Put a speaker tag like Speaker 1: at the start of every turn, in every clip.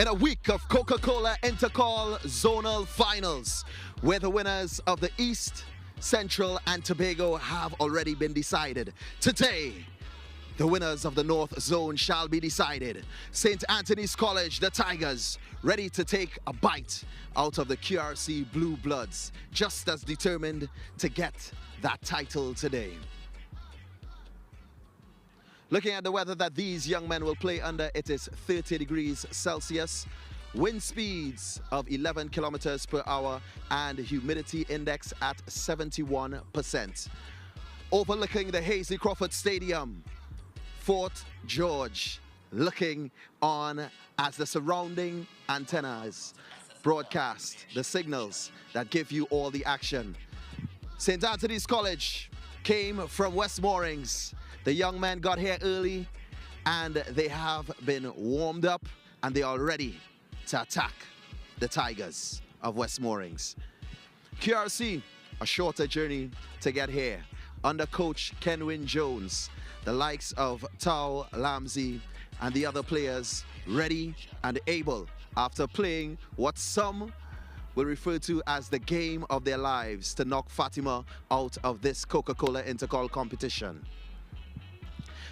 Speaker 1: in a week of Coca-Cola Intercall Zonal Finals, where the winners of the East, Central and Tobago have already been decided. Today, the winners of the North Zone shall be decided. St. Anthony's College, the Tigers, ready to take a bite out of the QRC Blue Bloods, just as determined to get that title today. Looking at the weather that these young men will play under, it is 30 degrees Celsius, wind speeds of 11 kilometers per hour, and humidity index at 71%. Overlooking the Hazley Crawford Stadium, Fort George, looking on as the surrounding antennas broadcast the signals that give you all the action. St. Anthony's College came from West Moorings. The young men got here early and they have been warmed up and they are ready to attack the Tigers of West Moorings. QRC, a shorter journey to get here. Under coach Kenwin Jones, the likes of Tao Lamsey and the other players ready and able after playing what some will refer to as the game of their lives to knock Fatima out of this Coca-Cola Intercall competition.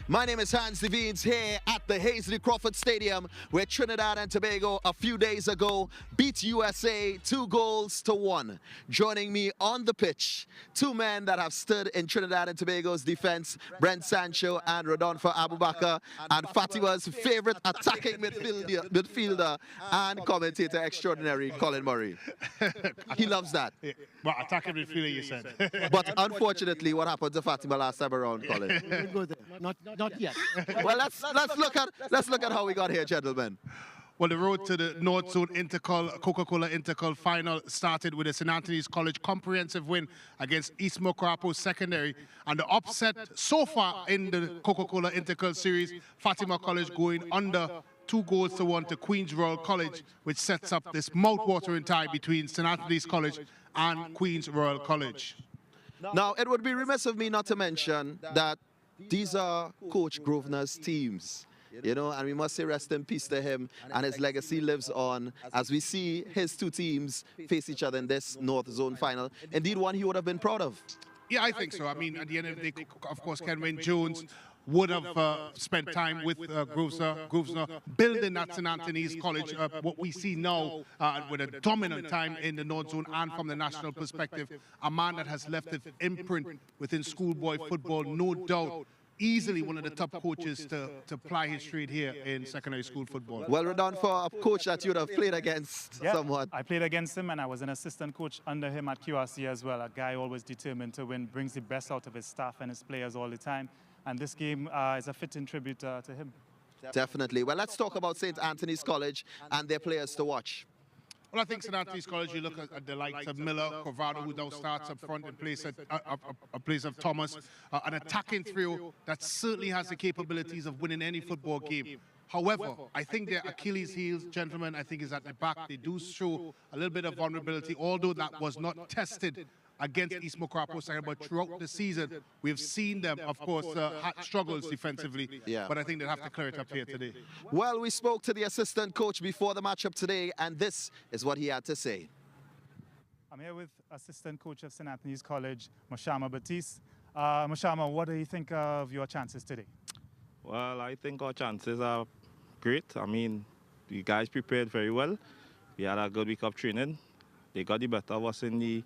Speaker 1: My name is Hans Devines here at the Hazley Crawford Stadium, where Trinidad and Tobago a few days ago beat USA 2-1. Joining me on the pitch, two men that have stood in Trinidad and Tobago's defense, Brent Sancho and Rodolfo Abubakar, and Fatima's favorite attacking midfielder and commentator extraordinary, Colin Murray. He loves that.
Speaker 2: Well, attacking midfielder, you said.
Speaker 1: But unfortunately, what happened to Fatima last time around, Colin?
Speaker 3: Not yet.
Speaker 1: Well, let's look at how we got here, gentlemen.
Speaker 2: Well, the road to the North Zone Coca-Cola Intercall final started with a St. Anthony's College comprehensive win against East Mocrapo Secondary, and the upset so far in the Coca-Cola Intercall series, Fatima College going under 2-1 to Queen's Royal College, which sets up this mouth-watering tie between St. Anthony's College and Queen's Royal College.
Speaker 1: Now, it would be remiss of me not to mention that these are Coach Grosvenor's teams, you know, and we must say rest in peace to him, and his legacy lives on as we see his two teams face eeach other in this North Zone final. Indeed, one he would have been proud of.
Speaker 2: Yeah, I think so. I mean, at the end of the day, of course, Kenwin Jones would have spent time with Grosvenor, building that St. Anthony's College, what we see now with a dominant time in the North Zone and from the national perspective, a man that has left an imprint within schoolboy football, no doubt. Easily one of the top coaches to ply his trade here in secondary school football.
Speaker 1: Well, Rodolfo, a coach that you would have played against somewhat.
Speaker 3: I played against him and I was an assistant coach under him at QRC as well. A guy always determined to win, brings the best out of his staff and his players all the time. And this game is a fitting tribute to him.
Speaker 1: Definitely. Well, let's talk about St. Anthony's College and their players to watch.
Speaker 2: Well, I think St. Anthony's College, you look at the likes of Miller, Corvado, who now starts up front in place of Thomas, an attacking trio that certainly has the capabilities of winning any football game. However, I think their Achilles heels, gentlemen, I think is at the back. They do show a little bit of vulnerability, although that was not tested against East Mocrapo Second, but throughout the season, we've seen them, of course, struggles defensively, but I think they'll have to clear it up here today.
Speaker 1: Well, we spoke to the assistant coach before the matchup today, and this is what he had to say.
Speaker 3: I'm here with assistant coach of St. Anthony's College, Mashama Batiste. Mashama, what do you think of your chances today?
Speaker 4: Well, I think our chances are great. I mean, you guys prepared very well. We had a good week of training. They got the better of us in the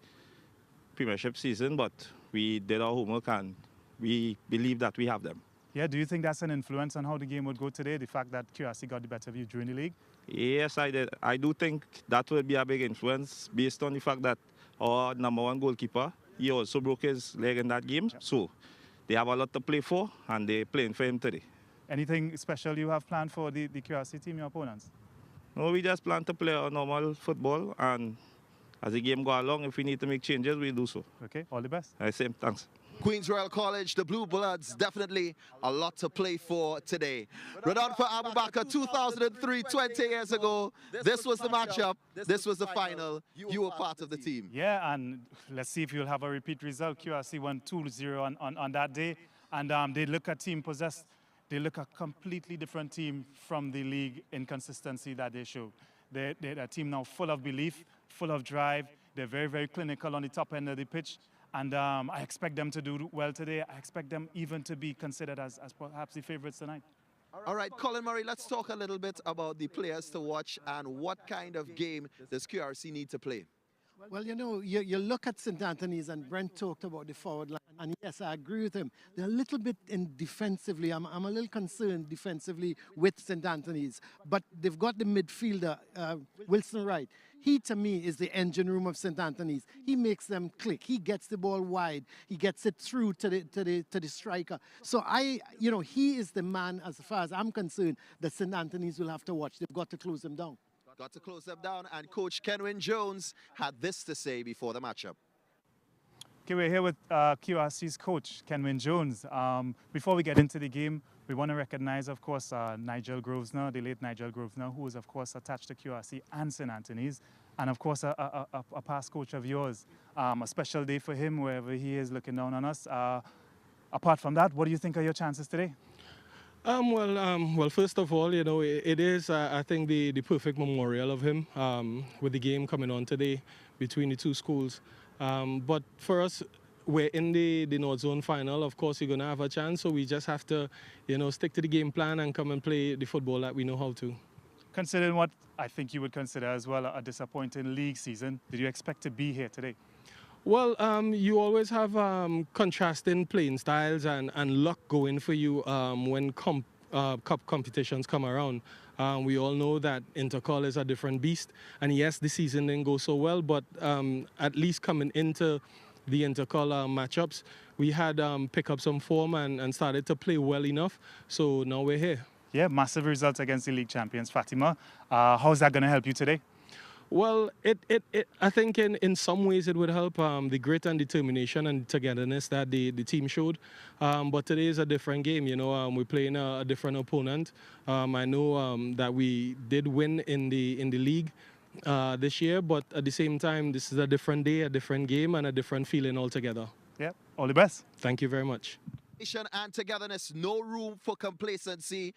Speaker 4: Premiership season, but we did our homework and we believe that we have them.
Speaker 3: Yeah, do you think that's an influence on how the game would go today, the fact that QRC got the better of you during the league?
Speaker 4: Yes, I did. I do think that will be a big influence based on the fact that our #1 goalkeeper, he also broke his leg in that game. So they have a lot to play for and they're playing for him today.
Speaker 3: Anything special you have planned for the QRC team, your opponents?
Speaker 4: No, we just plan to play our normal football, and as the game goes along, if we need to make changes, we'll do so.
Speaker 3: Okay, all the best.
Speaker 4: Same, thanks.
Speaker 1: Queen's Royal College, the Blue Bloods, definitely a lot to play for today. Rodolfo Abubakar, 2003, 20 years ago, this was the matchup, this was the final. You were part of the team.
Speaker 3: Yeah, and let's see if you'll have a repeat result. QRC won 2-0 on that day, and they look a team possessed they look a completely different team from the league inconsistency that they show. They're a team now full of belief, full of drive. They're very, very clinical on the top end of the pitch. And I expect them to do well today. I expect them even to be considered as perhaps the favorites tonight.
Speaker 1: All right, Colin Murray, let's talk a little bit about the players to watch and what kind of game does QRC need to play?
Speaker 5: Well, you know, you look at St. Anthony's, and Brent talked about the forward line, and yes, I agree with him. They're a little bit in defensively. I'm a little concerned defensively with St. Anthony's, but they've got the midfielder, Wilson Wright. He, to me, is the engine room of St. Anthony's. He makes them click. He gets the ball wide. He gets it through to the striker. So he is the man, as far as I'm concerned, that St. Anthony's will have to watch. They've got to close him down.
Speaker 1: Got to close them down, and Coach Kenwin Jones had this to say before the matchup.
Speaker 3: Okay, we're here with QRC's coach, Kenwin Jones. Before we get into the game, we want to recognize, of course, Nigel Grosvenor, the late Nigel Grosvenor, who is, of course, attached to QRC and St. Anthony's, and, of course, a past coach of yours. A special day for him, wherever he is looking down on us. Apart from that, what do you think are your chances today?
Speaker 6: Well, first of all, you know, it is, I think, the perfect memorial of him with the game coming on today between the two schools. But for us, we're in the North Zone final. Of course, you're going to have a chance, so we just have to, you know, stick to the game plan and come and play the football that we know how to.
Speaker 3: Considering what I think you would consider as well a disappointing league season, did you expect to be here today?
Speaker 6: Well, you always have contrasting playing styles and luck going for you when cup competitions come around. We all know that Intercol is a different beast. And yes, the season didn't go so well, but at least coming into the Intercol matchups, we had pick up some form and started to play well enough. So now we're here.
Speaker 3: Yeah, massive results against the league champions, Fatima. How's that going to help you today?
Speaker 6: Well, I think in some ways it would help the grit and determination and togetherness that the team showed. But today is a different game, you know. We're playing a different opponent. I know that we did win in the league this year, but at the same time, this is a different day, a different game, and a different feeling altogether.
Speaker 3: Yeah, all the best.
Speaker 6: Thank you very much.
Speaker 1: And togetherness, no room for complacency.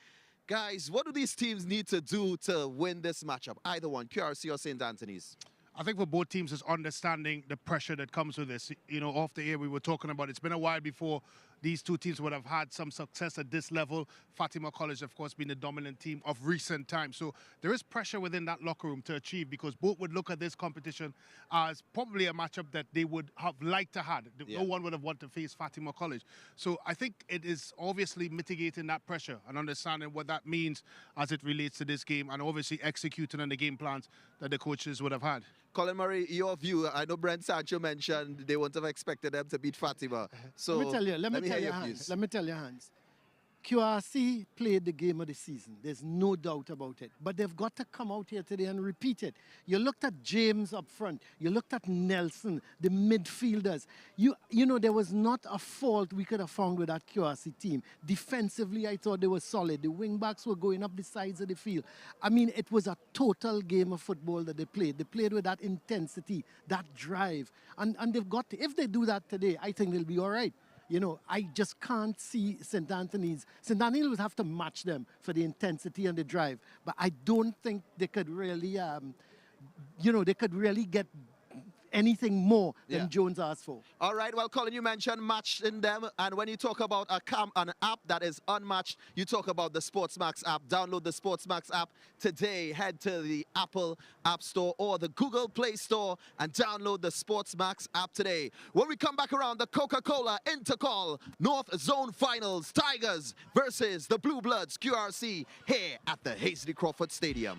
Speaker 1: Guys, what do these teams need to do to win this matchup? Either one, QRC or St. Anthony's?
Speaker 2: I think for both teams is understanding the pressure that comes with this. You know, off the air we were talking about, it's been a while before these two teams would have had some success at this level. Fatima College, of course, being the dominant team of recent times. So there is pressure within that locker room to achieve, because both would look at this competition as probably a matchup that they would have liked to have. No one would have wanted to face Fatima College. So I think it is obviously mitigating that pressure and understanding what that means as it relates to this game, and obviously executing on the game plans that the coaches would have had.
Speaker 1: Colin Murray, your view. I know Brent Sancho mentioned they wouldn't have expected them to beat Fatima. So
Speaker 5: let me tell you, Hans. QRC played the game of the season. There's no doubt about it. But they've got to come out here today and repeat it. You looked at James up front. You looked at Nelson, the midfielders. You know, there was not a fault we could have found with that QRC team. Defensively, I thought they were solid. The wing-backs were going up the sides of the field. I mean, it was a total game of football that they played. They played with that intensity, that drive. And they've got to, if they do that today, I think they'll be all right. You know, I just can't see St. Anthony's. St. Anthony's would have to match them for the intensity and the drive. But I don't think they could really, they could really get anything more than Jones asked for.
Speaker 1: All right, well, Colin, you mentioned matching them, and when you talk about an app that is unmatched, you talk about the SportsMax app. Download the SportsMax app today. Head to the Apple App Store or the Google Play Store and download the SportsMax app today. When we come back around, the Coca-Cola Intercol North Zone Finals, Tigers versus the Blue Bloods, QRC, here at the Hazley Crawford Stadium.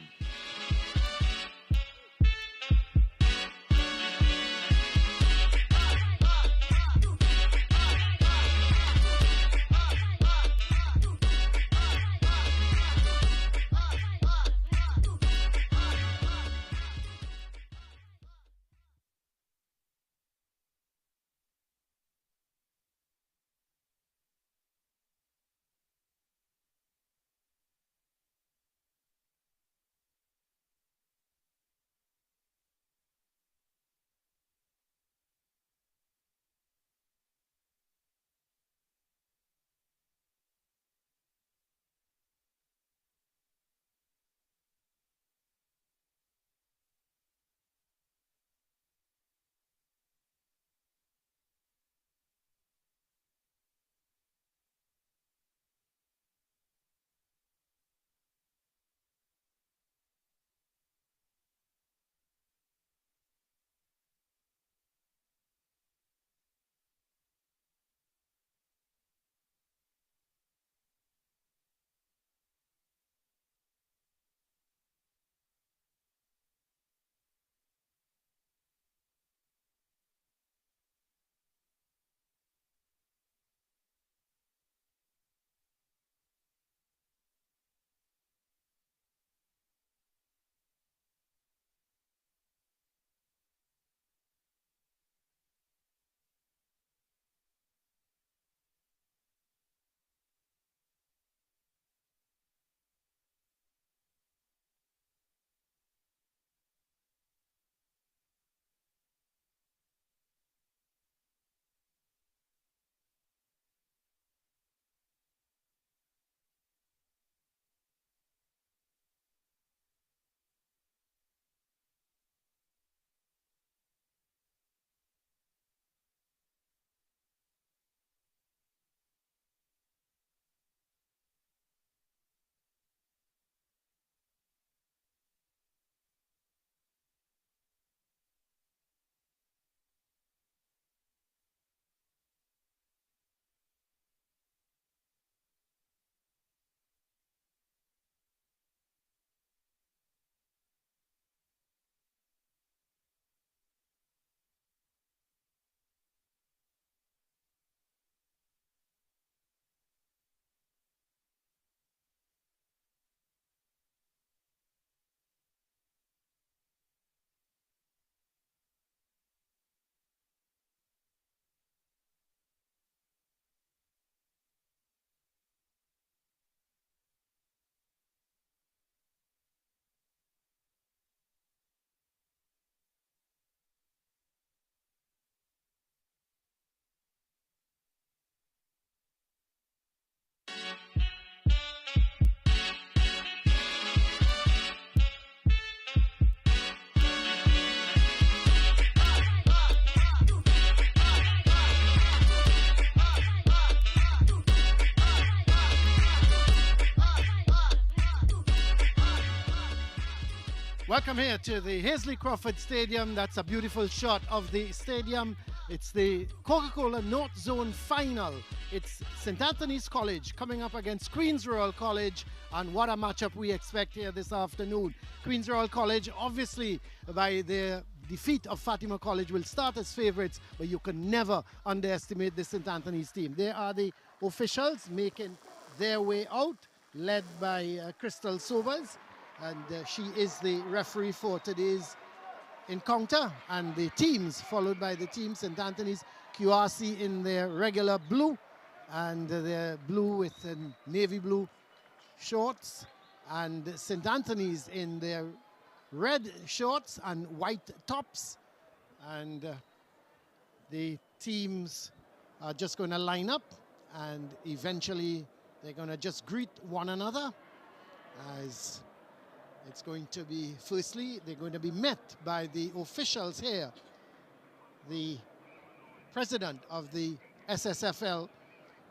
Speaker 5: Welcome here to the Hazley Crawford Stadium. That's a beautiful shot of the stadium. It's the Coca-Cola North Zone final. It's St. Anthony's College coming up against Queen's Royal College, and what a matchup we expect here this afternoon. Queen's Royal College, obviously, by their defeat of Fatima College, will start as favourites, but you can never underestimate the St. Anthony's team. They are the officials making their way out, led by Crystal Sobers, and she is the referee for today's encounter, and the teams followed by the team St. Anthony's QRC in their regular blue, and their blue with navy blue shorts, and St. Anthony's in their red shorts and white tops, and the teams are just going to line up, and eventually they're going to just greet one another. As it's going to be, firstly, they're going to be met by the officials here. The president of the SSFL,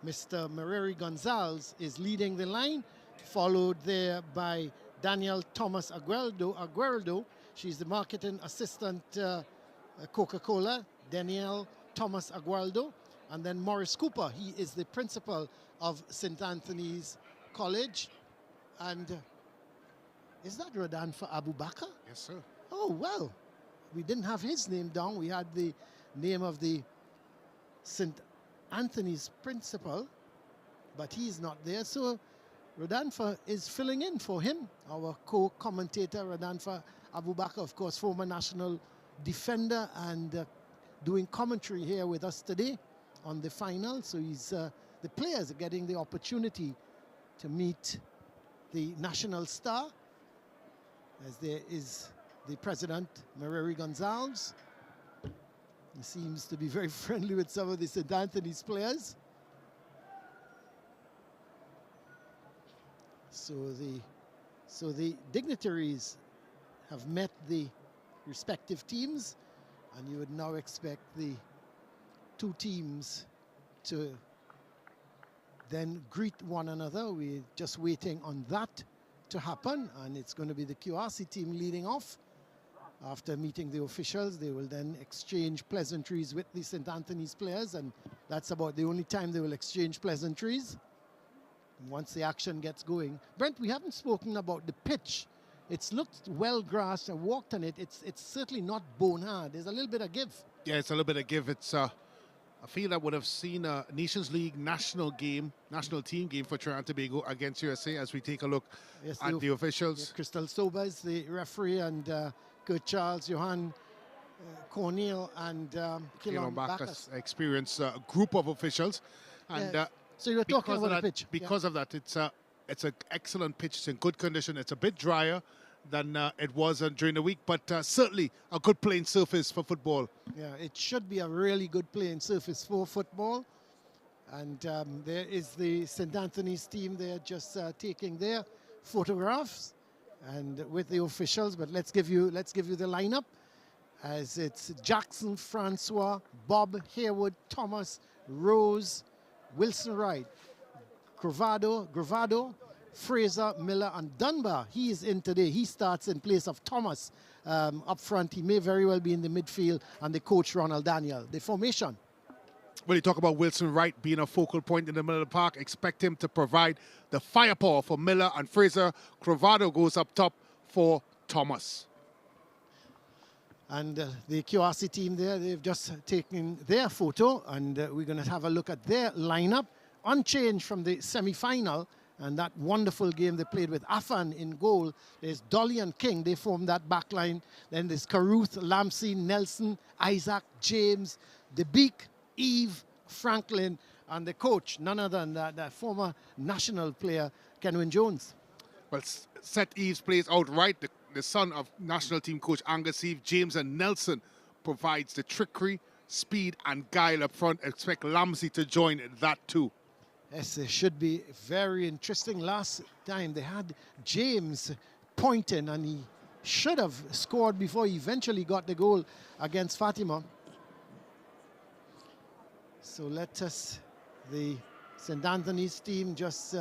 Speaker 5: Mr. Mareri Gonzalez, is leading the line, followed there by Danielle Thomas Aguerdo. She's the marketing assistant Coca-Cola, Danielle Thomas Aguerdo. And then Morris Cooper, he is the principal of St. Anthony's College. And is that Rodolfo Abubakar?
Speaker 2: Yes, sir.
Speaker 5: Oh, well, we didn't have his name down. We had the name of the St. Anthony's principal, but he's not there. So Rodolfo is filling in for him. Our co-commentator, Rodolfo Abubakar, of course, former national defender, and doing commentary here with us today on the final. So he's the players are getting the opportunity to meet the national star, as there is the president, Mareri Gonzalez. He seems to be very friendly with some of the St. Anthony's players. So the dignitaries have met the respective teams, and you would now expect the two teams to then greet one another. We're just waiting on that to happen, and it's going to be the QRC team leading off. After meeting the officials, they will then exchange pleasantries with the St. Anthony's players, and that's about the only time they will exchange pleasantries once the action gets going. Brent, we haven't spoken about the pitch. It's looked well grassed. I walked on it. It's certainly not bone hard. There's a little bit of give.
Speaker 2: Yeah, it's a little bit of give. It's I feel I would have seen a Nations League national team game for Trinidad and Tobago against USA, as we take a look at the officials.
Speaker 5: Yeah, Crystal Sobers, the referee, and Kurt Charles, Johan Cornel, and Kilon Bacchus.
Speaker 2: Experienced group of officials. And
Speaker 5: so you're talking about the pitch.
Speaker 2: Because of that, it's an excellent pitch. It's in good condition. It's a bit drier than it was during the week, but certainly a good playing surface for football.
Speaker 5: Yeah, it should be a really good playing surface for football. And there is the St. Anthony's team there just taking their photographs and with the officials. But let's give you the lineup, as it's Jackson, Francois, Bob, Haywood, Thomas, Rose, Wilson Wright, Gravado, Fraser, Miller, and Dunbar. He is in today. He starts in place of Thomas up front. He may very well be in the midfield, and the coach, Ronald Daniel. The formation.
Speaker 2: When you talk about Wilson Wright being a focal point in the middle of the park, expect him to provide the firepower for Miller and Fraser. Gravado goes up top for Thomas.
Speaker 5: And the QRC team there, they've just taken their photo, and we're going to have a look at their lineup. Unchanged from the semi-final and that wonderful game they played with Afan in goal. There's Dolly and King. They formed that back line. Then there's Caruth, Lamsey, Nelson, Isaac, James, DeBeek, Eve, Franklin, and the coach, none other than that former national player, Kenwin Jones.
Speaker 2: Well, Seth Eves plays out right. The son of national team coach Angus Eve. James and Nelson provides the trickery, speed, and guile up front. Expect Lamsey to join that too.
Speaker 5: Yes, it should be very interesting. Last time they had James pointing, and he should have scored before he eventually got the goal against Fatima. So let us, the St. Anthony's team, just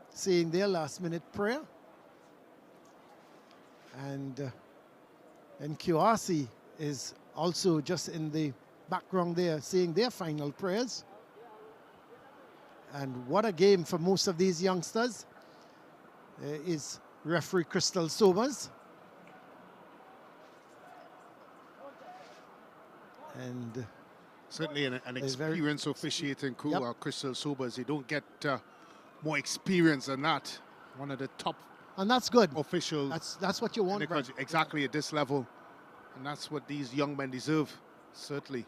Speaker 5: saying their last-minute prayer. And QRC is also just in the background there, saying their final prayers. And what a game for most of these youngsters. There is referee Crystal Sobers. And
Speaker 2: certainly an experienced officiating crew,
Speaker 5: Yep.
Speaker 2: Crystal Sobers. You don't get more experience than that. One of the top
Speaker 5: and that's good.
Speaker 2: officials.
Speaker 5: That's what you want, Brad.
Speaker 2: Exactly at this level. And that's what these young men deserve, certainly.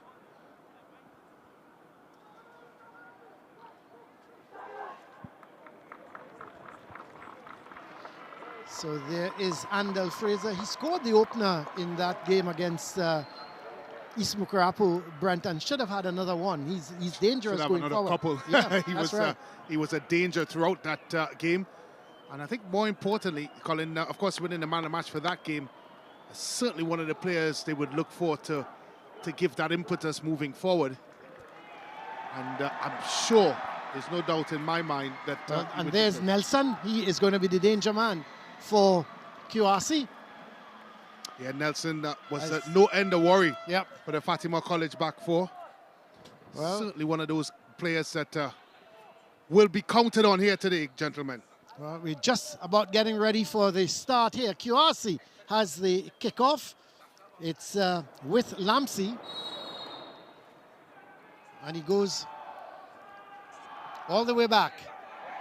Speaker 5: So there is Andel Fraser. He scored the opener in that game against East Mukarapu, Brent, and should have had another one. He's dangerous going forward.
Speaker 2: Couple.
Speaker 5: Yeah,
Speaker 2: he was a danger throughout that game. And I think more importantly, Colin, of course, winning the man of the match for that game, certainly one of the players they would look for to give that impetus moving forward. And I'm sure, there's no doubt in my mind that...
Speaker 5: and there's Nelson. He is going to be the danger man for QRC.
Speaker 2: Yeah, Nelson was no end of worry
Speaker 5: Yep.
Speaker 2: for the Fatima College back four.
Speaker 5: Well,
Speaker 2: certainly one of those players that will be counted on here today, gentlemen.
Speaker 5: Well, we're just about getting ready for the start here. QRC has the kickoff. It's with Lamsey. And he goes all the way back.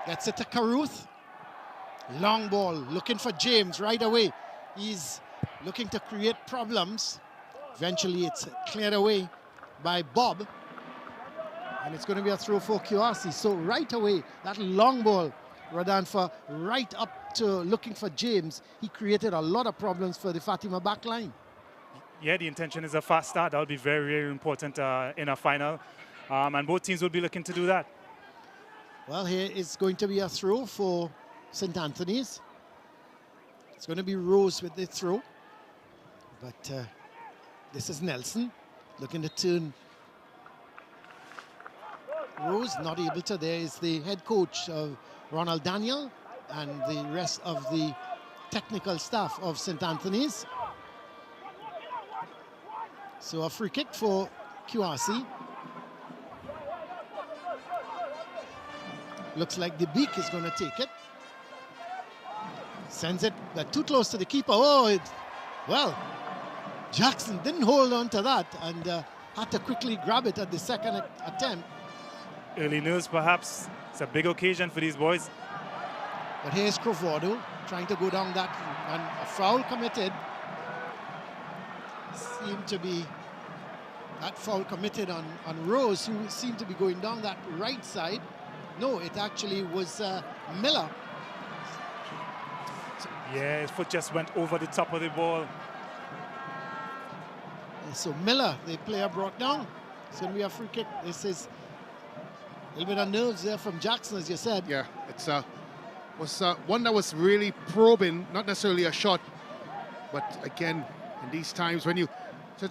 Speaker 5: Gets it to Caruth. Long ball, looking for James right away. He's looking to create problems. Eventually it's cleared away by Bob. And it's going to be a throw for QRC. So right away, that long ball, Radanfa, right up to looking for James. He created a lot of problems for the Fatima back line.
Speaker 3: Yeah, the intention is a fast start. That'll be very, very important in a final. And both teams will be looking to do that.
Speaker 5: Well, here is going to be a throw for St. Anthony's. It's going to be Rose with the throw. But this is Nelson looking to turn. Rose not able to. There is the head coach of Ronald Daniel and the rest of the technical staff of St. Anthony's. So a free kick for QRC. Looks like the Beak is going to take it. Sends it too close to the keeper. Oh, well, Jackson didn't hold on to that and had to quickly grab it at the second attempt.
Speaker 3: Early news, perhaps. It's a big occasion for these boys.
Speaker 5: But here's Crovado trying to go down that, and a foul committed. Seemed to be that foul committed on Rose, who seemed to be going down that right side. No, it actually was Miller.
Speaker 3: Yeah, his foot just went over the top of the ball.
Speaker 5: And so Miller, the player, brought down. It's going to be a free kick. This is a little bit of nerves there from Jackson, as you said.
Speaker 2: Yeah, it's was one that was really probing, not necessarily a shot, but again, in these times when you hear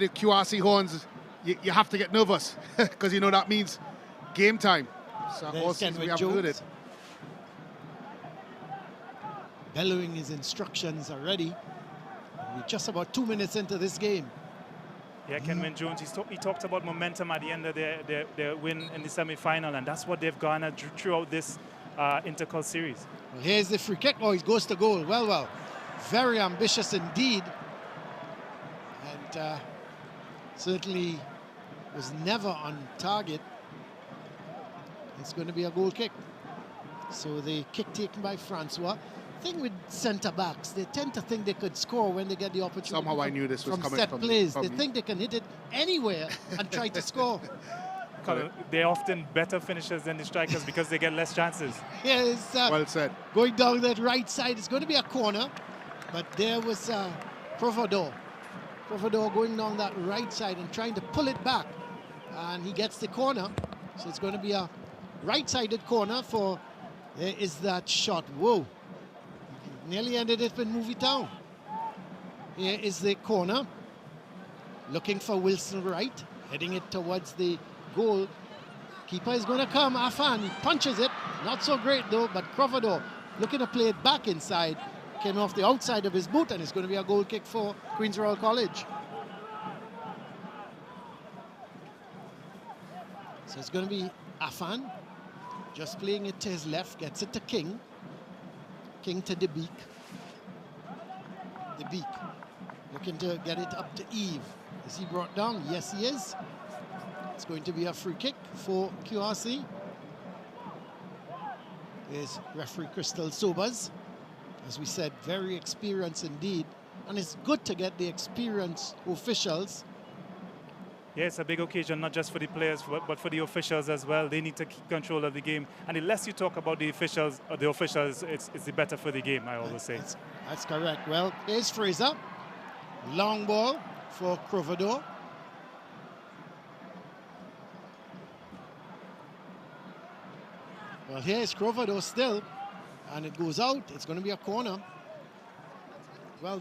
Speaker 2: the QRC horns, you have to get nervous because you know that means game time. So all seems we haven't heard it.
Speaker 5: Bellowing his instructions already. We're just about 2 minutes into this game.
Speaker 3: Yeah, Kenwin Jones, he talked about momentum at the end of their win in the semi-final, and that's what they've garnered throughout this intercol series.
Speaker 5: Well, here's the free kick. Oh, he goes to goal. Well. Very ambitious indeed. And certainly was never on target. It's going to be a goal kick. So the kick taken by Francois. Thing with centre-backs, they tend to think they could score when they get the opportunity.
Speaker 2: Somehow I knew this was coming
Speaker 5: from set plays. They think they can hit it anywhere and try to score.
Speaker 3: They're often better finishers than the strikers because they get less chances.
Speaker 5: Yes,
Speaker 2: well said.
Speaker 5: Going down that right side, it's going to be a corner, but there was Provador. Provador going down that right side and trying to pull it back, and he gets the corner. So it's going to be a right-sided corner for. There is that shot. Whoa. Nearly ended it with Movie Town. Here is the corner. Looking for Wilson Wright. Heading it towards the goal. Keeper is going to come. Afan, he punches it. Not so great though, but Crovador looking to play it back inside. came off the outside of his boot, and it's going to be a goal kick for Queen's Royal College. So it's going to be Afan, just playing it to his left, gets it to King. King to the beak. The beak, looking to get it up to Eve. Is he brought down? Yes, he is. It's going to be a free kick for QRC. There's referee Crystal Sobers. As we said, very experienced indeed. And it's good to get the experienced officials.
Speaker 3: Yeah, it's a big occasion, not just for the players, but for the officials as well. They need to keep control of the game. And the less you talk about the officials, it's the better for the game, I always say.
Speaker 5: That's correct. Well, here's Fraser. Long ball for Crovador. Well, here's Crovador still. And it goes out. It's going to be a corner. Well,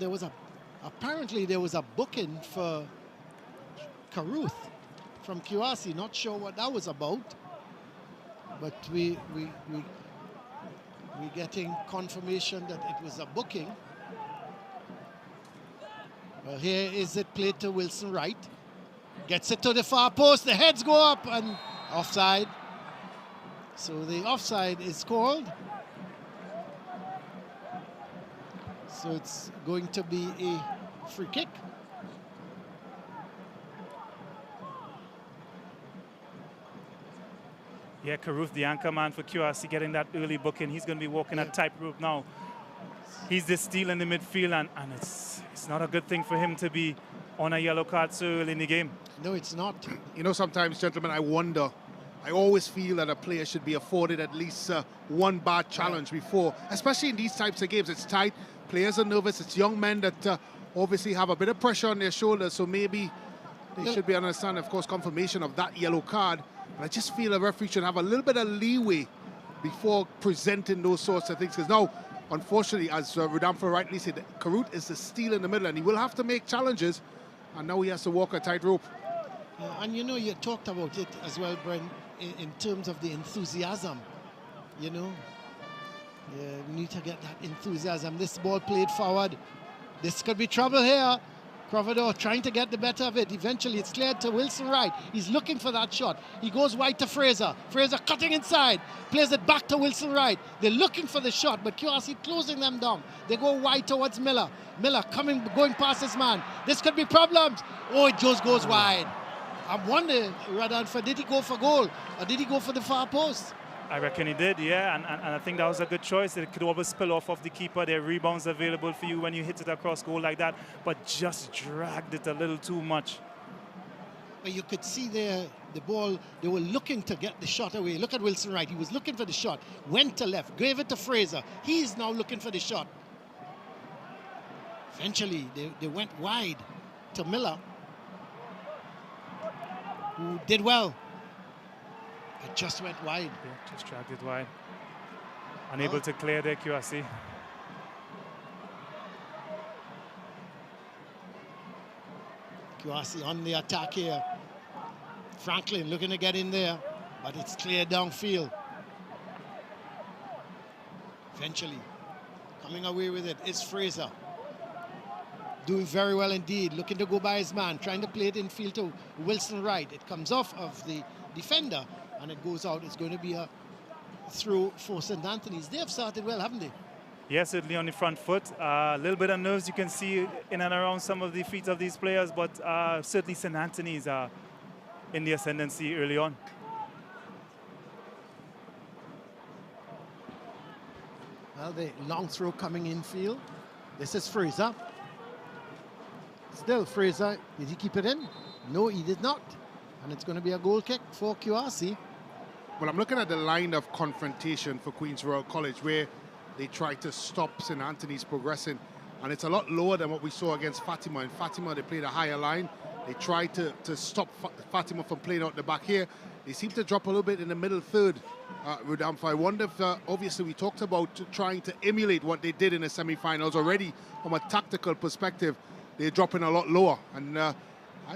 Speaker 5: apparently there was a booking for Caruth from QRC. Not sure what that was about, but we getting confirmation that it was a booking. Well, here is it played to Wilson Wright. Gets it to the far post. The heads go up and offside. So the offside is called. So it's going to be a free kick.
Speaker 3: Yeah, Caruth, the anchor man for QRC, getting that early booking. He's going to be walking a tightrope now. He's the steal in the midfield, and it's not a good thing for him to be on a yellow card so early in the game.
Speaker 5: No, it's not.
Speaker 2: You know, sometimes, gentlemen, I always feel that a player should be afforded at least one bad challenge before, especially in these types of games. It's tight, players are nervous, it's young men that obviously have a bit of pressure on their shoulders, so maybe they should be understanding, of course, confirmation of that yellow card. But I just feel a referee should have a little bit of leeway before presenting those sorts of things, because now, unfortunately, as Rodolfo rightly said, Caruth is the steal in the middle, and he will have to make challenges, and now he has to walk a tightrope.
Speaker 5: And you know, you talked about it as well, Brent, in terms of the enthusiasm. You know, you need to get that enthusiasm. This ball played forward. This could be trouble here. Crovador trying to get the better of it. Eventually it's cleared to Wilson Wright. He's looking for that shot. He goes wide to Fraser. Fraser cutting inside. Plays it back to Wilson Wright. They're looking for the shot, but QRC closing them down. They go wide towards Miller. Miller going past his man. This could be problems. Oh, it just goes wide. I'm wondering, Rodolfo, did he go for goal or did he go for the far post?
Speaker 3: I reckon he did, yeah, and I think that was a good choice. It could always spill off of the keeper. There are rebounds available for you when you hit it across goal like that, but just dragged it a little too much.
Speaker 5: But you could see there the ball, they were looking to get the shot away. Look at Wilson Wright. He was looking for the shot, went to left, gave it to Fraser. He's now looking for the shot. Eventually, they went wide to Miller, who did well. It just went wide.
Speaker 3: Yeah, just dragged it wide. Unable to clear their QRC.
Speaker 5: QRC on the attack here. Franklin looking to get in there, but it's cleared downfield. Eventually, coming away with it is Fraser. Doing very well indeed, looking to go by his man, trying to play it infield to Wilson Wright. It comes off of the defender, and it goes out. It's going to be a throw for St. Anthony's. They have started well, haven't they?
Speaker 3: Yeah, certainly on the front foot. A little bit of nerves you can see in and around some of the feet of these players, but certainly St. Anthony's are in the ascendancy early on.
Speaker 5: Well, the long throw coming infield. This is Fraser. Still Fraser. Did he keep it in? No, he did not. And it's going to be a goal kick for QRC.
Speaker 2: Well, I'm looking at the line of confrontation for Queen's Royal College, where they try to stop St. Anthony's progressing. And it's a lot lower than what we saw against Fatima. In Fatima, they played a higher line. They tried to stop Fatima from playing out the back here. They seem to drop a little bit in the middle third, Rodolfo. I wonder if, obviously, we talked about trying to emulate what they did in the semi-finals already. From a tactical perspective, they're dropping a lot lower. And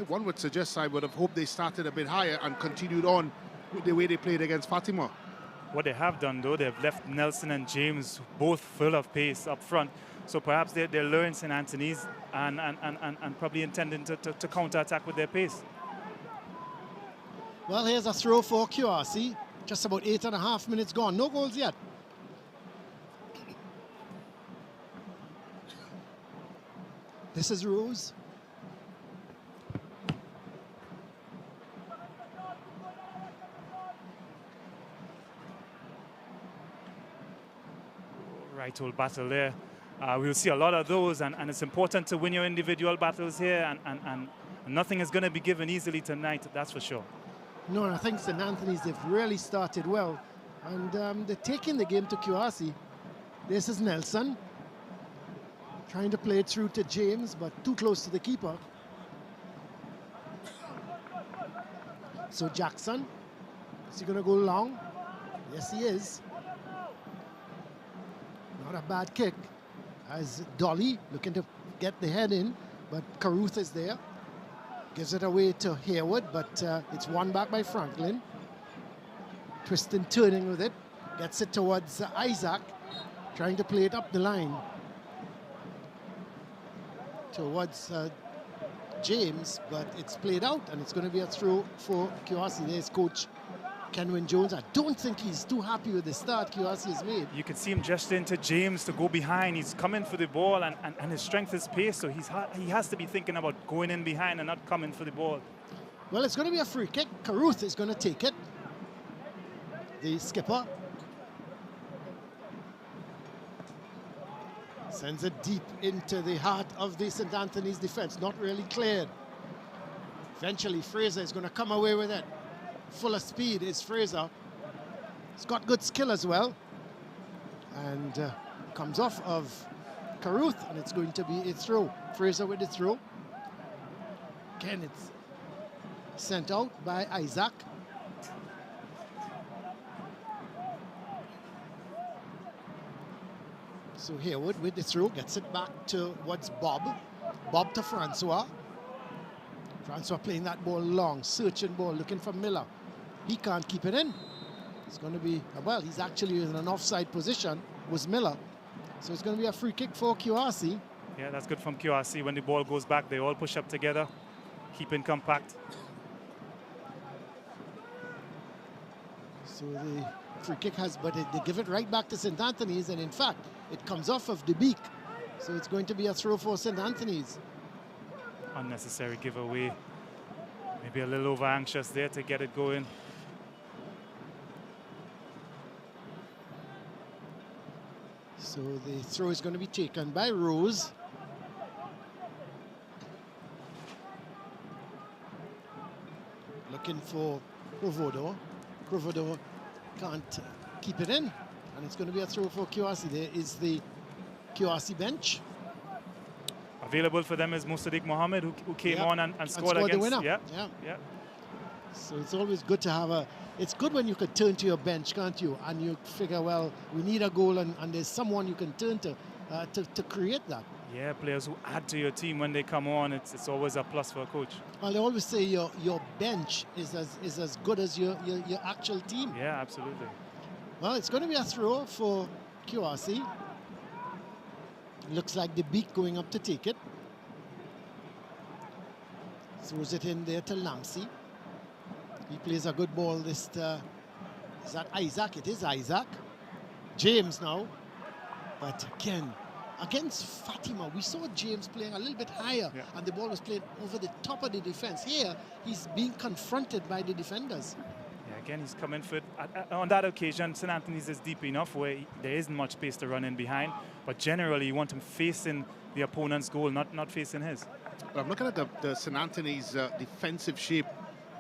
Speaker 2: one would suggest I would have hoped they started a bit higher and continued on with the way they played against Fatima.
Speaker 3: What they have done, though, they've left Nelson and James both full of pace up front. So perhaps they're luring St. Anthony's and probably intending to counter-attack with their pace.
Speaker 5: Well, here's a throw for QRC. Just about 8.5 minutes gone. No goals yet. This is Rose.
Speaker 3: Right old battle there. We'll see a lot of those, and it's important to win your individual battles here, and nothing is going to be given easily tonight, that's for sure.
Speaker 5: No, I think St. Anthony's, they've really started well, and they're taking the game to QRC. This is Nelson, trying to play it through to James, but too close to the keeper. So Jackson, is he going to go long? Yes, he is. Not a bad kick. As Dolly looking to get the head in, but Caruth is there. Gives it away to Hayward, but it's won back by Franklin. Twisting, turning with it. Gets it towards Isaac, trying to play it up the line. Towards James, but it's played out, and it's going to be a throw for QRC. There's coach Kenwin Jones. I don't think he's too happy with the start QRC has made.
Speaker 3: You can see him gesturing to James to go behind. He's coming for the ball, and his strength is pace, so he has to be thinking about going in behind and not coming for the ball.
Speaker 5: Well, it's going to be a free kick. Caruth is going to take it. The skipper sends it deep into the heart of the St. Anthony's defense. Not really cleared. Eventually, Fraser is going to come away with it. Full of speed is Fraser. He's got good skill as well. And comes off of Caruth, and it's going to be a throw. Fraser with the throw. Again, it's sent out by Isaac. So Hayward with the throw, gets it back towards Bob. Bob to Francois. Francois playing that ball long, searching ball, looking for Miller. He can't keep it in. It's going to be, well, he's actually in an offside position, was Miller. So it's going to be a free kick for QRC.
Speaker 3: Yeah, that's good from QRC. When the ball goes back, they all push up together, keeping compact.
Speaker 5: So the free kick has, but they give it right back to St. Anthony's, and in fact, it comes off of the beak. So it's going to be a throw for St. Anthony's.
Speaker 3: Unnecessary giveaway. Maybe a little over anxious there to get it going.
Speaker 5: So the throw is going to be taken by Rose. Looking for Crovodo. Crovodo can't keep it in, and it's going to be a throw for QRC. There is the QRC bench.
Speaker 3: Available for them is Musaddiq Mohammed, who came on and scored
Speaker 5: the
Speaker 3: against.
Speaker 5: winner.
Speaker 3: Yeah.
Speaker 5: So it's always good to have a. It's good when you can turn to your bench, can't you? And you figure, well, we need a goal, and there's someone you can turn to create that.
Speaker 3: Yeah, players who add to your team when they come on, it's always a plus for a coach.
Speaker 5: Well, they always say your bench is as good as your actual team.
Speaker 3: Yeah, absolutely.
Speaker 5: Well, it's going to be a throw for QRC. Looks like the beak going up to take it. Throws it in there to Lampsey. He plays a good ball. Is that Isaac? It is Isaac. James now. But again, against Fatima, we saw James playing a little bit higher, and the ball was played over the top of the defense. Here, he's being confronted by the defenders.
Speaker 3: Yeah, again, he's coming for it. On that occasion, St. Anthony's is deep enough where there isn't much space to run in behind. But generally, you want him facing the opponent's goal, not facing his.
Speaker 2: Well, I'm looking at the St. Anthony's defensive shape,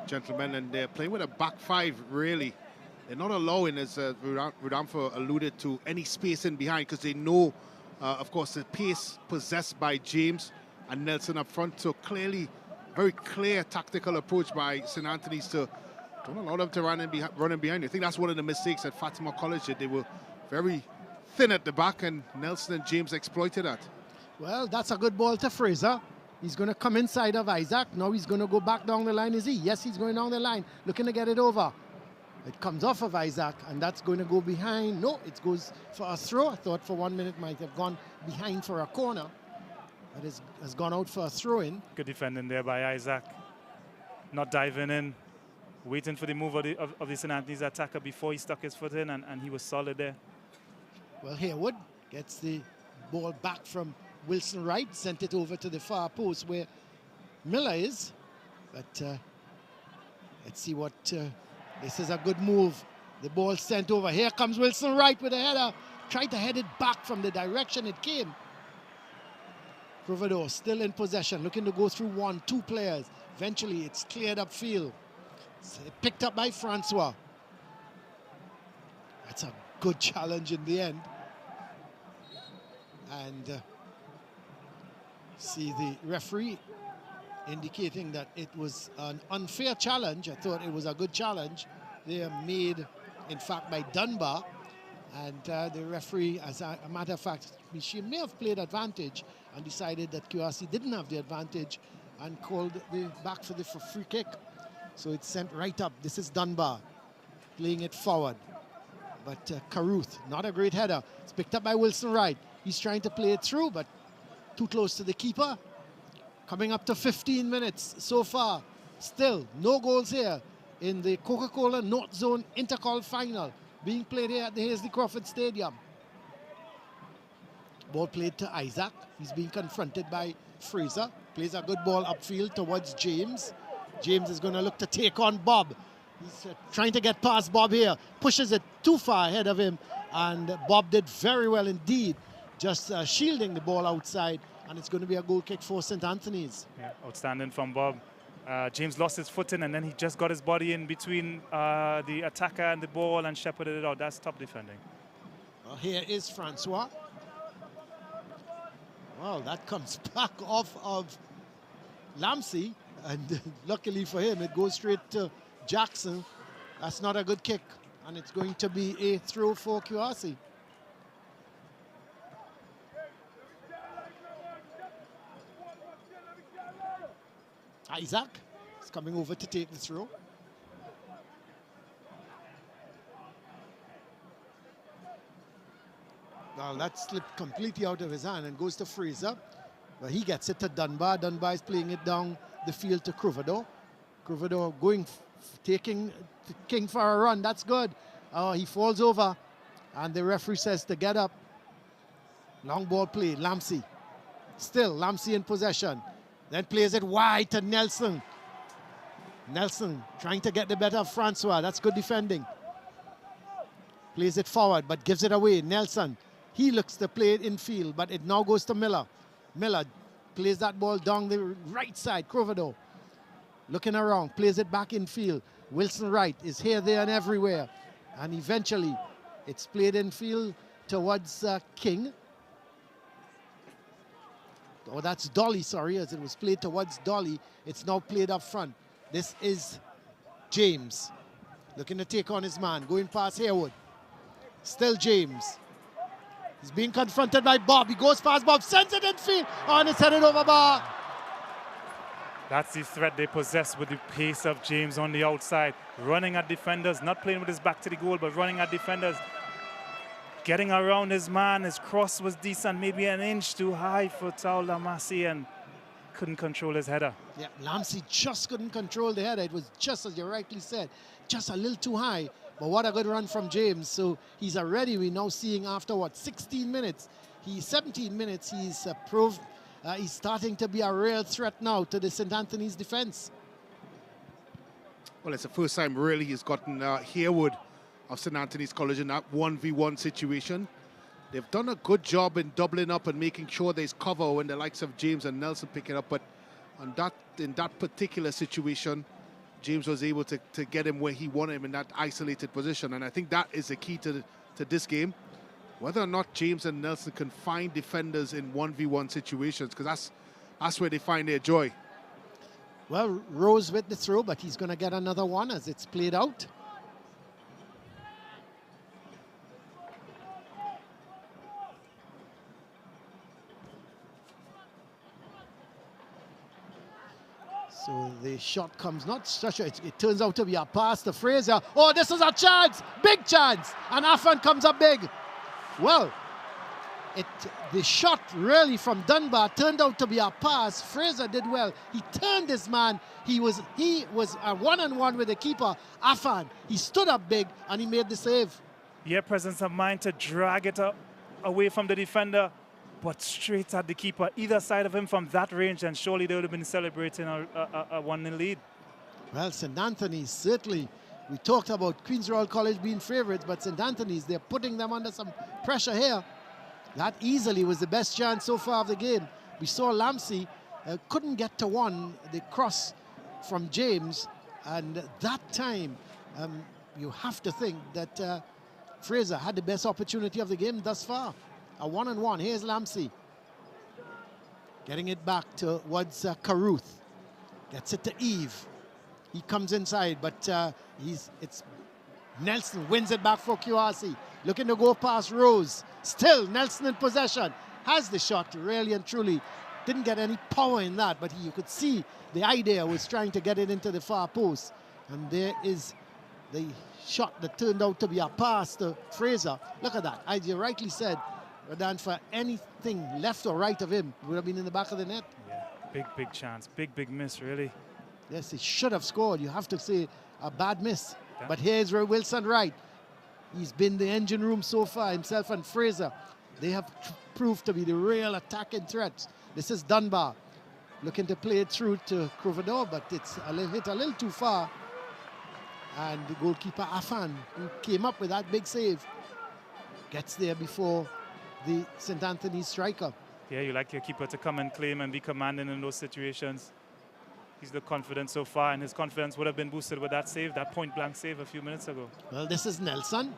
Speaker 2: gentlemen, and they're playing with a back five, really. They're not allowing, as Rudamfo alluded to, any space in behind, because they know, of course, the pace possessed by James and Nelson up front. So clearly, very clear tactical approach by St. Anthony's to don't allow them to run in behind. I think that's one of the mistakes at Fatima College, that they were very thin at the back, and Nelson and James exploited that.
Speaker 5: Well, that's a good ball to Fraser. He's going to come inside of Isaac. Now he's going to go back down the line, is he? Yes, he's going down the line, looking to get it over. It comes off of Isaac, and that's going to go behind. No, it goes for a throw. I thought for 1 minute might have gone behind for a corner. But it has gone out for a throw-in.
Speaker 3: Good defending there by Isaac. Not diving in, waiting for the move of the St. Anthony's attacker before he stuck his foot in, and he was solid there.
Speaker 5: Well, Haywood gets the ball back from Wilson Wright, sent it over to the far post where Miller is. But let's see what... this is a good move. The ball sent over. Here comes Wilson Wright with a header. Tried to head it back from the direction it came. Providor still in possession, looking to go through 1-2 players. Eventually, it's cleared upfield. It's picked up by Francois. That's a good challenge in the end. And see the referee indicating that it was an unfair challenge. I thought it was a good challenge. They are made, in fact, by Dunbar. And the referee, as a matter of fact, she may have played advantage and decided that QRC didn't have the advantage and called the back for the free kick. So it's sent right up. This is Dunbar playing it forward. But Caruth, not a great header. It's picked up by Wilson Wright. He's trying to play it through, but too close to the keeper. Coming up to 15 minutes so far. Still, no goals here in the Coca-Cola North Zone Intercol Final being played here at the Hazley Crawford Stadium. Ball played to Isaac. He's being confronted by Fraser. Plays a good ball upfield towards James. James is going to look to take on Bob. He's trying to get past Bob here. Pushes it too far ahead of him. And Bob did very well indeed, just shielding the ball outside. And it's going to be a goal kick for St. Anthony's.
Speaker 3: Yeah, outstanding from Bob. James lost his footing, and then he just got his body in between the attacker and the ball and shepherded it out. That's top defending.
Speaker 5: Well, here is Francois. Well, that comes back off of Lamsey, and luckily for him, it goes straight to Jackson. That's not a good kick, and it's going to be a throw for QRC. Isaac is coming over to take the throw. Well, that slipped completely out of his hand and goes to Fraser. But he gets it to Dunbar. Dunbar is playing it down the field to Cruvado. Cruvado going, taking the King for a run. That's good. Oh, he falls over. And the referee says to get up. Long ball play. Lamsey. Still, Lamsey in possession. Then plays it wide to Nelson. Nelson trying to get the better of Francois. That's good defending. Plays it forward, but gives it away. Nelson, he looks to play it infield, but it now goes to Miller. Miller plays that ball down the right side. Crovado looking around, plays it back infield. Wilson Wright is here, there, and everywhere. And eventually, it's played infield towards King. Oh, that's Dolly, sorry, as it was played towards Dolly. It's now played up front. This is James looking to take on his man, going past Haywood. Still James. He's being confronted by Bob. He goes past Bob, sends it in field, and it's headed over bar.
Speaker 3: That's the threat they possess with the pace of James on the outside. Running at defenders, not playing with his back to the goal, but running at defenders. Getting around his man, his cross was decent, maybe an inch too high for Tao Lamasi, and couldn't control his header.
Speaker 5: Yeah, Lamsey just couldn't control the header. It was just, as you rightly said, just a little too high. But what a good run from James. So he's already, we're now seeing after what, 16 minutes, 17 minutes, he's proved, he's starting to be a real threat now to the St. Anthony's defense.
Speaker 2: Well, it's the first time really he's gotten Haywood of St. Anthony's College in that 1v1 situation. They've done a good job in doubling up and making sure there's cover when the likes of James and Nelson pick it up, but on that, in that particular situation, James was able to get him where he wanted him in that isolated position, and I think that is the key to this game. Whether or not James and Nelson can find defenders in 1v1 situations, because that's where they find their joy.
Speaker 5: Well, Rose with the throw, but he's going to get another one as it's played out. So the shot comes not such a, it turns out to be a pass to Fraser. Oh, this is a chance, big chance, and Afan comes up big. Well, the shot really from Dunbar turned out to be a pass. Fraser did well. He turned his man. He was a one-on-one with the keeper, Afan. He stood up big and he made the save.
Speaker 3: Yeah, presence of mind to drag it up away from the defender, but straight at the keeper, either side of him from that range, and surely they would have been celebrating a 1-0 lead.
Speaker 5: Well, St. Anthony's certainly, we talked about Queen's Royal College being favourites, but St. Anthony's, they're putting them under some pressure here. That easily was the best chance so far of the game. We saw Lamsey couldn't get to one, the cross from James, and that time you have to think that Fraser had the best opportunity of the game thus far. A one-on-one. Here's Lamsey. Getting it back towards Caruth. Gets it to Eve. He comes inside, but it's Nelson wins it back for QRC. Looking to go past Rose. Still Nelson in possession. Has the shot, really and truly. Didn't get any power in that, but you could see the idea was trying to get it into the far post. And there is the shot that turned out to be a pass to Fraser. Look at that. As you rightly said, Radan, for anything left or right of him, would have been in the back of the net.
Speaker 3: Yeah, big chance. Big miss, really.
Speaker 5: Yes, he should have scored. You have to say a bad miss. Yeah. But here's Wilson Wright. He's been the engine room so far, himself and Fraser. They have proved to be the real attacking threats. This is Dunbar looking to play it through to Crovador, but it's hit a little too far. And the goalkeeper Afan, who came up with that big save, gets there before the St. Anthony's striker.
Speaker 3: Yeah, you like your keeper to come and claim and be commanding in those situations. He's looked confident so far, and his confidence would have been boosted with that save, that point-blank save a few minutes ago.
Speaker 5: Well, this is Nelson.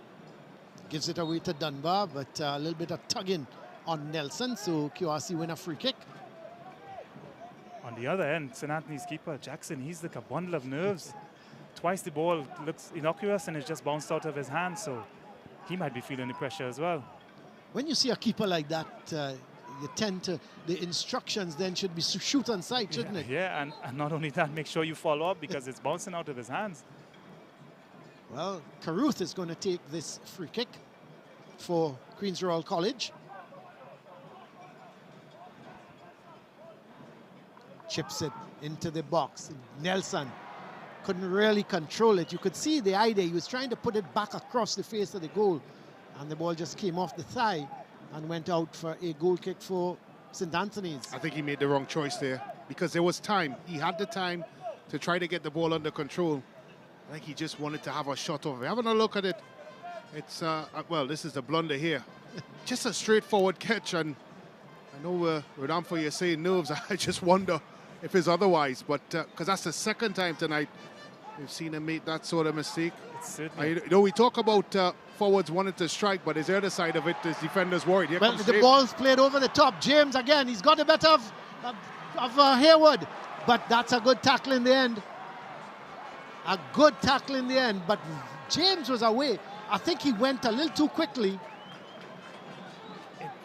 Speaker 5: Gives it away to Dunbar, but a little bit of tugging on Nelson, so QRC win a free kick.
Speaker 3: On the other end, St. Anthony's keeper, Jackson, he's like a bundle of nerves. Twice the ball looks innocuous and it's just bounced out of his hand, so he might be feeling the pressure as well.
Speaker 5: When you see a keeper like that, you tend to, the instructions then should be to shoot on sight, shouldn't it?
Speaker 3: Yeah, and not only that, make sure you follow up because it's bouncing out of his hands.
Speaker 5: Well, Caruth is going to take this free kick for Queen's Royal College. Chips it into the box. Nelson couldn't really control it. You could see the idea. He was trying to put it back across the face of the goal, and the ball just came off the thigh and went out for a goal kick for St. Anthony's.
Speaker 2: I think he made the wrong choice there because there was time. He had the time to try to get the ball under control. I think he just wanted to have a shot over. Having a look at it, it's, well, this is the blunder here. Just a straightforward catch, and I know, Rodolfo, you're saying nerves. I just wonder if it's otherwise, but because that's the second time tonight we've seen him make that sort of mistake. You know, we talk about forwards wanting to strike, but is the other side of it, is defenders worried. Here
Speaker 5: well, the ball's played over the top. James, again, he's got the better of Hayward, but that's a good tackle in the end. A good tackle in the end, but James was away. I think he went a little too quickly.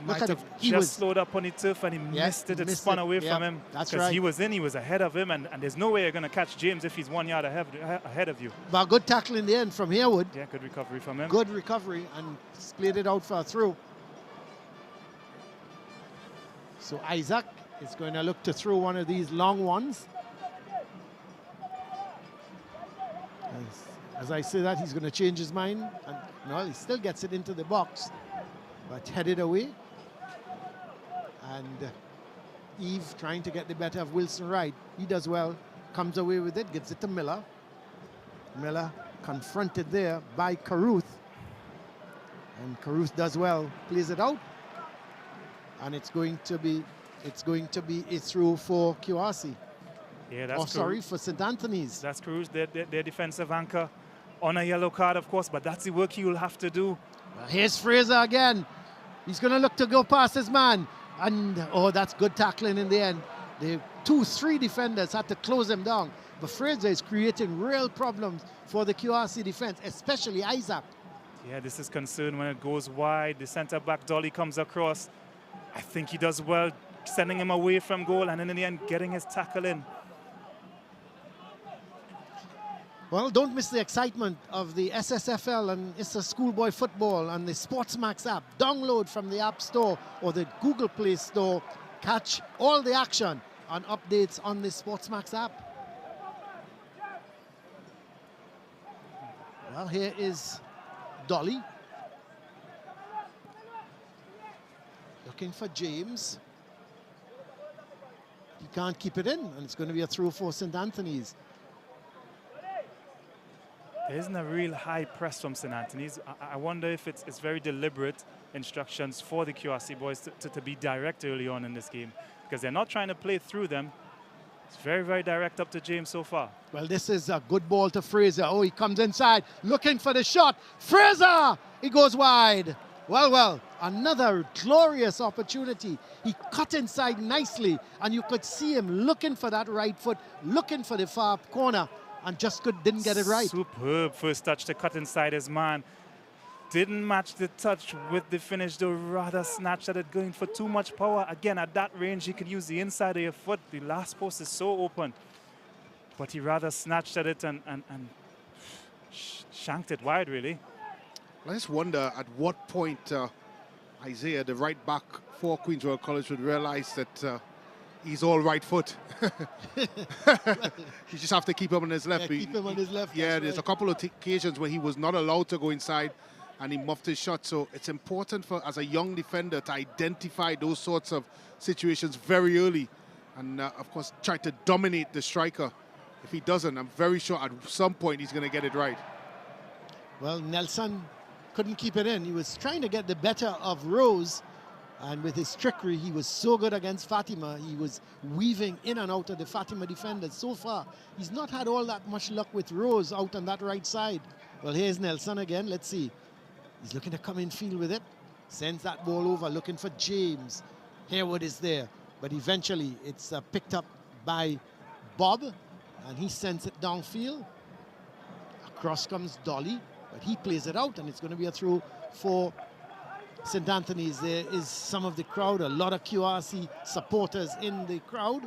Speaker 3: Might have just slowed up on the turf and he missed it. It spun away from him.
Speaker 5: That's right.
Speaker 3: He was ahead of him, and there's no way you're going to catch James if he's 1 yard ahead of you.
Speaker 5: But a good tackle in the end from Harewood.
Speaker 3: Yeah, good recovery from him.
Speaker 5: Good recovery, and split it out for a throw. So Isaac is going to look to throw one of these long ones. As I say that, he's going to change his mind. And no, he still gets it into the box, but headed away. And Eve trying to get the better of Wilson Wright. He does well, comes away with it, gives it to Miller. Miller confronted there by Caruth. And Caruth does well, plays it out. And it's going to be a throw for QRC.
Speaker 3: Yeah, that's
Speaker 5: for St. Anthony's.
Speaker 3: That's Caruth, their defensive anchor. On a yellow card, of course, but that's the work he will have to do.
Speaker 5: Here's Fraser again. He's going to look to go past his man. And, oh, that's good tackling in the end. The 2-3 defenders had to close him down. But Fraser is creating real problems for the QRC defense, especially Isaac.
Speaker 3: Yeah, this is concern when it goes wide. The centre-back Dolly comes across. I think he does well, sending him away from goal, and then in the end, getting his tackle in.
Speaker 5: Well, don't miss the excitement of the SSFL and it's a schoolboy football and the SportsMax app. Download from the App Store or the Google Play Store. Catch all the action and updates on the SportsMax app. Well, here is Dolly. Looking for James. He can't keep it in, and it's going to be a throw for St. Anthony's.
Speaker 3: There isn't a real high press from St. Anthony's. I wonder if it's very deliberate instructions for the QRC boys to be direct early on in this game, because they're not trying to play through them. It's very, very direct up to James so far.
Speaker 5: Well, this is a good ball to Fraser. Oh, he comes inside, looking for the shot. Fraser! He goes wide. Well, another glorious opportunity. He cut inside nicely, and you could see him looking for that right foot, looking for the far corner, and just didn't get it right.
Speaker 3: Superb first touch to cut inside his man. Didn't match the touch with the finish, though, rather snatched at it, going for too much power. Again, at that range, you can use the inside of your foot. The last post is so open. But he rather snatched at it and shanked it wide, really.
Speaker 2: I just wonder at what point Isaiah, the right back for Queen's Royal College, would realize that he's all right foot. You just have to keep him on his left.
Speaker 5: Yeah, keep him on his left.
Speaker 2: Yeah, there's a couple of occasions where he was not allowed to go inside and he muffed his shot. So it's important for, as a young defender, to identify those sorts of situations very early and, of course, try to dominate the striker. If he doesn't, I'm very sure at some point he's going to get it right.
Speaker 5: Well, Nelson couldn't keep it in. He was trying to get the better of Rose, and with his trickery, he was so good against Fatima. He was weaving in and out of the Fatima defenders. So far, he's not had all that much luck with Rose out on that right side. Well, here's Nelson again. Let's see. He's looking to come in field with it. Sends that ball over, looking for James. Harewood is there, but eventually it's picked up by Bob, and he sends it downfield. Across comes Dolly, but he plays it out, and it's going to be a throw for St. Anthony's. There is some of the crowd, a lot of QRC supporters in the crowd.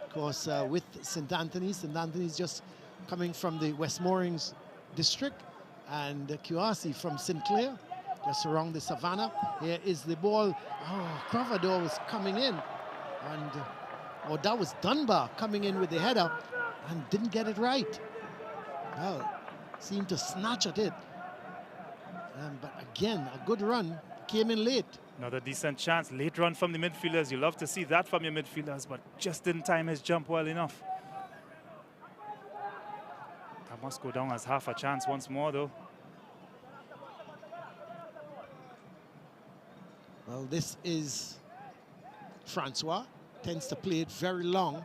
Speaker 5: Of course, with St. Anthony's just coming from the West Moorings district, and QRC from Sinclair, just around the Savannah. Here is the ball. Oh, Crovador was coming in, and that was Dunbar coming in with the header and didn't get it right. Well, seemed to snatch at it. But again, a good run, came in late.
Speaker 3: Another decent chance, late run from the midfielders. You love to see that from your midfielders, but just didn't time his jump well enough. That must go down as half a chance once more, though.
Speaker 5: Well, this is Francois. Tends to play it very long,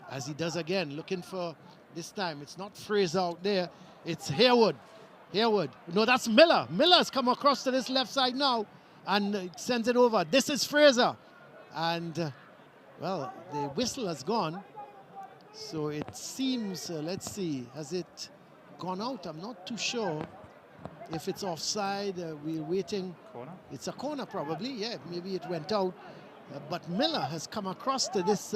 Speaker 5: as he does again, looking for, this time it's not Fraser out there, it's Harewood. No, that's Miller. Miller's come across to this left side now and sends it over. This is Fraser. And, well, the whistle has gone. So it seems, let's see, has it gone out? I'm not too sure if it's offside. We're waiting.
Speaker 3: Corner?
Speaker 5: It's a corner probably, yeah, maybe it went out. But Miller has come across to this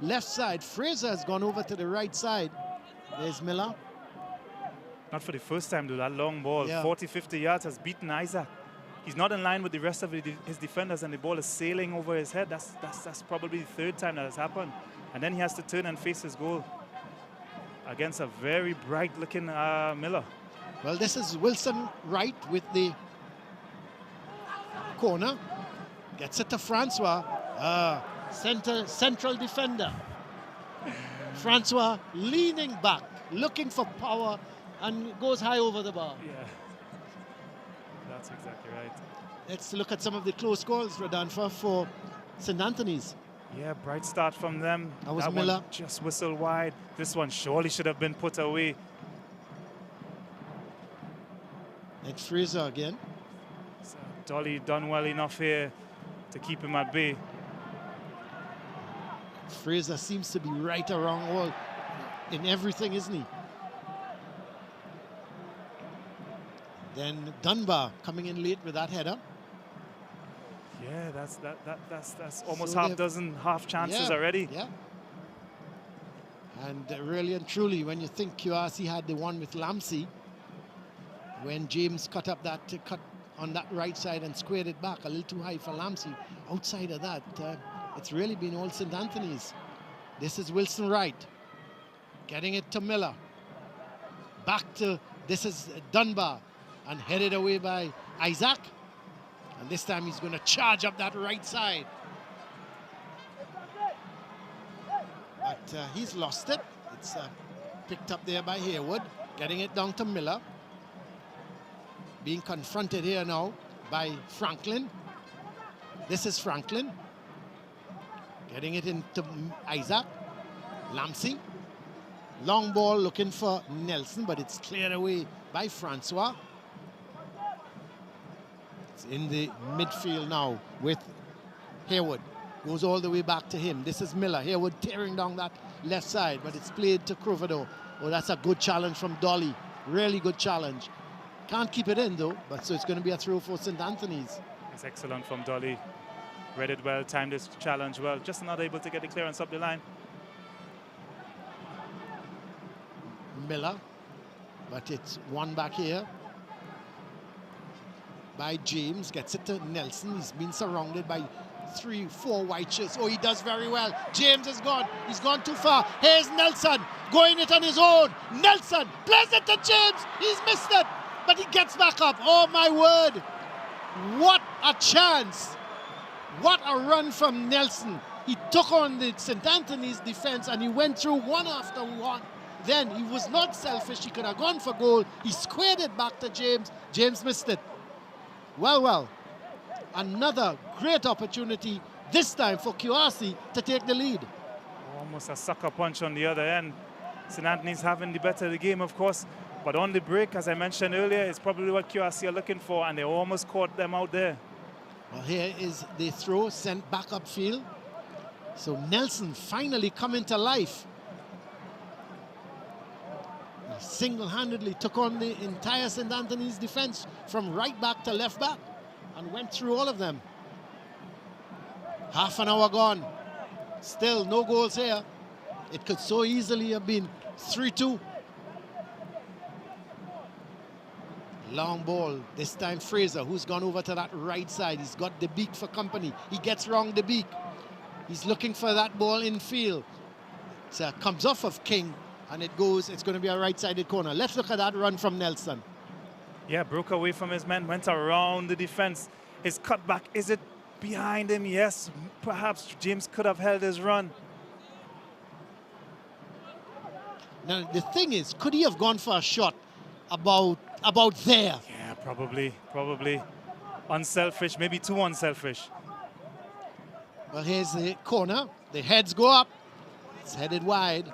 Speaker 5: left side. Fraser has gone over to the right side. There's Miller.
Speaker 3: Not for the first time, though. That long ball, yeah. 40, 50 yards, has beaten Isaac. He's not in line with the rest of his defenders, and the ball is sailing over his head. That's probably the third time that has happened. And then he has to turn and face his goal against a very bright-looking Miller.
Speaker 5: Well, this is Wilson Wright with the corner. Gets it to Francois, central defender. Francois leaning back, looking for power, and goes high over the bar.
Speaker 3: Yeah, that's exactly right.
Speaker 5: Let's look at some of the close calls, Rodolfo, for St. Anthony's.
Speaker 3: Yeah, bright start from them.
Speaker 5: That was
Speaker 3: Miller.
Speaker 5: One
Speaker 3: just whistled wide. This one surely should have been put away.
Speaker 5: And Fraser again.
Speaker 3: So Dolly done well enough here to keep him at bay.
Speaker 5: Fraser seems to be right around all in everything, isn't he? Then Dunbar coming in late with that header.
Speaker 3: Yeah, that's almost half chances already.
Speaker 5: Yeah. And really and truly, when you think QRC had the one with Lamsey, when James cut up that cut on that right side and squared it back a little too high for Lamsey, outside of that, it's really been all St. Anthony's. This is Wilson Wright, getting it to Miller. Back to, this is Dunbar, and headed away by Isaac. And this time he's going to charge up that right side. But he's lost it. It's picked up there by Haywood, getting it down to Miller. Being confronted here now by Franklin. This is Franklin. Getting it into Isaac. Lamsey. Long ball looking for Nelson, but it's cleared away by Francois. It's in the midfield now with Haywood. Goes all the way back to him. This is Miller. Haywood tearing down that left side, but it's played to Crovado. Oh, that's a good challenge from Dolly. Really good challenge. Can't keep it in though, but so it's going to be a throw for St. Anthony's.
Speaker 3: It's excellent from Dolly. Read it well, timed this challenge well. Just not able to get the clearance up the line.
Speaker 5: Miller, but it's one back here by James. Gets it to Nelson. He's been surrounded by 3-4 white shirts. Oh, he does very well. James is gone. He's gone too far. Here's Nelson going it on his own. Nelson plays it to James. He's missed it, but he gets back up. Oh, my word. What a chance. What a run from Nelson. He took on the St. Anthony's defense and he went through one after one. Then he was not selfish. He could have gone for goal. He squared it back to James. James missed it. Well, well. Another great opportunity, this time for QRC to take the lead.
Speaker 3: Almost a sucker punch on the other end. St. Anthony's having the better of the game, of course. But on the break, as I mentioned earlier, it's probably what QRC are looking for, and they almost caught them out there.
Speaker 5: Well, here is the throw sent back upfield. So Nelson finally coming to life. He single-handedly took on the entire St. Anthony's defense from right back to left back and went through all of them. Half an hour gone. Still no goals here. It could so easily have been 3-2. Long ball, this time Fraser, who's gone over to that right side. He's got the beak for company. He gets wrong the beak. He's looking for that ball in field. It comes off of King, and it goes, it's going to be a right-sided corner. Let's look at that run from Nelson.
Speaker 3: Yeah, broke away from his men, went around the defense. His cutback, is it behind him? Yes, perhaps James could have held his run.
Speaker 5: Now, the thing is, could he have gone for a shot about there?
Speaker 3: Yeah, probably. Unselfish, maybe too unselfish.
Speaker 5: Well, here's the corner. The heads go up. It's headed wide.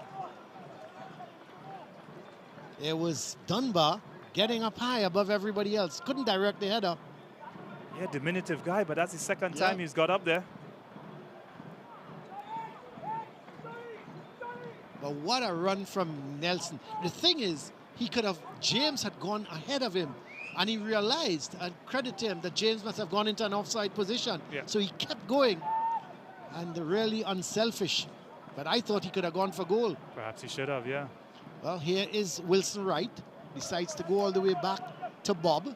Speaker 5: There was Dunbar getting up high above everybody else. Couldn't direct the header.
Speaker 3: Yeah, diminutive guy, but that's the second time he's got up there.
Speaker 5: But what a run from Nelson. The thing is, he could have, James had gone ahead of him, and he realized, and credit to him, that James must have gone into an offside position.
Speaker 3: Yeah.
Speaker 5: So he kept going, and really unselfish. But I thought he could have gone for goal.
Speaker 3: Perhaps he should have, yeah.
Speaker 5: Well, here is Wilson Wright. Decides to go all the way back to Bob.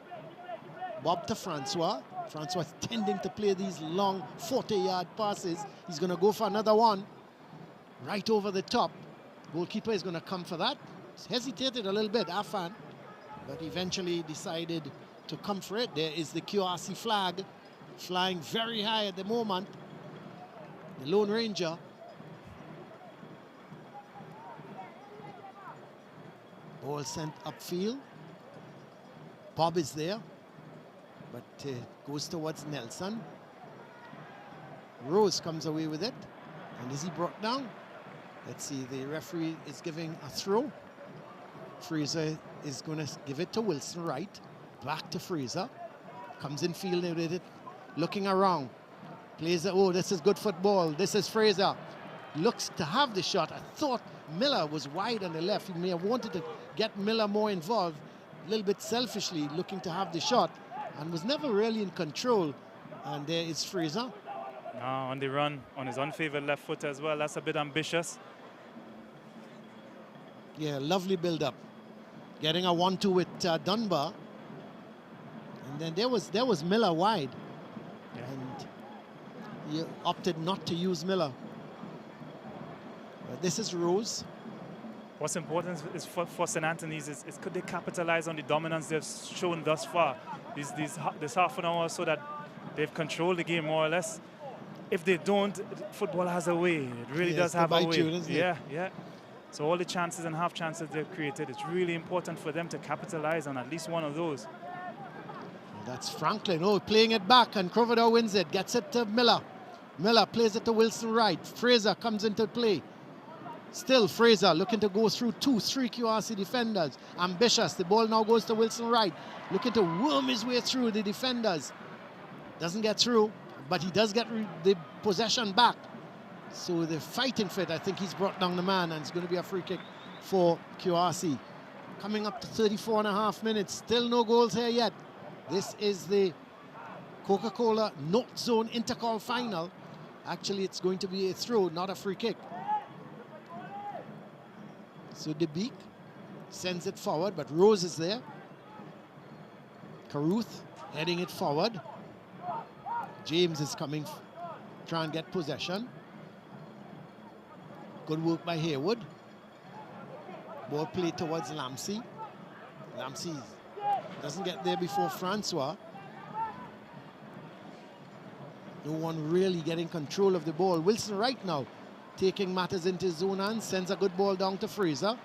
Speaker 5: Bob to Francois. Francois tending to play these long 40-yard passes. He's going to go for another one. Right over the top. Goalkeeper is going to come for that. He's hesitated a little bit, Afan, but eventually decided to come for it. There is the QRC flag flying very high at the moment. The Lone Ranger. Ball sent upfield. Bob is there, but goes towards Nelson. Rose comes away with it. And is he brought down? Let's see, the referee is giving a throw. Fraser is going to give it to Wilson Wright. Back to Fraser. Comes in field with it, looking around. Plays it, oh, this is good football. This is Fraser. Looks to have the shot. I thought Miller was wide on the left. He may have wanted to get Miller more involved, a little bit selfishly looking to have the shot, and was never really in control. And there is Fraser.
Speaker 3: No, on the run, on his unfavored left foot as well. That's a bit ambitious.
Speaker 5: Yeah, lovely build-up. Getting a 1-2 with Dunbar. And then there was Miller wide.
Speaker 3: Yeah.
Speaker 5: And he opted not to use Miller. This is Rose.
Speaker 3: What's important is for St. Anthony's is could they capitalize on the dominance they've shown thus far, this half an hour, so that they've controlled the game more or less. If they don't, football has a way. It really does have a way. Yeah. So all the chances and half chances they've created, it's really important for them to capitalize on at least one of those.
Speaker 5: That's Franklin. Oh, playing it back, and Croverdale wins it. Gets it to Miller. Miller plays it to Wilson Wright. Fraser comes into play. Still Fraser looking to go through 2-3 QRC defenders. Ambitious. The ball now goes to Wilson Wright. Looking to worm his way through the defenders. Doesn't get through, but he does get the possession back. So they're fighting for it. I think he's brought down the man, and it's going to be a free kick for QRC. Coming up to 34.5 minutes. Still no goals here yet. This is the Coca-Cola North Zone Intercall final. Actually, it's going to be a throw, not a free kick. So De Beek sends it forward, but Rose is there. Caruth heading it forward. James is coming, try and get possession. Good work by Haywood. Ball played towards Lamsey. Lamsey doesn't get there before Francois. No one really getting control of the ball. Wilson Wright now taking matters into his own hands, sends a good ball down to Fraser.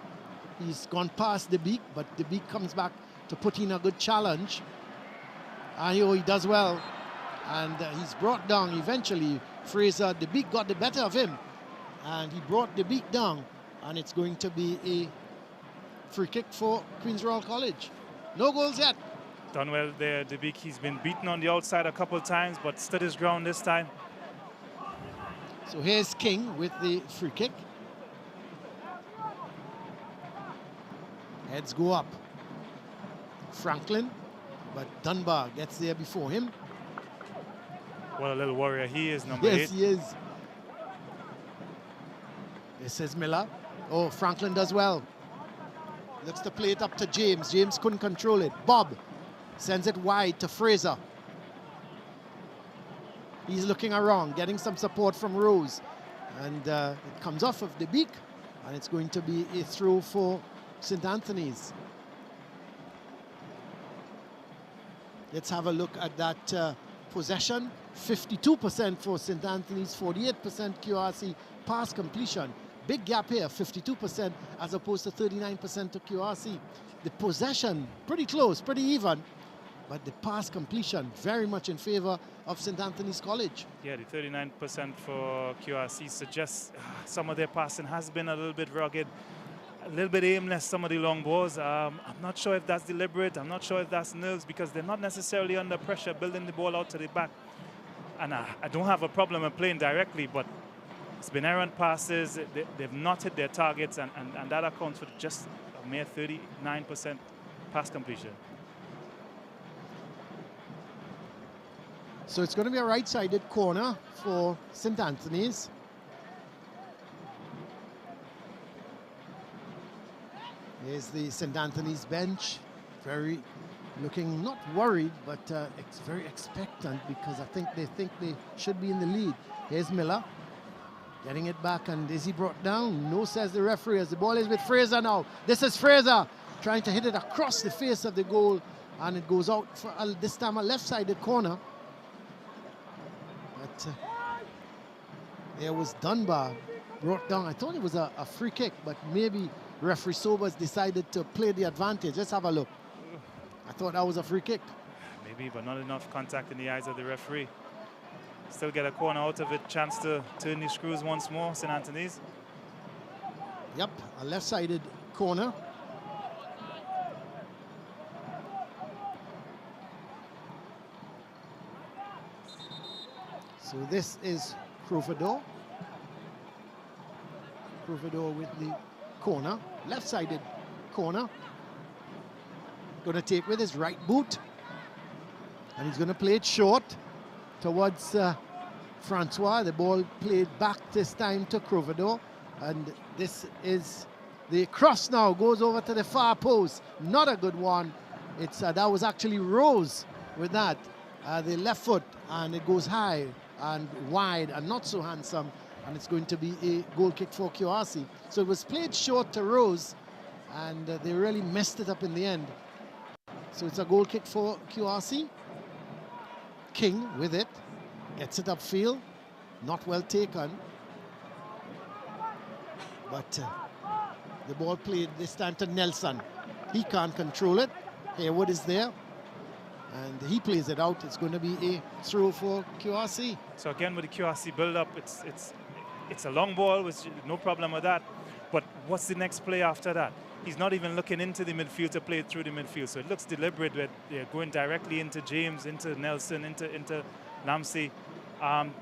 Speaker 5: He's gone past De Beek, but De Beek comes back to put in a good challenge. And he does well. And he's brought down eventually. Fraser, De Beek got the better of him. And he brought De Beek down. And it's going to be a free kick for Queen's Royal College. No goals yet.
Speaker 3: Done well there, De Beek. He's been beaten on the outside a couple of times, but stood his ground this time.
Speaker 5: So here's King with the free kick. Heads go up. Franklin, but Dunbar gets there before him.
Speaker 3: What a little warrior he is, number 8.
Speaker 5: Yes, he is. This is Miller. Oh, Franklin does well. Looks to play it up to James. James couldn't control it. Bob sends it wide to Fraser. He's looking around, getting some support from Rose. And it comes off of De Beek. And it's going to be a throw for St. Anthony's. Let's have a look at that possession. 52% for St. Anthony's, 48% QRC pass completion. Big gap here, 52% as opposed to 39% to QRC. The possession, pretty close, pretty even. But the pass completion, very much in favor of St. Anthony's College.
Speaker 3: Yeah, the 39% for QRC suggests some of their passing has been a little bit rugged, a little bit aimless, some of the long balls. I'm not sure if that's deliberate. I'm not sure if that's nerves, because they're not necessarily under pressure, building the ball out to the back. And I don't have a problem in playing directly, but it's been errant passes. They've not hit their targets, and that accounts for just a mere 39% pass completion.
Speaker 5: So it's going to be a right-sided corner for St. Anthony's. Here's the St. Anthony's bench. Very looking not worried, but it's very expectant, because I think they should be in the lead. Here's Miller getting it back, and is he brought down? No, says the referee, as the ball is with Fraser now. This is Fraser trying to hit it across the face of the goal, and it goes out for this time a left-sided corner. But there was Dunbar brought down. I thought it was a free kick, but maybe referee Sobers decided to play the advantage. Let's have a look. I thought that was a free kick.
Speaker 3: Maybe, but not enough contact in the eyes of the referee. Still get a corner out of it. Chance to turn the screws once more, St. Anthony's.
Speaker 5: Yep, a left-sided corner. So this is Croverdale. Croverdale with the corner, left-sided corner. Going to take with his right boot. And he's going to play it short towards Francois. The ball played back this time to Croverdale. And this is The cross now goes over to the far post. Not a good one. It's that was actually Rose with that. The left foot, and it goes high and wide and not so handsome. And it's going to be a goal kick for QRC. So it was played short to Rose, and they really messed it up in the end. So it's a goal kick for QRC. King with it. Gets it upfield. Not well taken. But the ball played this time to Nelson. He can't control it. Haywood is there. And he plays it out. It's going to be a throw for QRC.
Speaker 3: So again, with the QRC build-up, it's a long ball, which no problem with that. But what's the next play after that? He's not even looking into the midfield to play it through the midfield. So it looks deliberate. They're going directly into James, into Nelson, into Lamsey.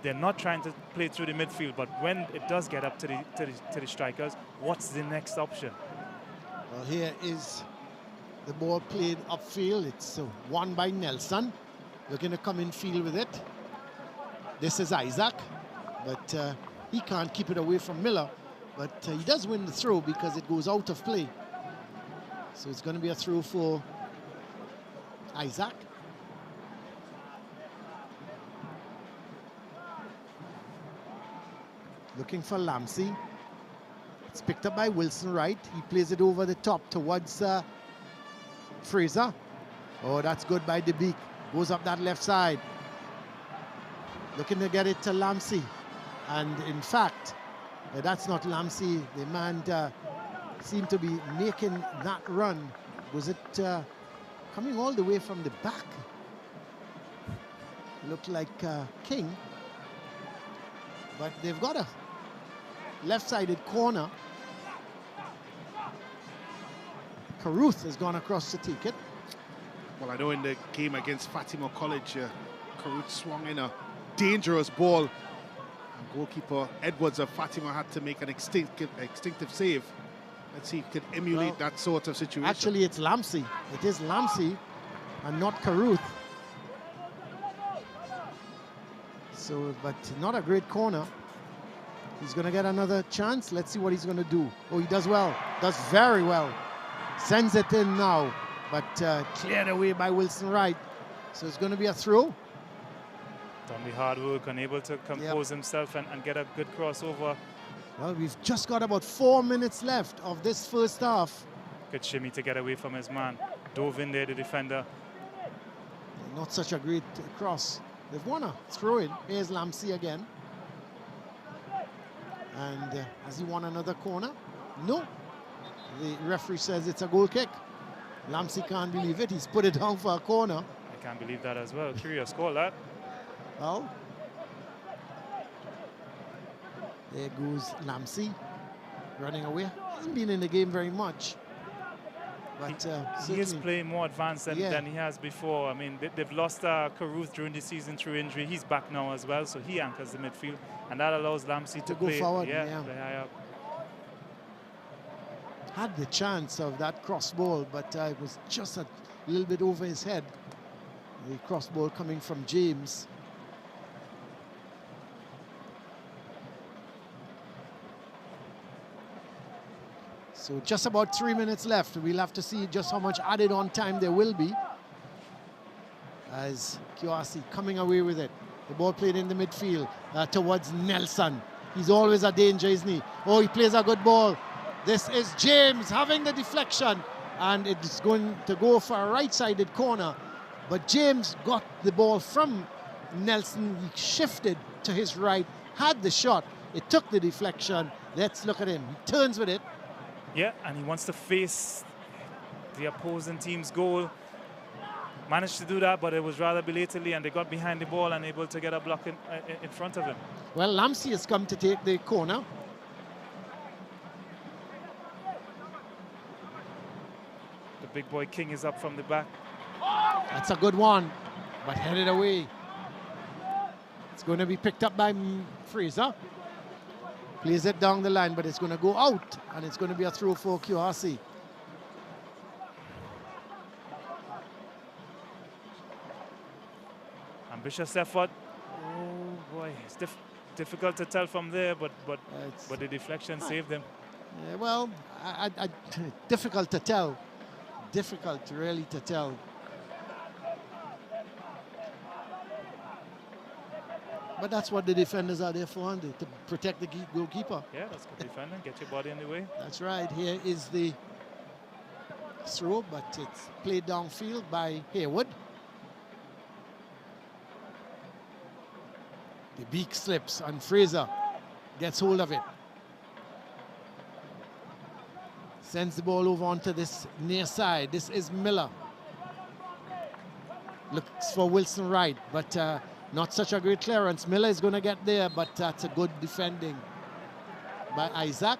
Speaker 3: They're not trying to play through the midfield. But when it does get up to the strikers, what's the next option?
Speaker 5: Well, here is the ball played upfield. It's won by Nelson. Looking to come in field with it. This is Isaac. But he can't keep it away from Miller. But he does win the throw because it goes out of play. So it's going to be a throw for Isaac. Looking for Lamsey. It's picked up by Wilson Wright. He plays it over the top towards Fraser. Oh, that's good by DeBeek. Goes up that left side. Looking to get it to Lamsey. And in fact, that's not Lamsey. The man seemed to be making that run. Was it coming all the way from the back? Looked like King. But they've got a left-sided corner. Caruth has gone across to take it.
Speaker 2: Well, I know in the game against Fatima College, Caruth swung in a dangerous ball. And goalkeeper Edwards of Fatima had to make an instinctive save. Let's see if he can emulate that sort of situation.
Speaker 5: Actually, it's Lamsey. It is Lamsey and not Caruth. So, but not a great corner. He's going to get another chance. Let's see what he's going to do. Oh, he does well. Does very well. Sends it in now. But cleared away by Wilson Wright. So it's going to be a throw.
Speaker 3: Done the hard work, unable to compose himself and get a good crossover.
Speaker 5: Well, we've just got about 4 minutes left of this first half.
Speaker 3: Good shimmy to get away from his man. Dove in there, the defender.
Speaker 5: Not such a great cross. They've won a throw-in. Here's Lamsey again. And has he won another corner? No. The referee says it's a goal kick. Lamsey can't believe it. He's put it down for a corner.
Speaker 3: I can't believe that as well. Curious call, that.
Speaker 5: Well, there goes Lamsey running away. Hasn't been in the game very much. But
Speaker 3: he is playing more advanced than he has before. I mean, they've lost Caruth during the season through injury. He's back now as well, so he anchors the midfield. And that allows Lamsey to
Speaker 5: go forward.
Speaker 3: Play high up.
Speaker 5: Had the chance of that cross ball, but it was just a little bit over his head. The cross ball coming from James. So just about 3 minutes left. We'll have to see just how much added on time there will be. As QRC coming away with it. The ball played in the midfield towards Nelson. He's always a danger, isn't he? Oh, he plays a good ball. This is James having the deflection. And it's going to go for a right-sided corner. But James got the ball from Nelson. He shifted to his right, had the shot. It took the deflection. Let's look at him. He turns with it.
Speaker 3: Yeah, and he wants to face the opposing team's goal. Managed to do that, but it was rather belatedly, and they got behind the ball and able to get a block in front of him.
Speaker 5: Well, Lamsey has come to take the corner.
Speaker 3: The big boy King is up from the back.
Speaker 5: That's a good one, but headed away. It's going to be picked up by Fraser. Plays it down the line, but it's going to go out, and it's going to be a throw for QRC.
Speaker 3: Ambitious effort. Oh boy, it's difficult to tell from there, but the deflection saved them.
Speaker 5: Well, difficult to tell. Difficult, really, to tell. But that's what the defenders are there for, to protect the goalkeeper.
Speaker 3: Yeah, that's good defending. Get your body in the way.
Speaker 5: That's right. Here is the throw, but it's played downfield by Haywood. The beak slips and Fraser gets hold of it. Sends the ball over onto this near side. This is Miller. Looks for Wilson Wright, but not such a great clearance. Miller is going to get there, but that's a good defending by Isaac.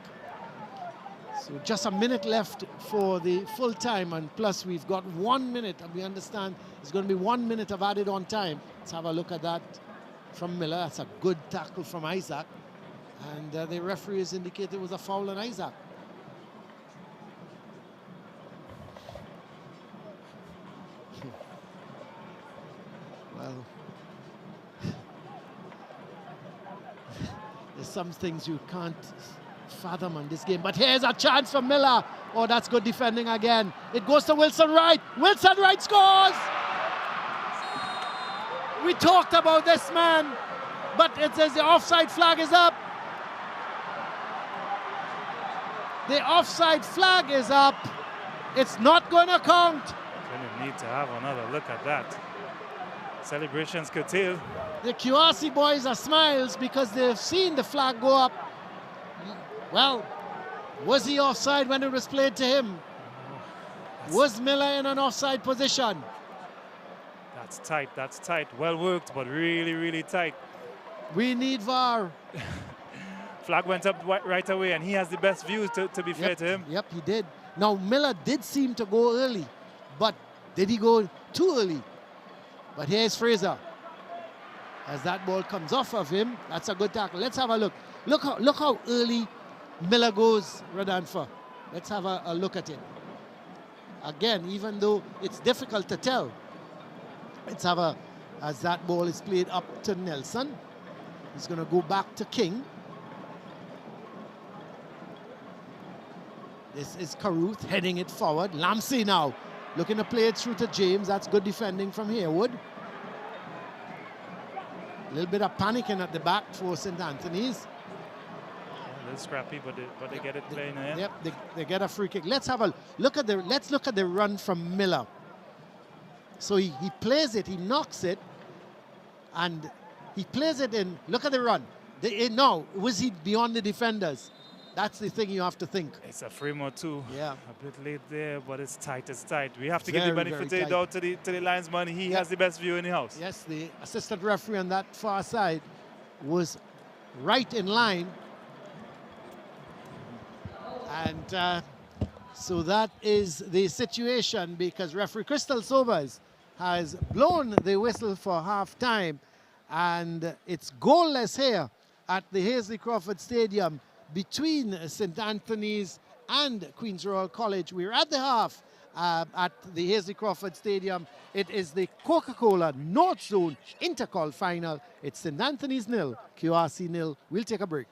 Speaker 5: So just a minute left for the full time, and plus we've got 1 minute, and we understand it's going to be 1 minute of added on time. Let's have a look at that from Miller. That's a good tackle from Isaac, and the referee has indicated it was a foul on Isaac. Well, there's some things you can't fathom on this game, but here's a chance for Miller. Oh, that's good defending again. It goes to Wilson Wright. Wilson Wright scores! We talked about this man, but it says the offside flag is up. The offside flag is up. It's not going to count.
Speaker 3: Going to need to have another look at that. Celebrations curtailed.
Speaker 5: The QRC boys are smiles because they've seen the flag go up. Well, was he offside when it was played to him? Was Miller in an offside position?
Speaker 3: That's tight, that's tight. Well worked, but really, really tight.
Speaker 5: We need VAR.
Speaker 3: Flag went up right away, and he has the best views, to be fair to him.
Speaker 5: Yep, he did. Now, Miller did seem to go early, but did he go too early? But here's Fraser. As that ball comes off of him, that's a good tackle. Let's have a look. Look how early Miller goes, Radanfa. Let's have a look at it. Again, even though it's difficult to tell, let's have as that ball is played up to Nelson. He's going to go back to King. This is Caruth heading it forward. Lamsey now looking to play it through to James. That's good defending from Haywood. A little bit of panicking at the back for St. Anthony's.
Speaker 3: A little scrappy, but they get it playing in.
Speaker 5: Yep, they get a free kick. Let's have a look at the run from Miller. So he plays it, he knocks it, and he plays it in. Look at the run. No, was he beyond the defenders? That's the thing you have to think.
Speaker 3: It's a frame or two.
Speaker 5: Yeah.
Speaker 3: A bit late there, but it's tight, it's tight. We have to give the benefit of the doubt to the linesman. He has the best view in the house.
Speaker 5: Yes, the assistant referee on that far side was right in line. And so that is the situation, because referee Crystal Sobers has blown the whistle for half-time, and it's goalless here at the Hazley Crawford Stadium between St. Anthony's and Queen's Royal College. We're at the half at the Hazley Crawford Stadium. It is the Coca-Cola North Zone Intercol final. It's St. Anthony's 0, QRC 0. We'll take a break.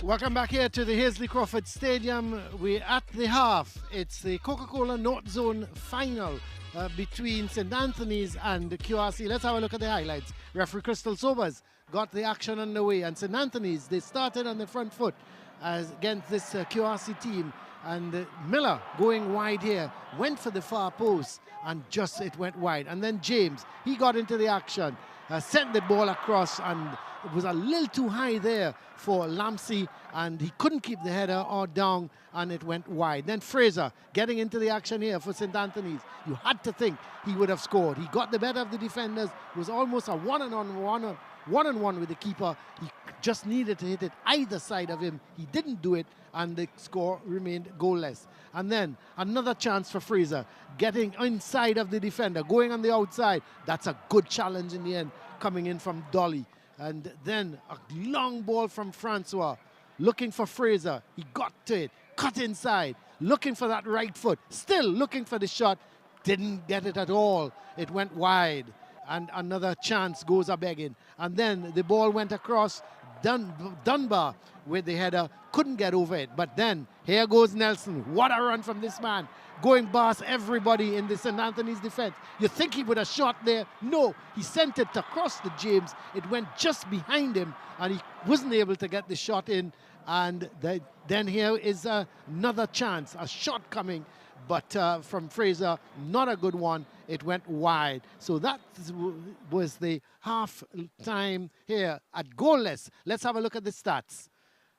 Speaker 5: Welcome back here to the Hazley Crawford Stadium. We're at the half. It's the Coca-Cola North Zone final between St. Anthony's and the QRC. Let's have a look at the highlights. Referee Crystal Sobers got the action underway, and St. Anthony's, they started on the front foot against this QRC team, and Miller going wide here, went for the far post, and just it went wide. And then James, he got into the action, sent the ball across, and it was a little too high there for Lampsey, and he couldn't keep the header or down, and it went wide. Then Fraser getting into the action here for St. Anthony's. You had to think he would have scored. He got the better of the defenders. It was almost a one-on-one with the keeper. He just needed to hit it either side of him. He didn't do it, and the score remained goalless. And then another chance for Fraser, getting inside of the defender, going on the outside. That's a good challenge in the end, coming in from Dolly. And then a long ball from Francois, looking for Fraser. He got to it, cut inside, looking for that right foot, still looking for the shot. Didn't get it at all. It went wide. And another chance goes a-begging. And then the ball went across. Dunbar with the header, couldn't get over it. But then here goes Nelson. What a run from this man, going past everybody in the St. Anthony's defense. You think he would have shot there? No, he sent it across to James. It went just behind him, and he wasn't able to get the shot in. And then here is another chance, a shot coming, but from Fraser, not a good one. It went wide. So that was the half time here at goalless. Let's have a look at the stats.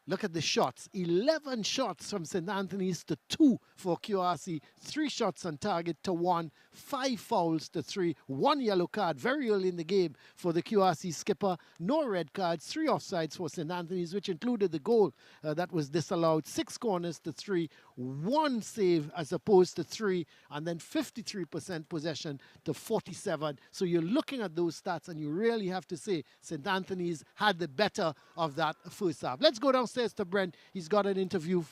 Speaker 5: Look at the shots. 11 shots from St. Anthony's to 2 for QRC. 3 shots on target to 1. 5 fouls to 3. 1 yellow card very early in the game for the QRC skipper. No red cards. 3 offsides for St. Anthony's, which included the goal that was disallowed. 6 corners to 3. 1 save as opposed to 3. And then 53% possession to 47. So you're looking at those stats, and you really have to say St. Anthony's had the better of that first half. Let's go downstairs to Brent. He's got an interview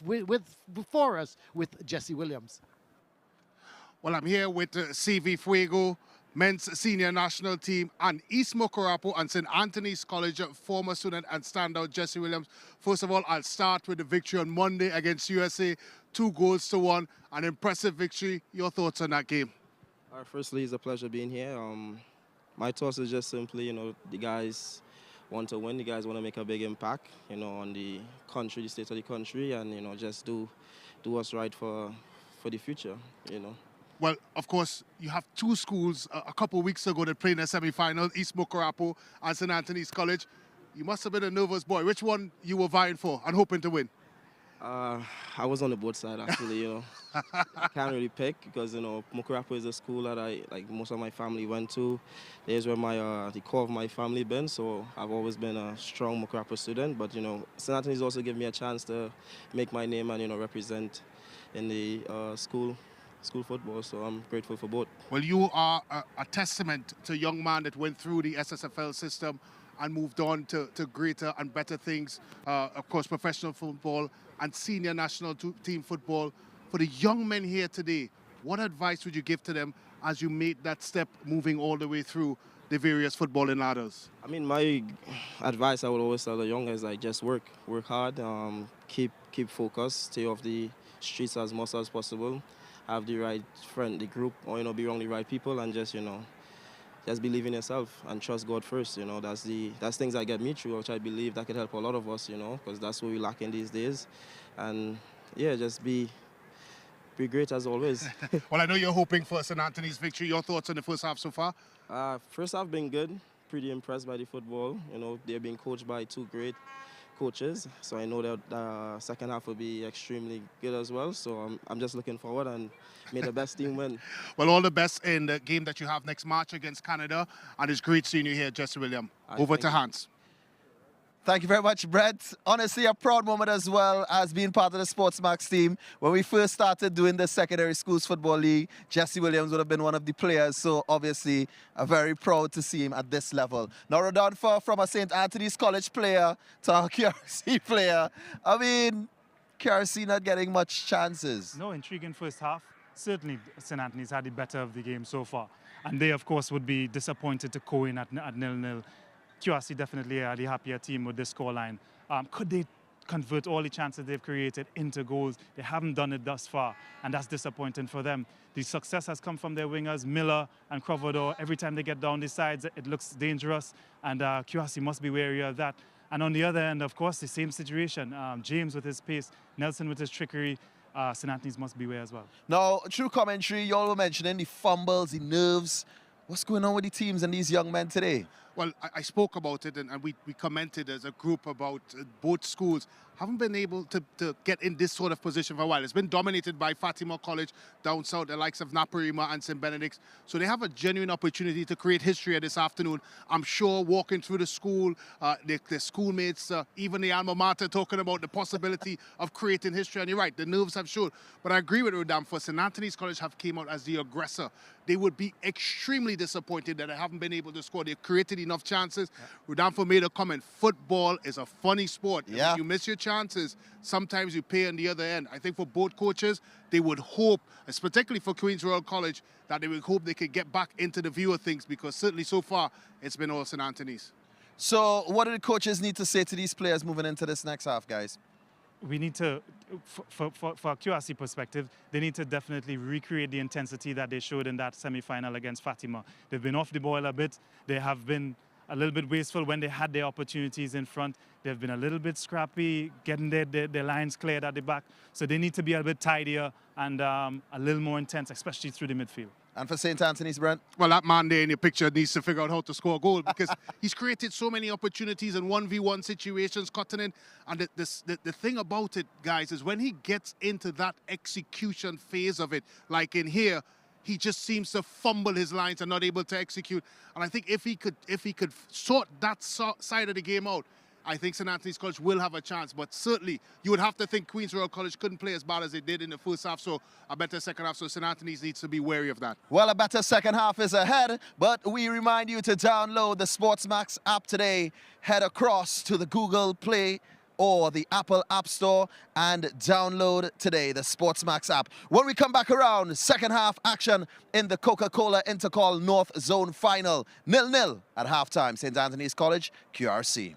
Speaker 5: before us with Jesse Williams.
Speaker 2: Well, I'm here with CV Fuego, men's senior national team, and East Mokorapo and St. Anthony's College former student and standout Jesse Williams. First of all, I'll start with the victory on Monday against USA, 2-1, an impressive victory. Your thoughts on that game?
Speaker 7: Firstly, it's a pleasure being here. My thoughts is just simply, the guys want to win. The guys want to make a big impact, on the country, the state of the country, and, just do what's right for the future,
Speaker 2: Well, of course, you have 2 schools a couple of weeks ago that played in the semi-final, East Mokorapo and St. Anthony's College. You must have been a nervous boy. Which one you were vying for and hoping to win?
Speaker 7: I was on the both side, actually, I can't really pick because, Mokorapo is a school that most of my family went to. There's where the core of my family been, so I've always been a strong Mokorapo student. But, St. Anthony's also given me a chance to make my name and, represent in the school football, so I'm grateful for both.
Speaker 2: Well, you are a testament to a young man that went through the SSFL system and moved on to greater and better things, of course, professional football and senior national team football. For the young men here today, what advice would you give to them as you made that step moving all the way through the various footballing ladders?
Speaker 7: I mean, my advice I would always tell the young guys, just work hard, keep focused, stay off the streets as much as possible, have the right friend, the group, or, be around the right people, and just believe in yourself and trust God first. That's things that get me through, which I believe that could help a lot of us, because that's what we lack in these days. And yeah, just be great as always.
Speaker 2: Well, I know you're hoping for St. Anthony's victory. Your thoughts on the first half so far?
Speaker 7: First half been good. Pretty impressed by the football. They're being coached by 2 great coaches, so I know that the second half will be extremely good as well. So I'm just looking forward, and may the best team win.
Speaker 2: Well, all the best in the game that you have next March against Canada, and it's great seeing you here, Jesse Williams. Over to Hans.
Speaker 1: Thank you very much, Brett. Honestly, a proud moment as well as being part of the SportsMax team. When we first started doing the secondary schools football league, Jesse Williams would have been one of the players. So obviously, I'm very proud to see him at this level. Now we're down from a St. Anthony's College player to a QRC player. I mean, QRC not getting much chances.
Speaker 3: No, intriguing first half. Certainly, St. Anthony's had the better of the game so far. And they, of course, would be disappointed to go in at 0-0. QRC definitely are the happier team with this scoreline. Could they convert all the chances they've created into goals. They haven't done it thus far, and that's disappointing for them. The success has come from their wingers, Miller and Crovador. Every time they get down the sides, it looks dangerous, and QRC must be wary of that. And on the other end, of course, the same situation. James with his pace, Nelson with his trickery. St. Anthony's must beware as well.
Speaker 1: Now, through commentary, you all were mentioning the fumbles, the nerves. What's going on with the teams and these young men today?
Speaker 2: Well, I spoke about it, and we commented as a group about both schools haven't been able to get in this sort of position for a while. It's been dominated by Fatima College down south, the likes of Naparima and St. Benedict's. So they have a genuine opportunity to create history this afternoon. I'm sure walking through the school, their schoolmates, even the alma mater, talking about the possibility of creating history. And you're right, the nerves have showed. But I agree with Rodam. For St. Anthony's College have came out as the aggressor. They would be extremely disappointed that they haven't been able to score. They've created enough chances. Yeah. Rodamfo made a comment, football is a funny sport.
Speaker 1: Yeah.
Speaker 2: When you miss your chances, sometimes you pay on the other end. I think for both coaches, they would hope, particularly for Queen's Royal College, that they would hope they could get back into the view of things, because certainly so far, it's been all St. Anthony's.
Speaker 1: So what do the coaches need to say to these players moving into this next half, guys?
Speaker 3: We need to, for a QRC perspective, they need to definitely recreate the intensity that they showed in that semi-final against Fatima. They've been off the ball a bit. They have been a little bit wasteful when they had their opportunities in front. They've been a little bit scrappy, getting their lines cleared at the back. So they need to be a bit tidier and a little more intense, especially through the midfield.
Speaker 1: And for St. Anthony's, Brent?
Speaker 2: Well, that man there in your picture needs to figure out how to score a goal, because he's created so many opportunities in 1v1 situations, cutting in. And the thing about it, guys, is when he gets into that execution phase of it, like in here, he just seems to fumble his lines and not able to execute. And I think if he could sort that side of the game out, I think St. Anthony's College will have a chance. But certainly, you would have to think Queen's Royal College couldn't play as bad as they did in the first half, so a better second half. So St. Anthony's needs to be wary of that.
Speaker 1: Well, a better second half is ahead, but we remind you to download the SportsMax app today. Head across to the Google Play or the Apple App Store and download today the SportsMax app. When we come back around, second half action in the Coca-Cola Intercall North Zone Final. 0-0 at halftime. St. Anthony's College, QRC.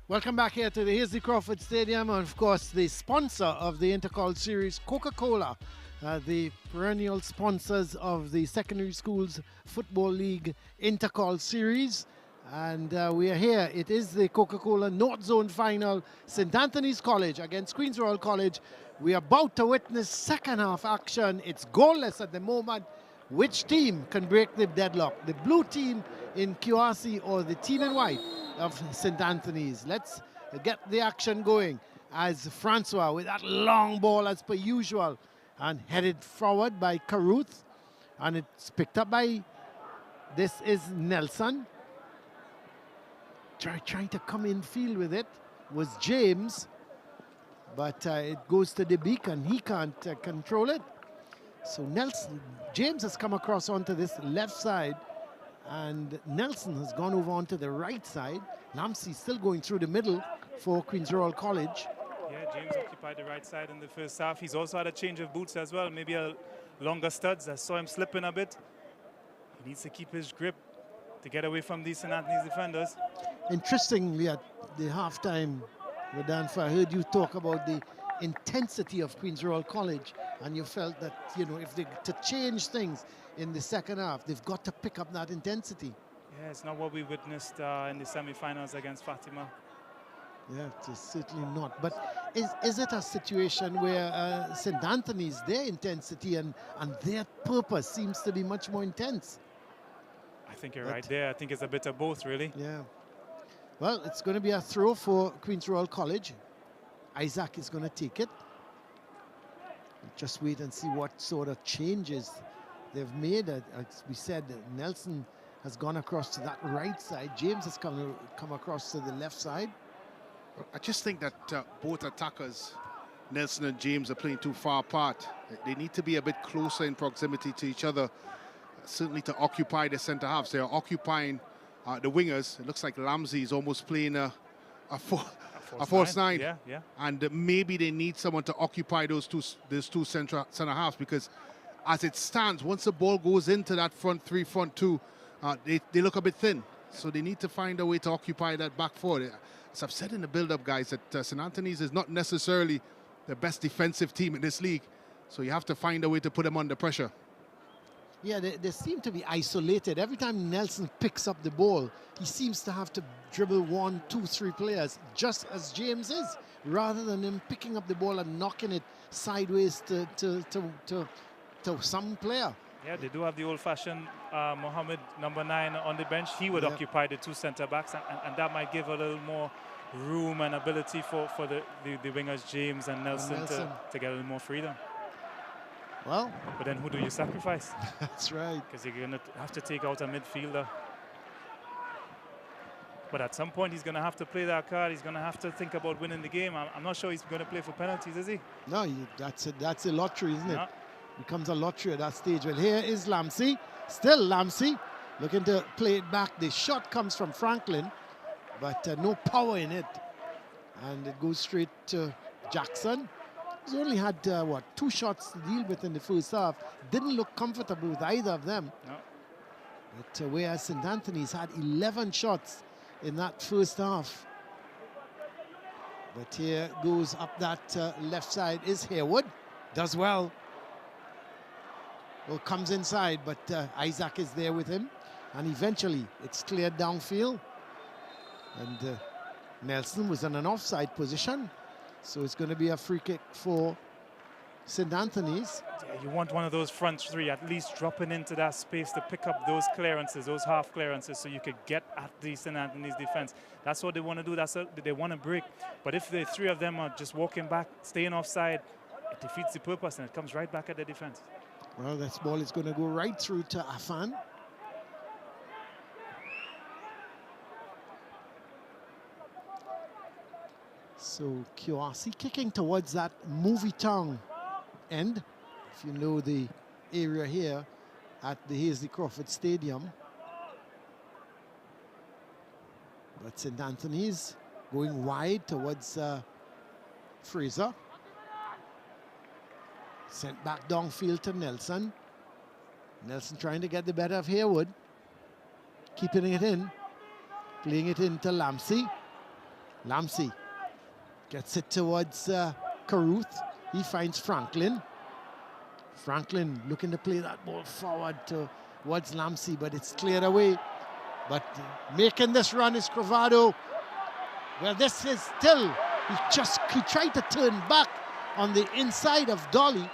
Speaker 5: Welcome back here to the Hasely Crawford Stadium, and of course the sponsor of the Intercol Series, Coca-Cola, the perennial sponsors of the Secondary Schools Football League Intercol Series. And we are here. It is the Coca-Cola North Zone Final, St. Anthony's College against Queen's Royal College. We are about to witness second half action. It's goalless at the moment. Which team can break the deadlock? The blue team in QRC or the team in white of St. Anthony's? Let's get the action going as Francois with that long ball as per usual and headed forward by Caruth, and it's picked up by, this is Nelson. Trying to come in field with it was James, but it goes to the beak and he can't control it. So James has come across onto this left side, and Nelson has gone over onto the right side. Lamsey still going through the middle for Queen's Royal College.
Speaker 3: Yeah, James occupied the right side in the first half. He's also had a change of boots as well, maybe a longer studs. I saw him slipping a bit. He needs to keep his grip to get away from these St. Anthony's defenders.
Speaker 5: Interestingly, at the halftime, Rodolfo, I heard you talk about the intensity of Queen's Royal College, and you felt that, you know, if they to change things in the second half, they've got to pick up that intensity.
Speaker 3: Yeah, it's not what we witnessed in the semi-finals against Fatima.
Speaker 5: Yeah, it's certainly not. But is it a situation where St. Anthony's, their intensity and their purpose seems to be much more intense?
Speaker 3: I think you're right there. I think it's a bit of both, really.
Speaker 5: Yeah. Well, it's going to be a throw for Queen's Royal College. Isaac is going to take it. Just wait and see what sort of changes they've made. As we said, Nelson has gone across to that right side. James has come across to the left side.
Speaker 2: I just think that both attackers, Nelson and James, are playing too far apart. They need to be a bit closer in proximity to each other, certainly to occupy the centre halves. They are occupying the wingers. It looks like Lamsey is almost playing a false nine.
Speaker 3: Yeah, yeah.
Speaker 2: And maybe they need someone to occupy those two centre halves, because as it stands, once the ball goes into that front three, front two, they look a bit thin. So they need to find a way to occupy that back four. As I've said in the build-up, guys, that St. Anthony's is not necessarily the best defensive team in this league. So you have to find a way to put them under pressure.
Speaker 5: Yeah, they seem to be isolated. Every time Nelson picks up the ball, he seems to have to dribble 1, 2, 3 players, just as James is, rather than him picking up the ball and knocking it sideways to some player.
Speaker 3: Yeah, they do have the old-fashioned Mohammed number 9 on the bench. He would occupy the two centre-backs, and that might give a little more room and ability for the wingers, James and Nelson, to get a little more freedom.
Speaker 5: Well,
Speaker 3: but then who do you sacrifice?
Speaker 5: That's right.
Speaker 3: Because you're going to have to take out a midfielder. But at some point, he's going to have to play that card. He's going to have to think about winning the game. I'm not sure he's going to play for penalties, is he?
Speaker 5: No, that's a lottery, isn't it? Becomes a lottery at that stage. Well, here is Lamsey. Still Lamsey looking to play it back. The shot comes from Franklin, but no power in it. And it goes straight to Jackson. He's only had, 2 shots to deal with in the first half. Didn't look comfortable with either of them.
Speaker 3: No.
Speaker 5: But whereas St. Anthony's had 11 shots in that first half. But here goes up that left side is Haywood. Does well. Well, comes inside, but Isaac is there with him. And eventually it's cleared downfield. And Nelson was in an offside position. So it's going to be a free kick for St. Anthony's.
Speaker 3: Yeah, you want one of those front three at least dropping into that space to pick up those clearances, those half clearances, so you could get at the St. Anthony's defense. That's what they want to do. That's what they want to break. But if the 3 of them are just walking back, staying offside, it defeats the purpose and it comes right back at the defense.
Speaker 5: Well, this ball is going to go right through to Afan. So QRC kicking towards that movie town end, if you know the area here at the Hasely Crawford Stadium. But St. Anthony's going wide towards Fraser. Sent back downfield to Nelson. Nelson trying to get the better of Haywood. Keeping it in. Playing it into Lamsey. Lamsey gets it towards Caruth. He finds Franklin. Franklin looking to play that ball forward towards Lamsey, but it's cleared away. But making this run is Cravado. Well, this is still, he tried to turn back on the inside of Dolly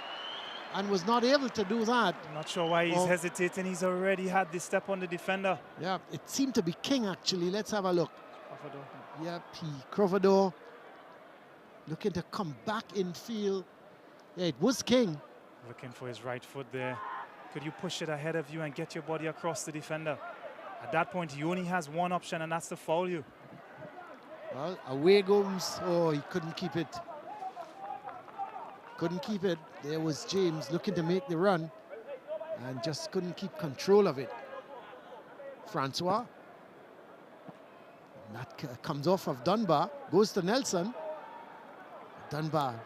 Speaker 5: and was not able to do that.
Speaker 3: I'm not sure why he's hesitating. He's already had the step on the defender.
Speaker 5: Yeah, it seemed to be King actually. Let's have a look. Yep, Cravado looking to come back in field. Yeah, it was King.
Speaker 3: Looking for his right foot there. Could you push it ahead of you and get your body across the defender? At that point, he only has one option, and that's to foul you.
Speaker 5: Well, away goes. Oh, he couldn't keep it. Couldn't keep it. There was James looking to make the run and just couldn't keep control of it. Francois. And that comes off of Dunbar. Goes to Nelson. Dunbar.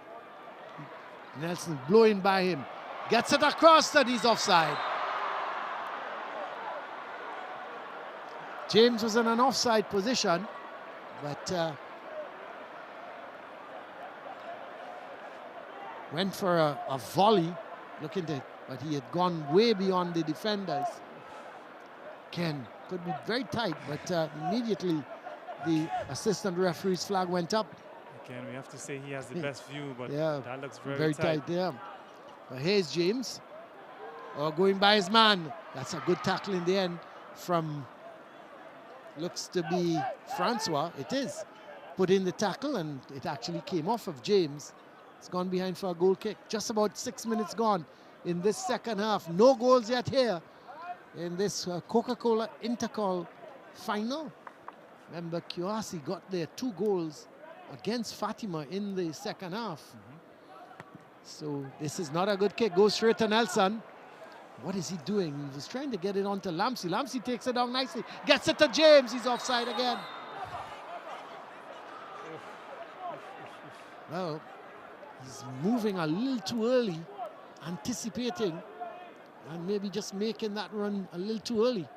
Speaker 5: Nelson blowing by him. Gets it across and he's offside. James was in an offside position, but went for a volley, looking to, but he had gone way beyond the defenders. Ken could be very tight, but immediately the assistant referee's flag went up.
Speaker 3: Again, we have to say he has the best view, but
Speaker 5: yeah,
Speaker 3: that looks very
Speaker 5: tight. Yeah. But here's James, going by his man. That's a good tackle in the end from, looks to be Francois. It is. Put in the tackle and it actually came off of James. It's gone behind for a goal kick. Just about 6 minutes gone in this second half. No goals yet here in this Coca-Cola Intercol final. Remember, Kiwasi got their 2 goals against Fatima in the second half. So this is not a good kick. Goes straight to Nelson. What is he doing? He was trying to get it onto Lamsey. Lamsey takes it down nicely. Gets it to James. He's offside again. Well, he's moving a little too early, anticipating, and maybe just making that run a little too early.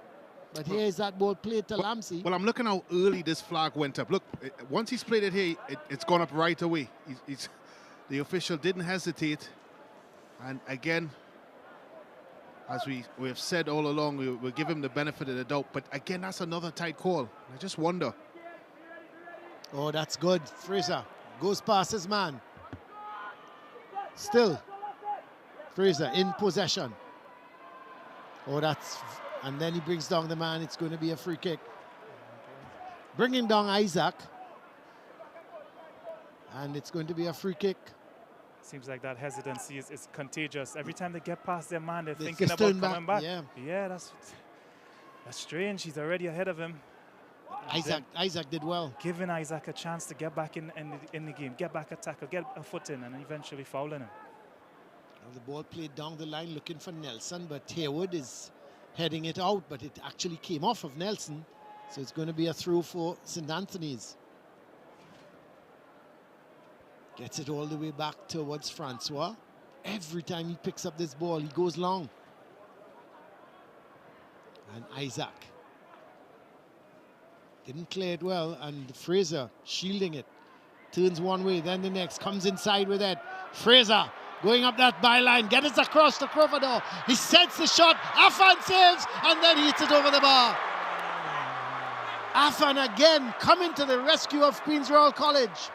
Speaker 5: But here is that ball played to Lamsey.
Speaker 2: Well, I'm looking how early this flag went up. Look, once he's played it here, it's gone up right away. The official didn't hesitate. And again, as we have said all along, we'll give him the benefit of the doubt. But again, that's another tight call. I just wonder.
Speaker 5: Oh, that's good. Fraser goes past his man. Still, Fraser in possession. Oh, that's... And then he brings down the man. It's going to be a free kick. Bringing down Isaac. And it's going to be a free kick.
Speaker 3: Seems like that hesitancy is contagious. Every time they get past their man, they're thinking about coming back. Yeah, that's strange. He's already ahead of him.
Speaker 5: Isaac did well.
Speaker 3: Giving Isaac a chance to get back in the game, get back a tackle, get a foot in, and eventually fouling him.
Speaker 5: Well, the ball played down the line looking for Nelson, but Hayward is heading it out, but it actually came off of Nelson. So it's going to be a throw for St. Anthony's. Gets it all the way back towards Francois. Every time he picks up this ball, he goes long. And Isaac didn't clear it well, and Fraser shielding it. Turns one way, then the next. Comes inside with it. Fraser going up that byline, gets it across to Crovador. He sets the shot, Afan saves, and then he hits it over the bar. Afan again coming to the rescue of Queen's Royal College.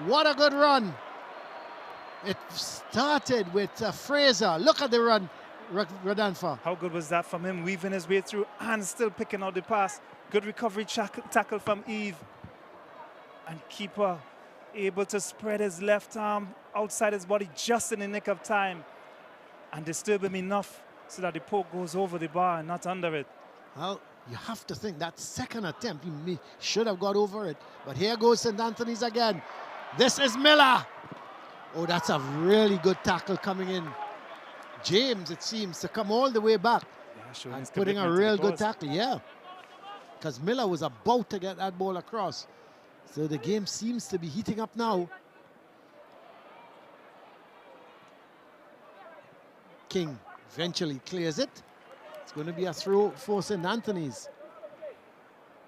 Speaker 5: What a good run. It started with Fraser. Look at the run, Radanfa.
Speaker 3: How good was that from him, weaving his way through and still picking out the pass. Good recovery tackle from Eve. And keeper able to spread his left arm outside his body just in the nick of time and disturb him enough so that the poke goes over the bar and not under it.
Speaker 5: Well, you have to think that second attempt, he should have got over it. But here goes St. Anthony's again. This is Miller. Oh, that's a really good tackle coming in. James, it seems, to come all the way back and putting a real good tackle, yeah. Because Miller was about to get that ball across. So the game seems to be heating up now. King eventually clears it. It's going to be a throw for St. Anthony's.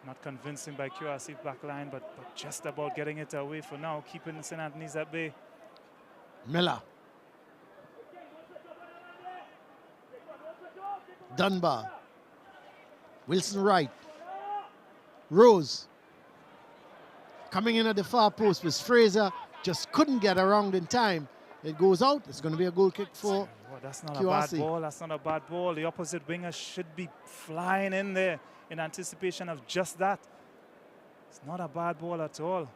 Speaker 3: Not convincing by QRC back line, but just about getting it away for now, keeping St. Anthony's at bay.
Speaker 5: Miller. Dunbar. Wilson Wright. Rose. Coming in at the far post was Fraser. Just couldn't get around in time. It goes out. It's going to be a goal kick for
Speaker 3: Well, that's not
Speaker 5: QRC.
Speaker 3: a bad ball. That's not a bad ball. The opposite winger should be flying in there in anticipation of just that. It's not a bad ball at all.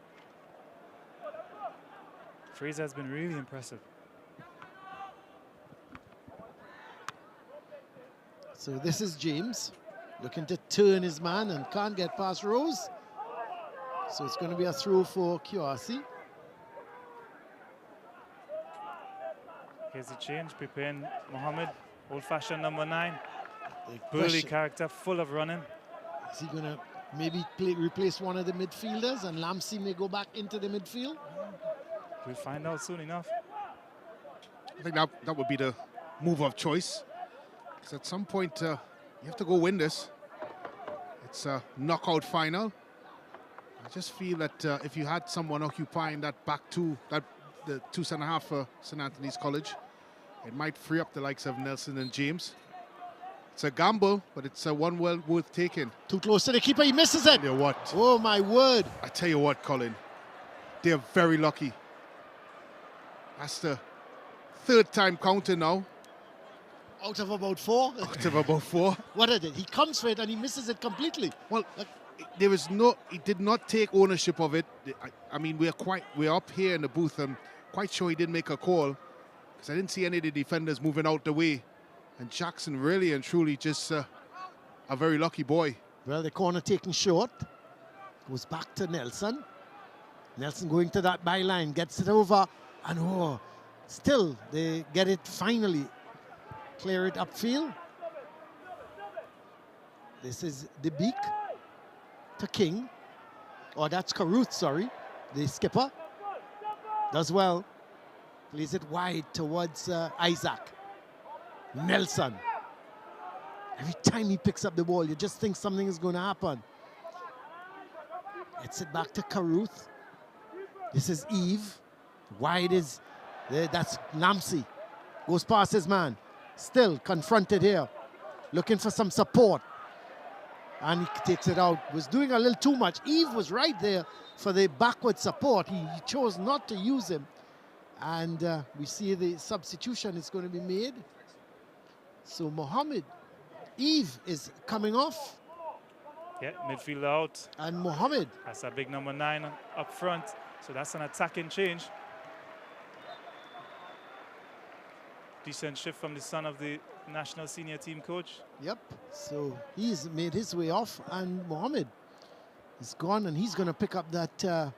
Speaker 3: Fraser has been really impressive.
Speaker 5: So this is James looking to turn his man and can't get past Rose. So it's going to be a throw for QRC.
Speaker 3: Here's the change, preparing Mohammed, old-fashioned number 9.
Speaker 5: The
Speaker 3: Burly
Speaker 5: question,
Speaker 3: character, full of running.
Speaker 5: is he going to maybe replace one of the midfielders and Lamsey may go back into the midfield?
Speaker 3: We'll find out soon enough.
Speaker 2: I think that would be the move of choice. Because at some point, you have to go win this. It's a knockout final. I just feel that if you had someone occupying that back two, the 2 centre-half for St. Anthony's College, it might free up the likes of Nelson and James. It's a gamble, but it's one well worth taking.
Speaker 5: Too close to the keeper, he misses it.
Speaker 2: I tell you what.
Speaker 5: Oh my word.
Speaker 2: I tell you what, Colin. They're very lucky. That's the 3rd time counting now.
Speaker 5: Out of about 4.
Speaker 2: Out of about 4.
Speaker 5: What is it? He comes for it and he misses it completely.
Speaker 2: Well, he did not take ownership of it. I mean, we're up here in the booth. I'm quite sure he didn't make a call because I didn't see any of the defenders moving out the way. And Jackson really and truly just a very lucky boy.
Speaker 5: Well, the corner taken short. Goes back to Nelson. Nelson going to that byline, gets it over. And still they get it finally. Clear it upfield. This is the beak to King. Oh, that's Caruth, sorry. The skipper. Does well. Plays it wide towards Isaac. Nelson. Every time he picks up the ball, you just think something is going to happen. Gets it back to Caruth. This is Eve. Wide is, that's Lamsey. Goes past his man. Still confronted here. Looking for some support. And he takes it out. Was doing a little too much. Eve was right there for the backward support. He chose not to use him. And we see the substitution is going to be made. So Mohammed, Eve is coming off.
Speaker 3: Yeah, midfield out.
Speaker 5: And Mohammed.
Speaker 3: That's a big number 9 up front. So that's an attacking change. Decent shift from the son of the national senior team coach.
Speaker 5: Yep. So he's made his way off. And Mohammed is gone. And he's going to pick up that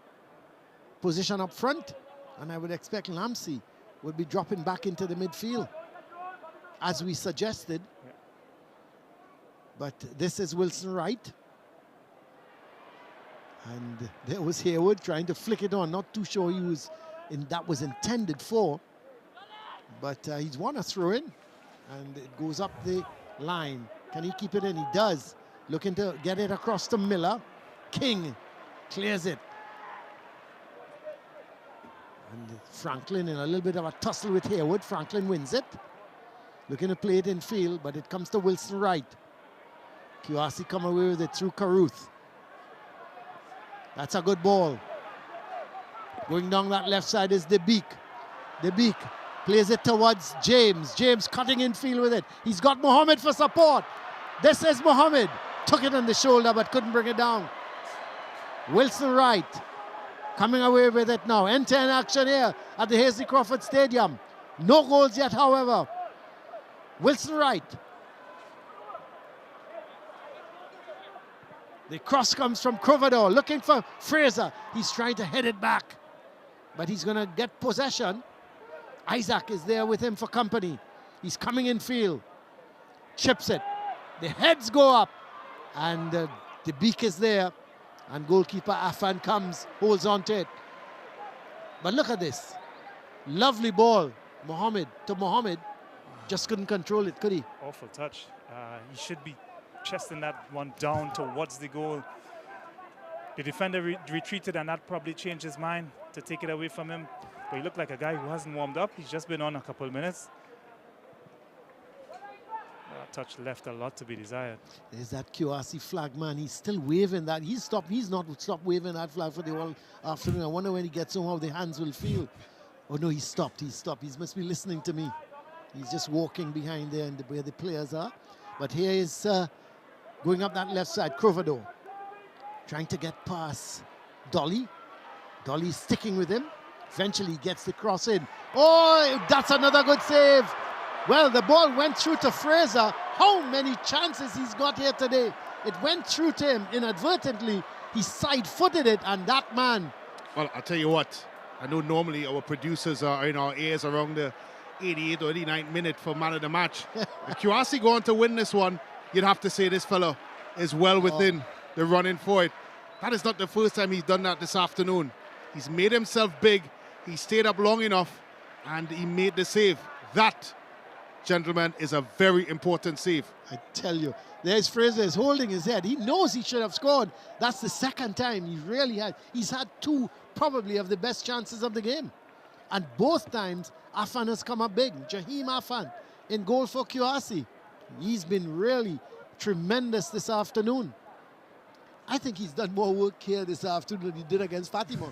Speaker 5: position up front. And I would expect Lamsey would be dropping back into the midfield, as we suggested.
Speaker 3: Yeah.
Speaker 5: But this is Wilson Wright. And there was Haywood trying to flick it on. Not too sure that was intended for. But he's won a throw in. And it goes up the line. Can he keep it in? He does. Looking to get it across to Miller. King clears it. And Franklin in a little bit of a tussle with Haywood. Franklin wins it. Looking to play it in field, but it comes to Wilson Wright. QRC come away with it through Caruth. That's a good ball. Going down that left side is the beak. The beak plays it towards James. James cutting in field with it. He's got Mohammed for support. This is Mohammed. Took it on the shoulder, but couldn't bring it down. Wilson Wright coming away with it now. End-to-end action here at the Hasely Crawford Stadium. No goals yet, however. Wilson Wright. The cross comes from Crovador, looking for Fraser. He's trying to head it back, but he's going to get possession. Isaac is there with him for company. He's coming in field. Chips it. The heads go up, and the beak is there. And goalkeeper Afan comes, holds on to it. But look at this. Lovely ball. Mohammed. Just couldn't control it, could he?
Speaker 3: Awful touch. He should be chesting that one down towards the goal. The defender retreated, and that probably changed his mind to take it away from him. But he looked like a guy who hasn't warmed up. He's just been on a couple of minutes. That touch left a lot to be desired.
Speaker 5: There's that QRC flag, man. He's still waving that. He's not stopped waving that flag for the whole afternoon. I wonder when he gets home how the hands will feel. Oh no, he stopped. He must be listening to me. He's just walking behind there and where the players are. But here is going up that left side, Crovado. Trying to get past Dolly. Dolly's sticking with him. Eventually he gets the cross in. Oh, that's another good save. Well, the ball went through to Fraser. How many chances he's got here today? It went through to him inadvertently. He side-footed it, and that man.
Speaker 2: Well, I'll tell you what. I know normally our producers are in our ears around the 88th or 89th minute for man of the match. If QRC going to win this one, you'd have to say this fella is well within the running for it. That is not the first time he's done that this afternoon. He's made himself big. He stayed up long enough, and he made the save. That, gentlemen, is a very important save.
Speaker 5: I tell you, there's Fraser is holding his head. He knows he should have scored. That's the second time he really had. He's had two probably of the best chances of the game. And both times, Afan has come up big. Jaheim Afan in goal for QRC. He's been really tremendous this afternoon. I think he's done more work here this afternoon than he did against Fatima.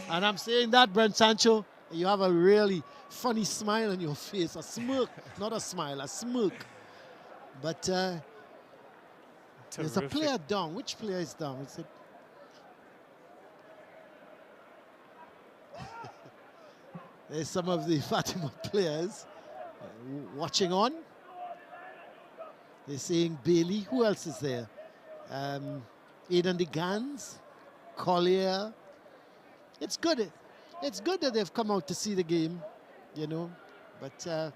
Speaker 5: And I'm saying that, Brent Sancho, you have a really funny smile on your face, a smirk, not a smile, a smirk. But there's a player down. Which player is down? Is it? There's some of the Fatima players watching on. They're saying Bailey. Who else is there? Aidan de Gans, Collier. It's good. It's good that they've come out to see the game, you know. But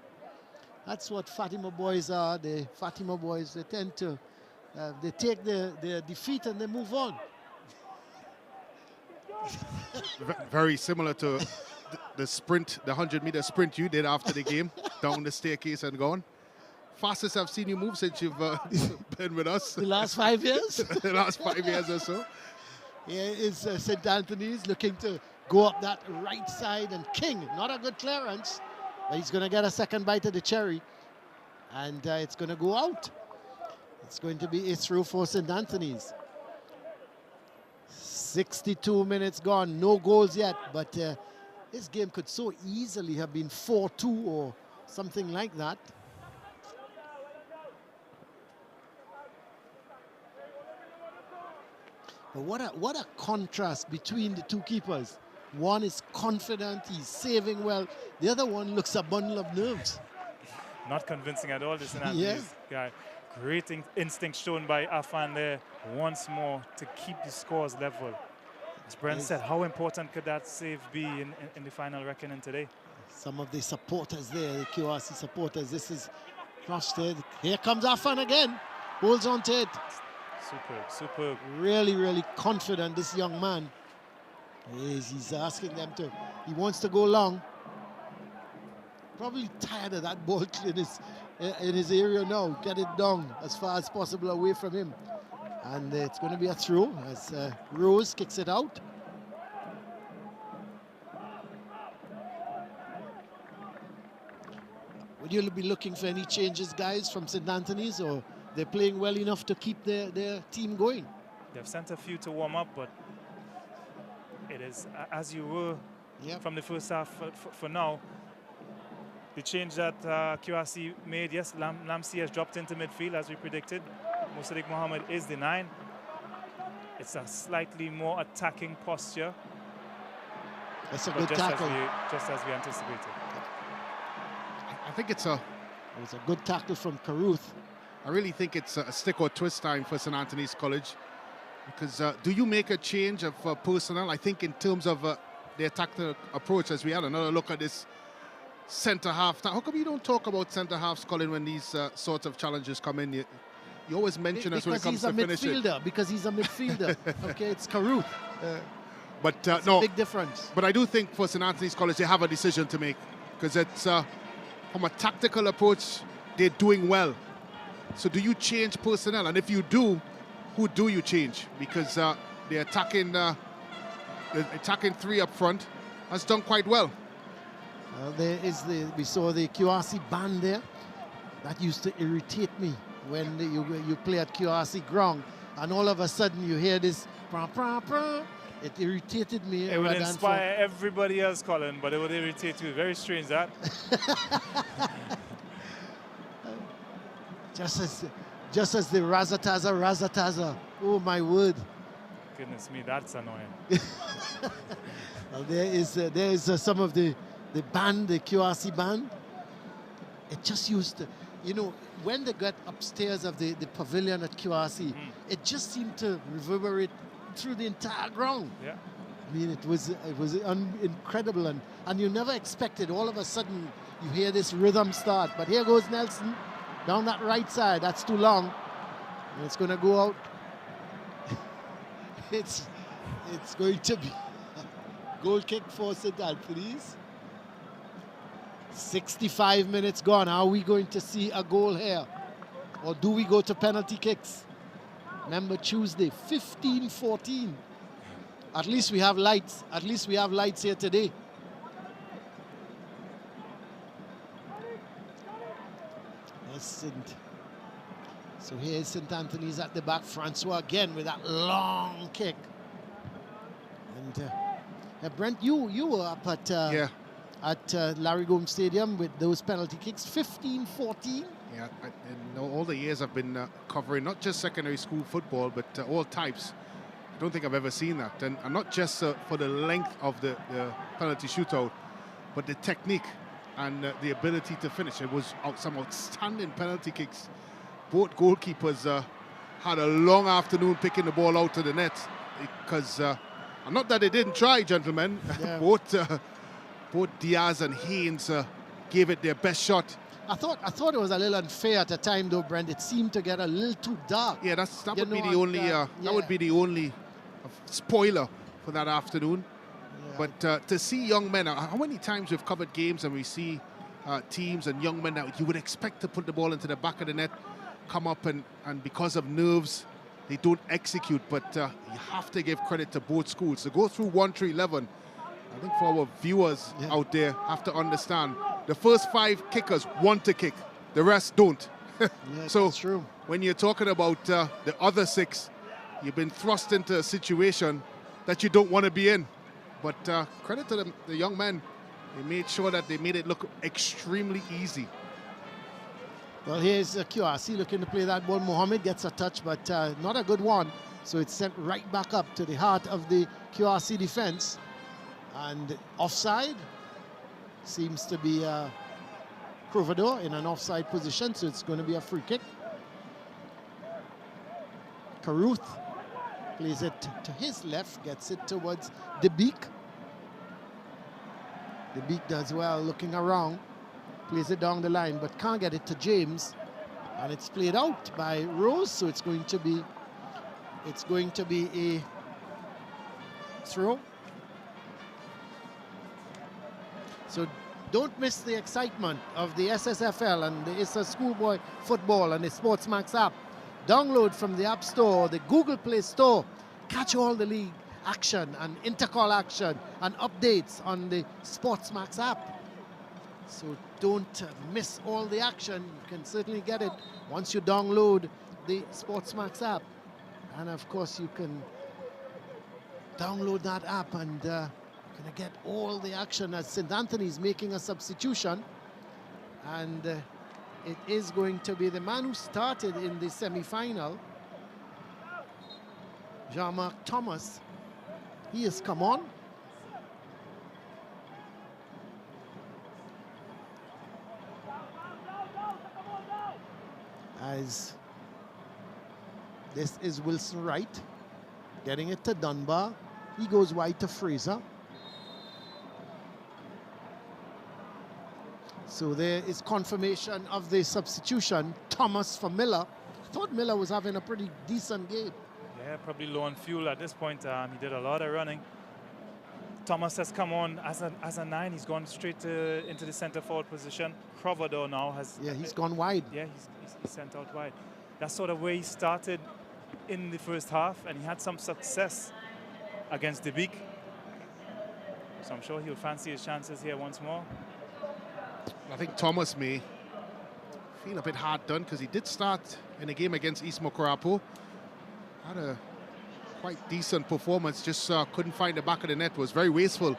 Speaker 5: that's what Fatima boys are. The Fatima boys, they tend to, they take their defeat and they move on.
Speaker 2: Very similar to the sprint, the 100-meter sprint you did after the game, down the staircase and gone. Fastest I've seen you move since you've been with us.
Speaker 5: The last 5 years?
Speaker 2: The last 5 years or so.
Speaker 5: Here is St. Anthony's looking to go up that right side, and King, not a good clearance, but he's going to get a second bite of the cherry, and it's going to go out. It's going to be a throw for St. Anthony's. 62 minutes gone, no goals yet, but this game could so easily have been 4-2 or something like that. But what a contrast between the two keepers. One is confident, he's saving well. The other one looks a bundle of nerves.
Speaker 3: Not convincing at all, this Anthony's guy. Great instinct shown by Afan there once more to keep the scores level. As Brent said, how important could that save be in the final reckoning today?
Speaker 5: Some of the supporters there, the QRC supporters, this is crossed. Here comes Afan again, holds on to it.
Speaker 3: Superb, superb.
Speaker 5: Really, really confident, this young man. He's asking them to, he wants to go long. Probably tired of that ball in his area now. Get it down as far as possible away from him. And it's going to be a throw as Rose kicks it out. Would you be looking for any changes, guys, from St. Anthony's, or they're playing well enough to keep their team going?
Speaker 3: They've sent a few to warm up, but it is as you were from the first half for now. The change that QRC made, yes, Lamsi has dropped into midfield as we predicted. Musaddiq Mohammed is the 9. It's a slightly more attacking posture.
Speaker 5: That's a good tackle.
Speaker 3: Just as we anticipated.
Speaker 2: I think it was
Speaker 5: a good tackle from Caruth.
Speaker 2: I really think it's a stick or twist time for St. Anthony's College. Because do you make a change of personnel? I think in terms of their tactical approach, as we had another look at this centre half. How come you don't talk about centre halves, Colin, when these sorts of challenges come in? You always mention us when it comes to finishing.
Speaker 5: Because he's a midfielder. Okay, it's Caruth.
Speaker 2: But
Speaker 5: no, big difference.
Speaker 2: But I do think for St. Anthony's College, they have a decision to make. Because it's from a tactical approach, they're doing well. So do you change personnel? And if you do, who do you change? Because the attacking three up front has done quite well.
Speaker 5: There is we saw the QRC band there. That used to irritate me when you play at QRC ground, and all of a sudden you hear this prah, prah, prah. It irritated me.
Speaker 3: It would inspire everybody else, Colin, but it would irritate you. Very strange, that.
Speaker 5: Just as the Razataza. Oh my word!
Speaker 3: Goodness me, that's annoying.
Speaker 5: Well, there is some of the band, the QRC band. It just used to, you know, when they got upstairs of the pavilion at QRC, it just seemed to reverberate through the entire ground.
Speaker 3: Yeah.
Speaker 5: I mean, it was incredible, and you never expected. All of a sudden, you hear this rhythm start. But here goes Nelson down that right side. That's too long, and it's going to go out. It's going to be a goal kick for St. Anthony's. 65 minutes gone. Are we going to see a goal here, or do we go to penalty kicks? Remember Tuesday, 15-14. At least we have lights. At least we have lights here today. So here's St. Anthony's at the back. Francois again with that long kick. And Brent, you were up at Larry Gomes Stadium with those penalty kicks, 15-14.
Speaker 2: Yeah, in all the years I've been covering not just secondary school football, but all types. I don't think I've ever seen that. And not just for the length of the penalty shootout, but the technique and the ability to finish. It was some outstanding penalty kicks. Both goalkeepers had a long afternoon picking the ball out to the net, because not that they didn't try, gentlemen. Yeah. Both Diaz and Haynes gave it their best shot.
Speaker 5: I thought it was a little unfair at the time, though, Brent. It seemed to get a little too dark.
Speaker 2: Yeah, that would be the only that would be the only spoiler for that afternoon. Yeah. But to see young men, how many times we've covered games and we see teams and young men that you would expect to put the ball into the back of the net, come up and because of nerves, they don't execute. But you have to give credit to both schools. To go through 1-3-11, I think for our viewers out there have to understand, the first 5 kickers want to kick, the rest don't. So
Speaker 5: that's true.
Speaker 2: When you're talking about the other 6, you've been thrust into a situation that you don't want to be in. But credit to the young men. They made sure that they made it look extremely easy.
Speaker 5: Well, here's QRC looking to play that ball. Mohammed gets a touch, but not a good one. So it's sent right back up to the heart of the QRC defense. And offside seems to be Provador in an offside position, so it's going to be a free kick. Caruth plays it to his left, gets it towards De Beek. De Beek does well looking around, plays it down the line, but can't get it to James. And it's played out by Rose, so it's going to be a throw. So don't miss the excitement of the SSFL and the ISA Schoolboy Football and the SportsMax app. Download from the App Store, the Google Play Store. Catch all the league action and intercall action and updates on the SportsMax app. So don't miss all the action. You can certainly get it once you download the SportsMax app. And of course, you can download that app and going to get all the action as St. Anthony's making a substitution. And it is going to be the man who started in the semi-final, Jean-Marc Thomas. He has come on. As this is Wilson Wright getting it to Dunbar. He goes wide to Fraser. So there is confirmation of the substitution. Thomas for Miller. I thought Miller was having a pretty decent game.
Speaker 3: Yeah, probably low on fuel at this point. He did a lot of running. Thomas has come on as a 9. He's gone straight into the center forward position. Provador now has...
Speaker 5: Yeah, he's gone wide.
Speaker 3: Yeah, he's sent out wide. That's sort of where he started in the first half, and he had some success against the beak. So I'm sure he'll fancy his chances here once more.
Speaker 2: I think Thomas may feel a bit hard done because he did start in a game against East Mokarapo. Had a quite decent performance, just couldn't find the back of the net. Was very wasteful,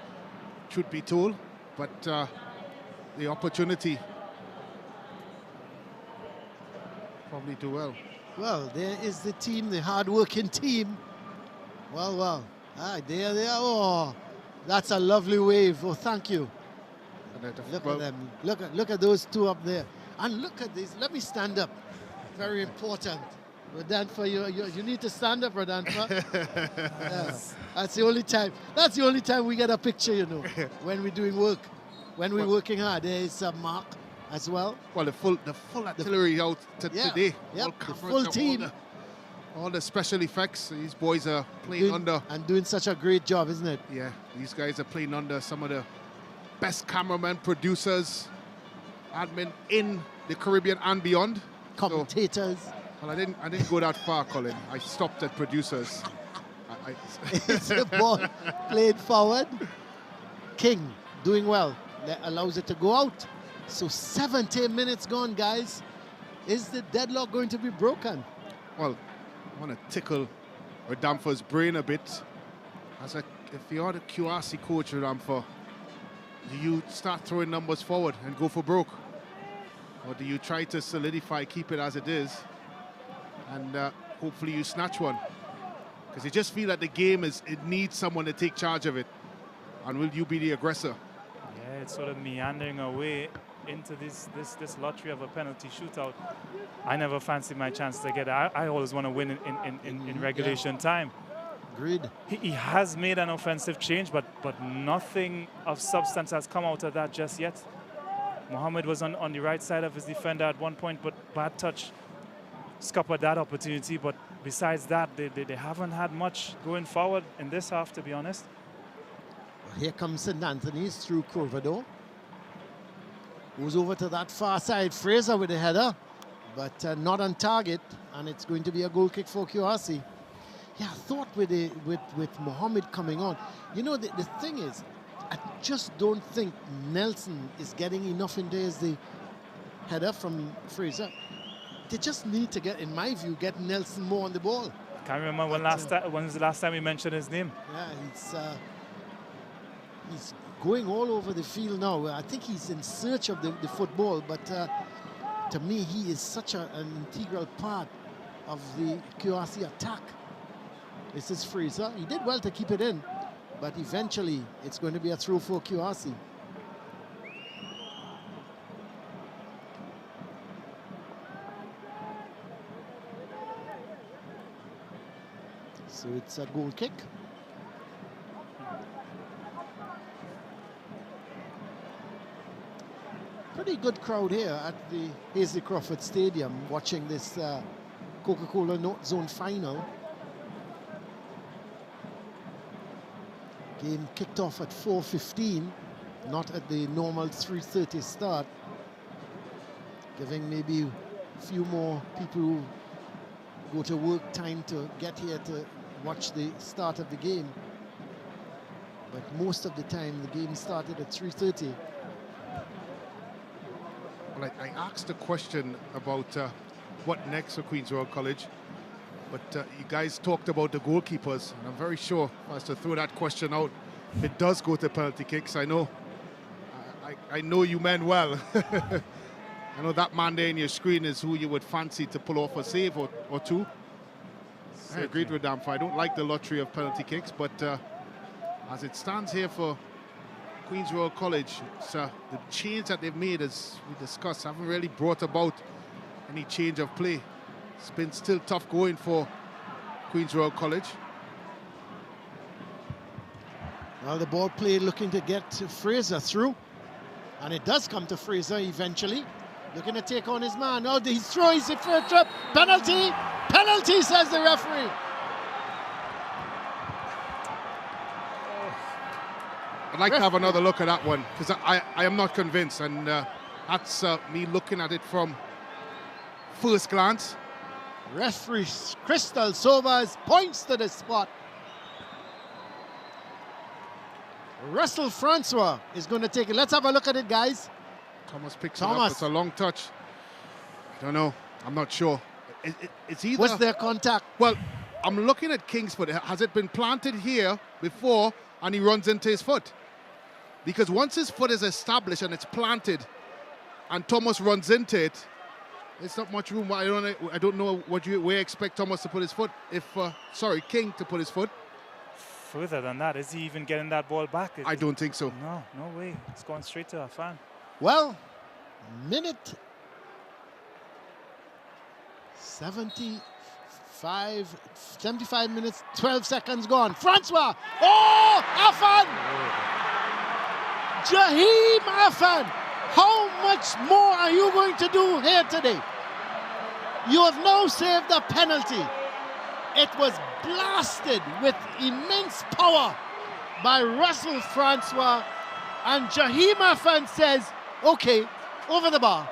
Speaker 2: truth be told, but the opportunity probably do well.
Speaker 5: Well, there is the team, the hard-working team. Well. Ah, there they are. Oh, that's a lovely wave. Oh, thank you. Look at them. Look at those two up there. And look at this. Let me stand up. Very important. Rodolfo, you need to stand up, Rodolfo. Yes. That's the only time. That's the only time we get a picture, you know, when we're doing work. When we're working hard, there is a Mark as well.
Speaker 2: Well, the full artillery out today.
Speaker 5: Yeah, the full team.
Speaker 2: All the special effects. These boys are playing under.
Speaker 5: And doing such a great job, isn't it?
Speaker 2: Yeah, these guys are playing under some of the best cameramen, producers, admin in the Caribbean and beyond.
Speaker 5: Commentators.
Speaker 2: So, well, I didn't go that far, Colin. I stopped at producers.
Speaker 5: It's a ball played forward. King doing well. That allows it to go out. So 70 minutes gone, guys. Is the deadlock going to be broken?
Speaker 2: Well, I want to tickle Rodolfo's brain a bit. If you're the QRC coach, Rodolfo, do you start throwing numbers forward and go for broke? Or do you try to solidify, keep it as it is, and hopefully you snatch one? Because you just feel that the game it needs someone to take charge of it. And will you be the aggressor?
Speaker 3: Yeah, it's sort of meandering away into this lottery of a penalty shootout. I never fancy my chance to get it. I always want to win in regulation time.
Speaker 5: Agreed.
Speaker 3: He has made an offensive change, but nothing of substance has come out of that just yet. Mohammed was on the right side of his defender at one point, but bad touch scuppered that opportunity. But besides that, they haven't had much going forward in this half, to be honest.
Speaker 5: Here comes St. Anthony's through Corvado. Goes over to that far side. Fraser with a header, but not on target, and it's going to be a goal kick for QRC. Yeah, I thought with Mohammed coming on, you know, the thing is, I just don't think Nelson is getting enough in there as the header from Fraser. They just need to get, in my view, get Nelson more on the ball.
Speaker 3: Can't remember when was the last time we mentioned his name.
Speaker 5: Yeah, he's going all over the field now. I think he's in search of the football, but to me, he is such an integral part of the QRC attack. This is Fraser. He did well to keep it in, but eventually it's going to be a throw for QRC. So it's a goal kick. Pretty good crowd here at the Hazley Crawford Stadium watching this Coca-Cola North Zone final. Game kicked off at 4:15, not at the normal 3:30 start, giving maybe a few more people who go to work time to get here to watch the start of the game. But most of the time, the game started at 3:30.
Speaker 2: Well, I asked a question about what next for Queen's Royal College, but you guys talked about the goalkeepers, and I'm very sure if I was to throw that question out, it does go to penalty kicks. I know you men well. I know that man there in your screen is who you would fancy to pull off a save or two. I agreed with Damfa. I don't like the lottery of penalty kicks, but as it stands here for Queen's Royal College, the change that they've made, as we discussed, haven't really brought about any change of play. It's been still tough going for Queen's Royal College.
Speaker 5: Well, the ball played looking to get Fraser through, and it does come to Fraser eventually. Looking to take on his man. Oh, he throws it for a trap. Penalty! Penalty, says the referee.
Speaker 2: I'd like to have another look at that one, because I am not convinced, and that's me looking at it from first glance.
Speaker 5: Referee Crystal Sobers points to the spot. Russell Francois is going to take it. Let's have a look at it, guys.
Speaker 2: Thomas picks it up. It's a long touch. I don't know. I'm not sure. It's either...
Speaker 5: What's their contact?
Speaker 2: Well, I'm looking at Kingsford. Has it been planted here before and he runs into his foot? Because once his foot is established and it's planted and Thomas runs into it, there's not much room. I don't know where you expect Thomas to put his foot. King to put his foot.
Speaker 3: Further than that, is he even getting that ball back?
Speaker 2: I don't think so.
Speaker 3: No way. It's going straight to Afan.
Speaker 5: Well, minute 75 minutes, 12 seconds gone. Francois! Oh, Afan! Jaheim Afan! How much more are you going to do here today? You have now saved a penalty. It was blasted with immense power by Russell Francois, and Jaheim Afan says, okay, over the bar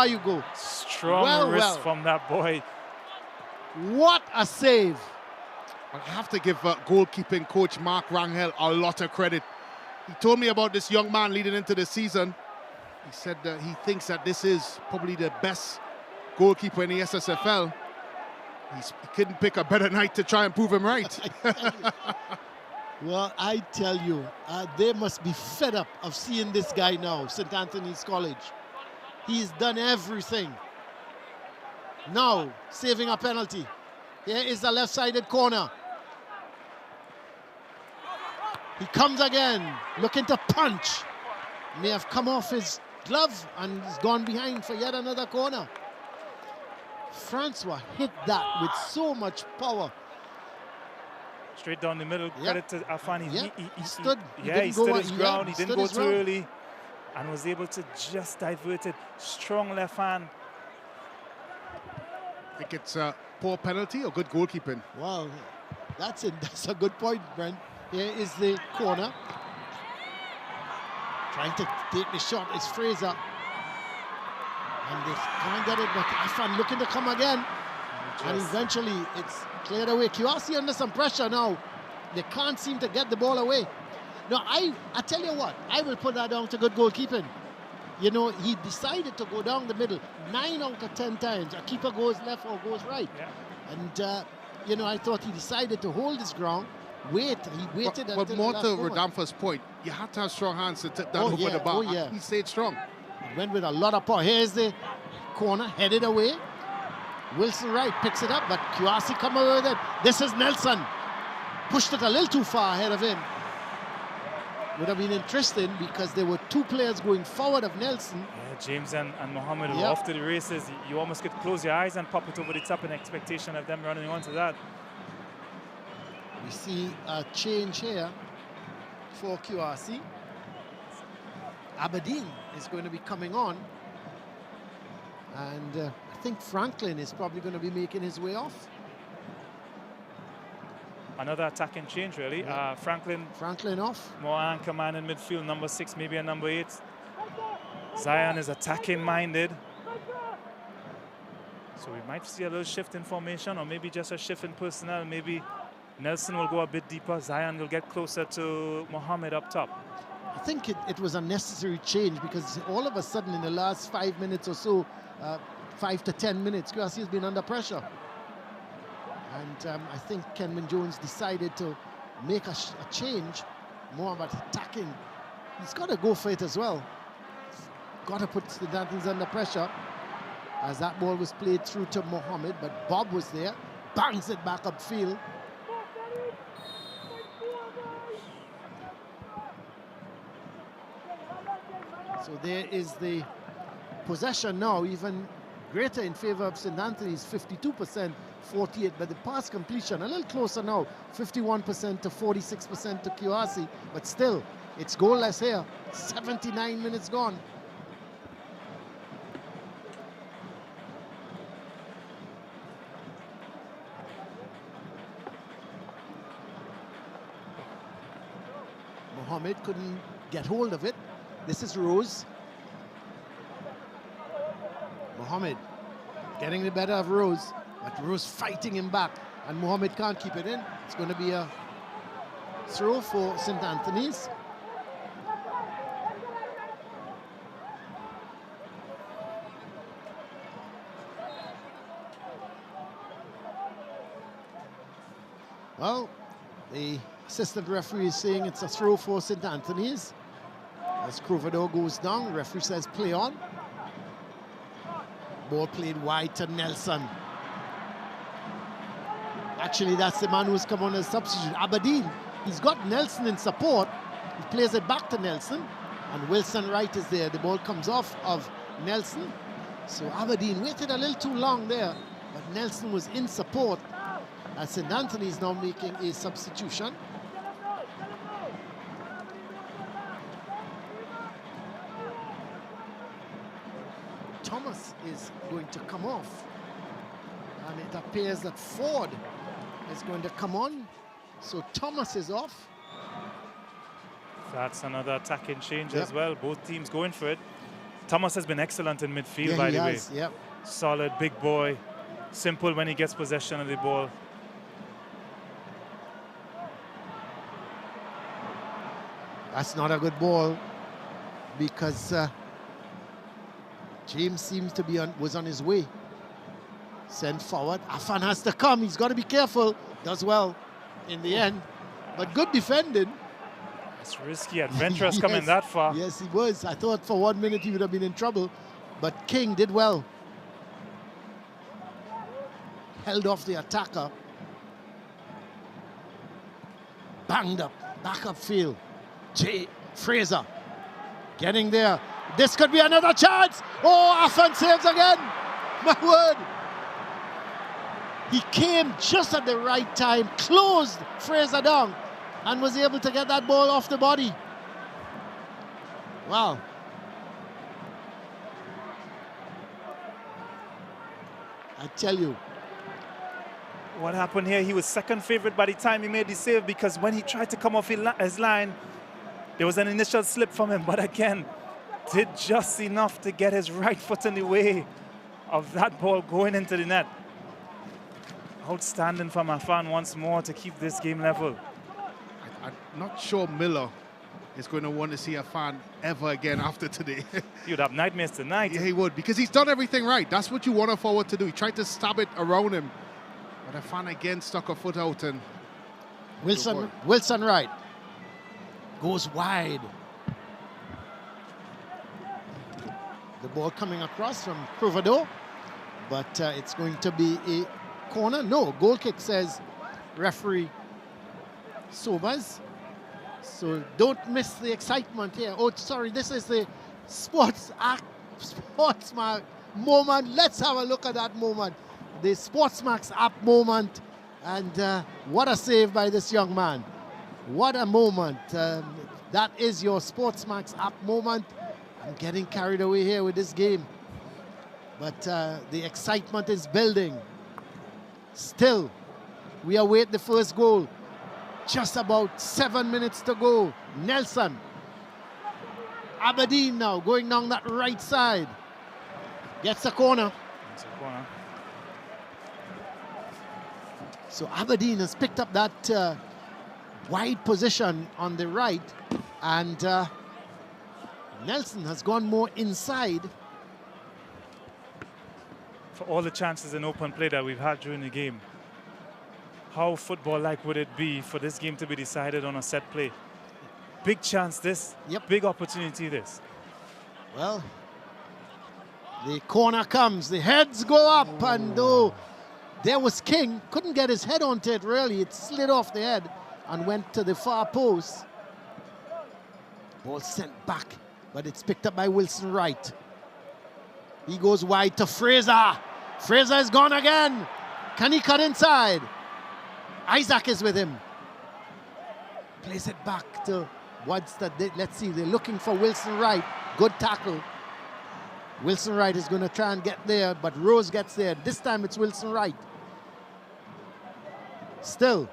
Speaker 5: you go.
Speaker 3: Strong wrist from that boy.
Speaker 5: What a save.
Speaker 2: I have to give goalkeeping coach Mark Rangel a lot of credit. He told me about this young man leading into the season. He said that he thinks that this is probably the best goalkeeper in the SSFL. He couldn't pick a better night to try and prove him right.
Speaker 5: Well, I tell you, they must be fed up of seeing this guy now, St. Anthony's College. He's done everything. Now, saving a penalty. Here is the left-sided corner. He comes again, looking to punch. May have come off his glove and he's gone behind for yet another corner. Francois hit that with so much power.
Speaker 3: Straight down the middle. Credit to Afan.
Speaker 5: He stood.
Speaker 3: He stood his ground. He didn't go too early and was able to just divert it. Strong left hand.
Speaker 2: I think it's a poor penalty or good goalkeeping.
Speaker 5: Wow, that's it. That's a good point, Brent. Here is the corner. Trying to take the shot is Fraser. And they can't get it, but Afan looking to come again. And eventually it's cleared away. QRC under some pressure now. They can't seem to get the ball away. No, I tell you what, I will put that down to good goalkeeping. You know, he decided to go down the middle 9 out of 10 times. A keeper goes left or goes right. Yeah. And, you know, I thought he decided to hold his ground. He waited until
Speaker 2: But more to Rodamfa's point, you have to have strong hands to tip that over the bar. He stayed strong.
Speaker 5: He went with a lot of power. Here's the corner, headed away. Wilson Wright picks it up, but QRC come away with it. This is Nelson. Pushed it a little too far ahead of him. Would have been interesting because there were 2 players going forward of Nelson.
Speaker 3: Yeah, James and Mohammed were off to the races. You almost could close your eyes and pop it over the top in expectation of them running onto that.
Speaker 5: We see a change here for QRC. Aberdeen is going to be coming on. And I think Franklin is probably going to be making his way off.
Speaker 3: Another attacking change, really.
Speaker 5: Yeah.
Speaker 3: Franklin
Speaker 5: off.
Speaker 3: More anchor man in midfield, number 6, maybe a number 8. Zion is attacking minded. So we might see a little shift in formation, or maybe just a shift in personnel. Maybe Nelson will go a bit deeper. Zion will get closer to Mohammed up top.
Speaker 5: I think it was a necessary change because all of a sudden in the last 5 minutes or so, 5 to 10 minutes, QRC has been under pressure. And I think Kenman Jones decided to make a change, more about attacking. He's got to go for it as well. He's got to put the Dantons under pressure. As that ball was played through to Mohammed, but Bob was there, bangs it back upfield. So there is the possession now, even greater in favor of St. Anthony's, 52%, 48%, but the pass completion a little closer now, 51% to 46% to QRC, but still, it's goalless here, 79 minutes gone. Mohammed couldn't get hold of it. This is Rose. Mohammed getting the better of Rose, but Rose fighting him back, and Mohammed can't keep it in. It's going to be a throw for St. Anthony's. Well, the assistant referee is saying it's a throw for St. Anthony's. As Crovado goes down, referee says play on. Ball played wide to Nelson. Actually, that's the man who's come on as substitute. Aberdeen, he's got Nelson in support. He plays it back to Nelson. And Wilson Wright is there. The ball comes off of Nelson. So Aberdeen waited a little too long there. But Nelson was in support. As St. Anthony is now making a substitution. Thomas is going to come off. And it appears that Ford is going to come on. So Thomas is off.
Speaker 3: That's another attacking change as well. Both teams going for it. Thomas has been excellent in midfield, by the way.
Speaker 5: Yep.
Speaker 3: Solid, big boy. Simple when he gets possession of the ball.
Speaker 5: That's not a good ball because James seems to be was on his way. Sent forward. Afan has to come. He's got to be careful. Does well in the end. But good defending.
Speaker 3: It's risky. Adventurous coming that far.
Speaker 5: Yes, he was. I thought for 1 minute he would have been in trouble. But King did well. Held off the attacker. Banged up. Back up field. Jay Fraser getting there. This could be another chance. Oh, Afan saves again. My word. He came just at the right time, closed Fraser down, and was able to get that ball off the body. Wow. I tell you.
Speaker 3: What happened here? He was second favorite by the time he made the save, because when he tried to come off his line, there was an initial slip from him, but again, did just enough to get his right foot in the way of that ball going into the net. Outstanding from Afan once more to keep this game level.
Speaker 2: I'm not sure Miller is going to want to see Afan ever again after today.
Speaker 3: He would have nightmares tonight.
Speaker 2: Yeah, he would, because he's done everything right. That's what you want a forward to do. He tried to stab it around him. But Afan again stuck a foot out, and
Speaker 5: Wilson Wright goes wide. The ball coming across from Crovado, but it's going to be a corner. No, goal kick, says referee Sobers. So don't miss the excitement here. Oh, sorry, this is the SportsMax moment. Let's have a look at that moment. The SportsMax app moment. And what a save by this young man. What a moment. That is your SportsMax app moment. I'm getting carried away here with this game. But the excitement is building. Still, we await the first goal. Just about 7 minutes to go. Nelson. Aberdeen now going down that right side. Gets a corner. So Aberdeen has picked up that wide position on the right, and Nelson has gone more inside.
Speaker 3: For all the chances in open play that we've had during the game, how football-like would it be for this game to be decided on a set play? Big chance this, big opportunity this.
Speaker 5: Well, the corner comes, the heads go up, and though there was King, couldn't get his head onto it really, it slid off the head and went to the far post. Ball sent back, but it's picked up by Wilson Wright. He goes wide to Fraser. Fraser is gone again. Can he cut inside? Isaac is with him. Plays it back to let's see, they're looking for Wilson Wright. Good tackle. Wilson Wright is going to try and get there, but Rose gets there. This time it's Wilson Wright. Still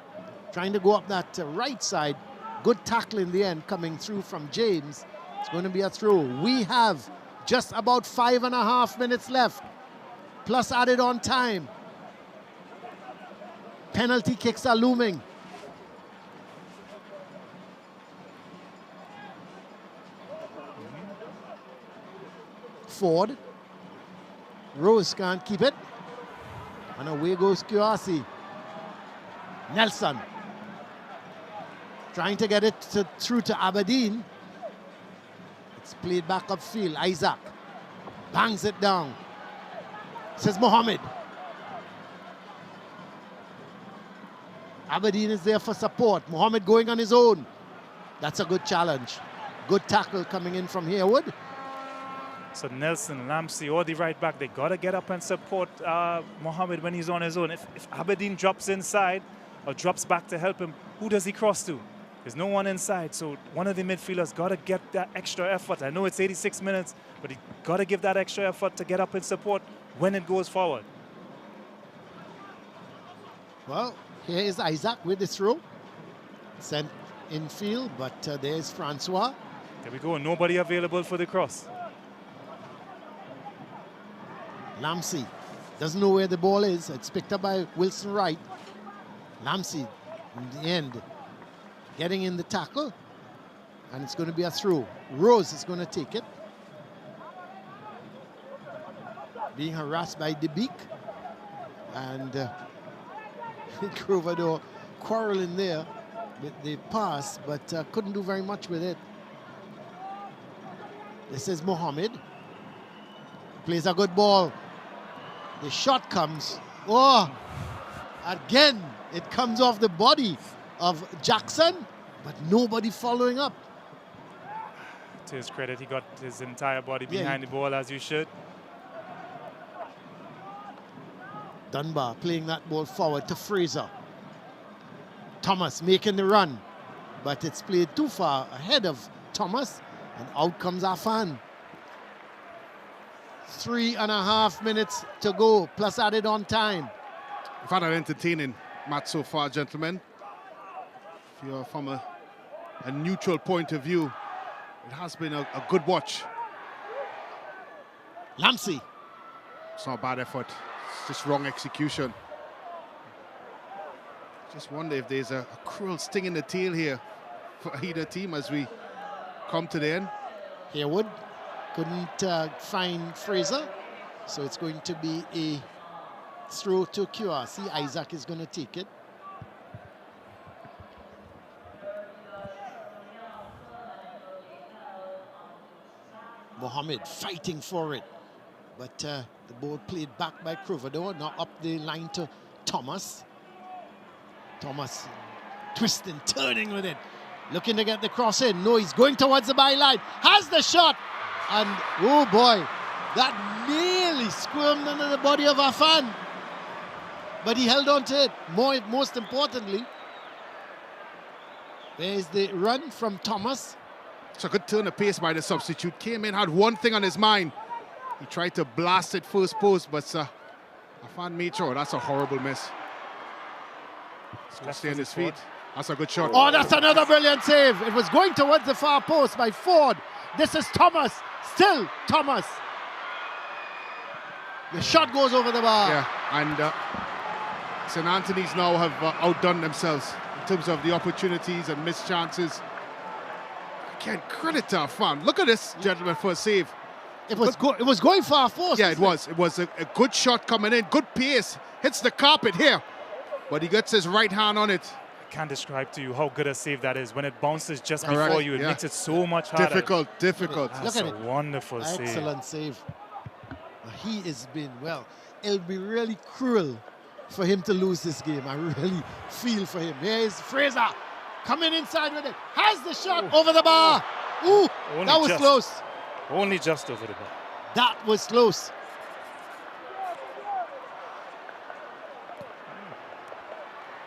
Speaker 5: trying to go up that right side. Good tackle in the end coming through from James. It's going to be a throw. We have just about 5.5 minutes left, plus added on time. Penalty kicks are looming. Ford. Rose can't keep it. And away goes QRC. Nelson Trying to get it through to Aberdeen. It's played back upfield. Isaac bangs it down. Says Mohammed. Aberdeen is there for support. Mohammed going on his own. That's a good challenge. Good tackle coming in from Haywood.
Speaker 3: So Nelson, Lampsey, or the right back, they got to get up and support Mohammed when he's on his own. If Aberdeen drops inside or drops back to help him, who does he cross to? There's no one inside, so one of the midfielders got to get that extra effort. I know it's 86 minutes, but he got to give that extra effort to get up and support when it goes forward.
Speaker 5: Well, here is Isaac with the throw. Sent infield, but there's Francois.
Speaker 3: There we go, nobody available for the cross.
Speaker 5: Lampsey doesn't know where the ball is. It's picked up by Wilson Wright. Lampsey, in the end, getting in the tackle. And it's going to be a throw. Rose is going to take it. Being harassed by Debeek. And Crovador quarreling there with the pass, but couldn't do very much with it. This is Mohammed. Plays a good ball. The shot comes. Oh, again, it comes off the body of Jackson, but nobody following up.
Speaker 3: To his credit, he got his entire body behind the ball, as you should.
Speaker 5: Dunbar playing that ball forward to Fraser. Thomas making the run, but it's played too far ahead of Thomas, and out comes Afan. 3.5 minutes to go, plus added on time.
Speaker 2: We've had an entertaining match so far, gentlemen. If you're from a neutral point of view, it has been a good watch.
Speaker 5: Lampsey.
Speaker 2: It's not a bad effort. It's just wrong execution. Just wonder if there's a cruel sting in the tail here for either team as we come to the end.
Speaker 5: Haywood couldn't find Fraser, so it's going to be a throw to QRC. Isaac is going to take it. Mohammed fighting for it, but the ball played back by Crovador, now up the line to Thomas. Thomas twisting, turning with it, looking to get the cross in. No, he's going towards the byline, has the shot, and oh boy, that nearly squirmed under the body of Afan, but he held on to it. Most importantly, there's the run from Thomas.
Speaker 2: It's a good turn of pace by the substitute. Came in, had one thing on his mind. He tried to blast it first post, but Afan made sure. That's a horrible miss. He's going to stay on his feet. That's a good shot.
Speaker 5: Oh, that's another brilliant save. It was going towards the far post by Ford. This is Thomas. Still Thomas. The shot goes over the bar.
Speaker 2: Yeah, and St. Anthony's now have outdone themselves in terms of the opportunities and missed chances. I can't credit to Afan. Look at this gentleman for a save.
Speaker 5: It was going far post.
Speaker 2: Yeah, it was. It was a good shot coming in. Good pace. Hits the carpet here. But he gets his right hand on it.
Speaker 3: I can't describe to you how good a save that is. When it bounces just before you, it makes it so much harder.
Speaker 2: Difficult.
Speaker 3: That's a wonderful save.
Speaker 5: Excellent save. He has been, well, it'll be really cruel for him to lose this game. I really feel for him. Here's Fraser coming inside with it. Has the shot over the bar. Ooh, that was close.
Speaker 3: Only just over the bar.
Speaker 5: That was close.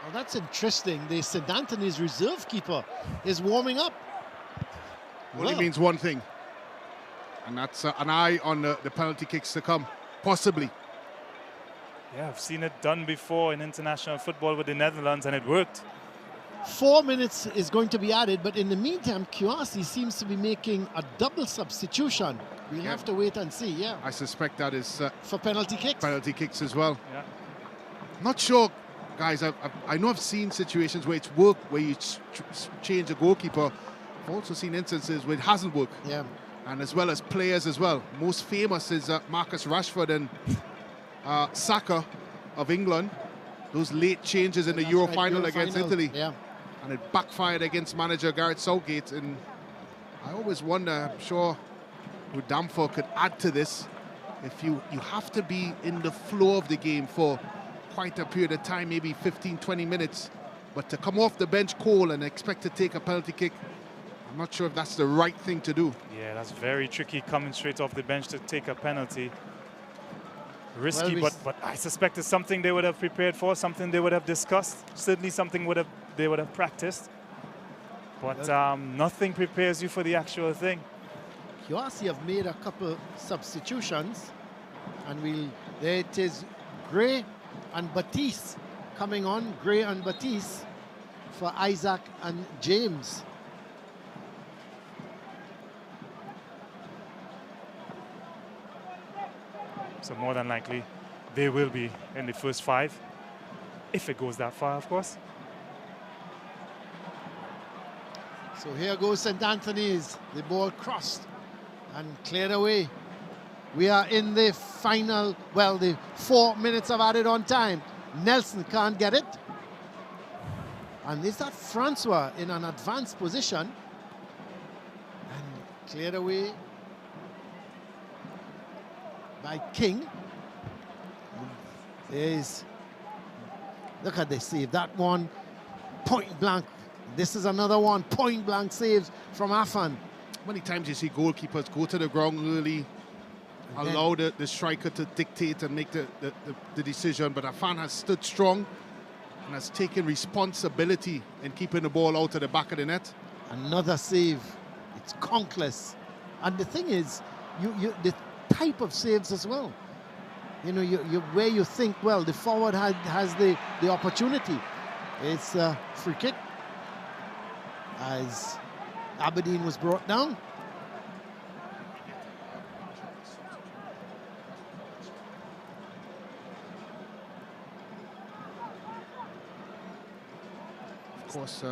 Speaker 5: Well, that's interesting. The St. Anthony's reserve keeper is warming up.
Speaker 2: Only means one thing, and that's an eye on the penalty kicks to come, possibly.
Speaker 3: Yeah, I've seen it done before in international football with the Netherlands, and it worked.
Speaker 5: 4 minutes is going to be added, but in the meantime, QRC seems to be making a double substitution. We'll have to wait and see, yeah.
Speaker 2: I suspect that is
Speaker 5: for penalty kicks.
Speaker 2: Penalty kicks as well.
Speaker 3: Yeah.
Speaker 2: Not sure, guys. I know I've seen situations where it's worked, where you change a goalkeeper. I've also seen instances where it hasn't worked.
Speaker 5: Yeah.
Speaker 2: And as well as players as well. Most famous is Marcus Rashford and Saka of England. Those late changes in the Euro final against Italy.
Speaker 5: Yeah.
Speaker 2: and it backfired against manager Gareth Southgate. And I always wonder, I'm sure Udamfo could add to this, if you have to be in the flow of the game for quite a period of time, maybe 15, 20 minutes, but to come off the bench cold and expect to take a penalty kick, I'm not sure if that's the right thing to do.
Speaker 3: Yeah, that's very tricky, coming straight off the bench to take a penalty. Risky,
Speaker 5: Well,
Speaker 3: but I suspect it's something they would have prepared for, something they would have discussed, certainly something they would have practiced. But nothing prepares you for the actual thing.
Speaker 5: QRC have made a couple substitutions, and there it is, Gray and Batiste coming on. Gray and Batiste for Isaac and James.
Speaker 3: So more than likely, they will be in the first 5, if it goes that far, of course.
Speaker 5: So here goes St. Anthony's. The ball crossed and cleared away. We are in the final, well, the 4 minutes of added on time. Nelson can't get it. And is that Francois in an advanced position? And cleared away by King. Look at this save. That one, point blank. This is another one, point blank saves from Afan.
Speaker 2: Many times you see goalkeepers go to the ground early, allow the striker to dictate and make the decision, but Afan has stood strong and has taken responsibility in keeping the ball out of the back of the net.
Speaker 5: Another save. It's countless. And the thing is, the type of saves as well. You know, where you think, well, the forward has the opportunity. It's a free kick as Aberdeen was brought down.
Speaker 2: Of course,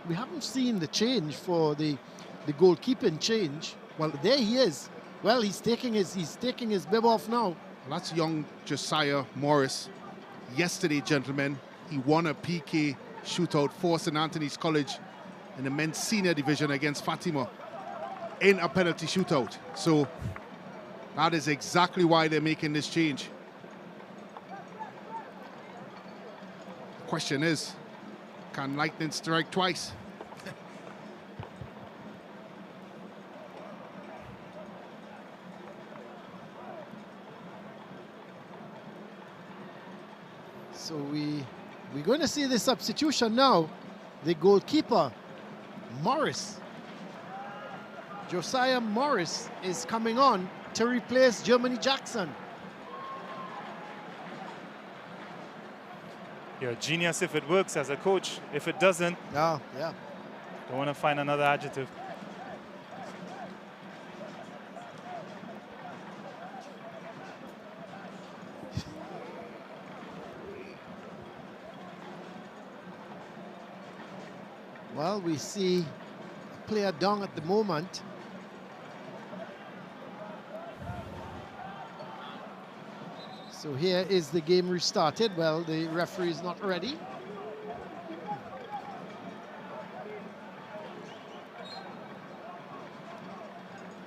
Speaker 5: we haven't seen the change for the goalkeeping change. Well, there he is. Well, he's taking his bib off now.
Speaker 2: well, that's young Josiah Morris. Yesterday, gentlemen, he won a PK shootout for St. Anthony's College in the men's senior division against Fatima in a penalty shootout. So that is exactly why they're making this change. The question is, can lightning strike twice?
Speaker 5: So we're going to see the substitution now. The goalkeeper, Morris. Josiah Morris is coming on to replace Germany Jackson.
Speaker 3: You're a genius if it works as a coach. If it doesn't,
Speaker 5: Yeah.
Speaker 3: don't want to find another adjective.
Speaker 5: Well, we see a player down at the moment. So here is the game restarted. Well, the referee is not ready.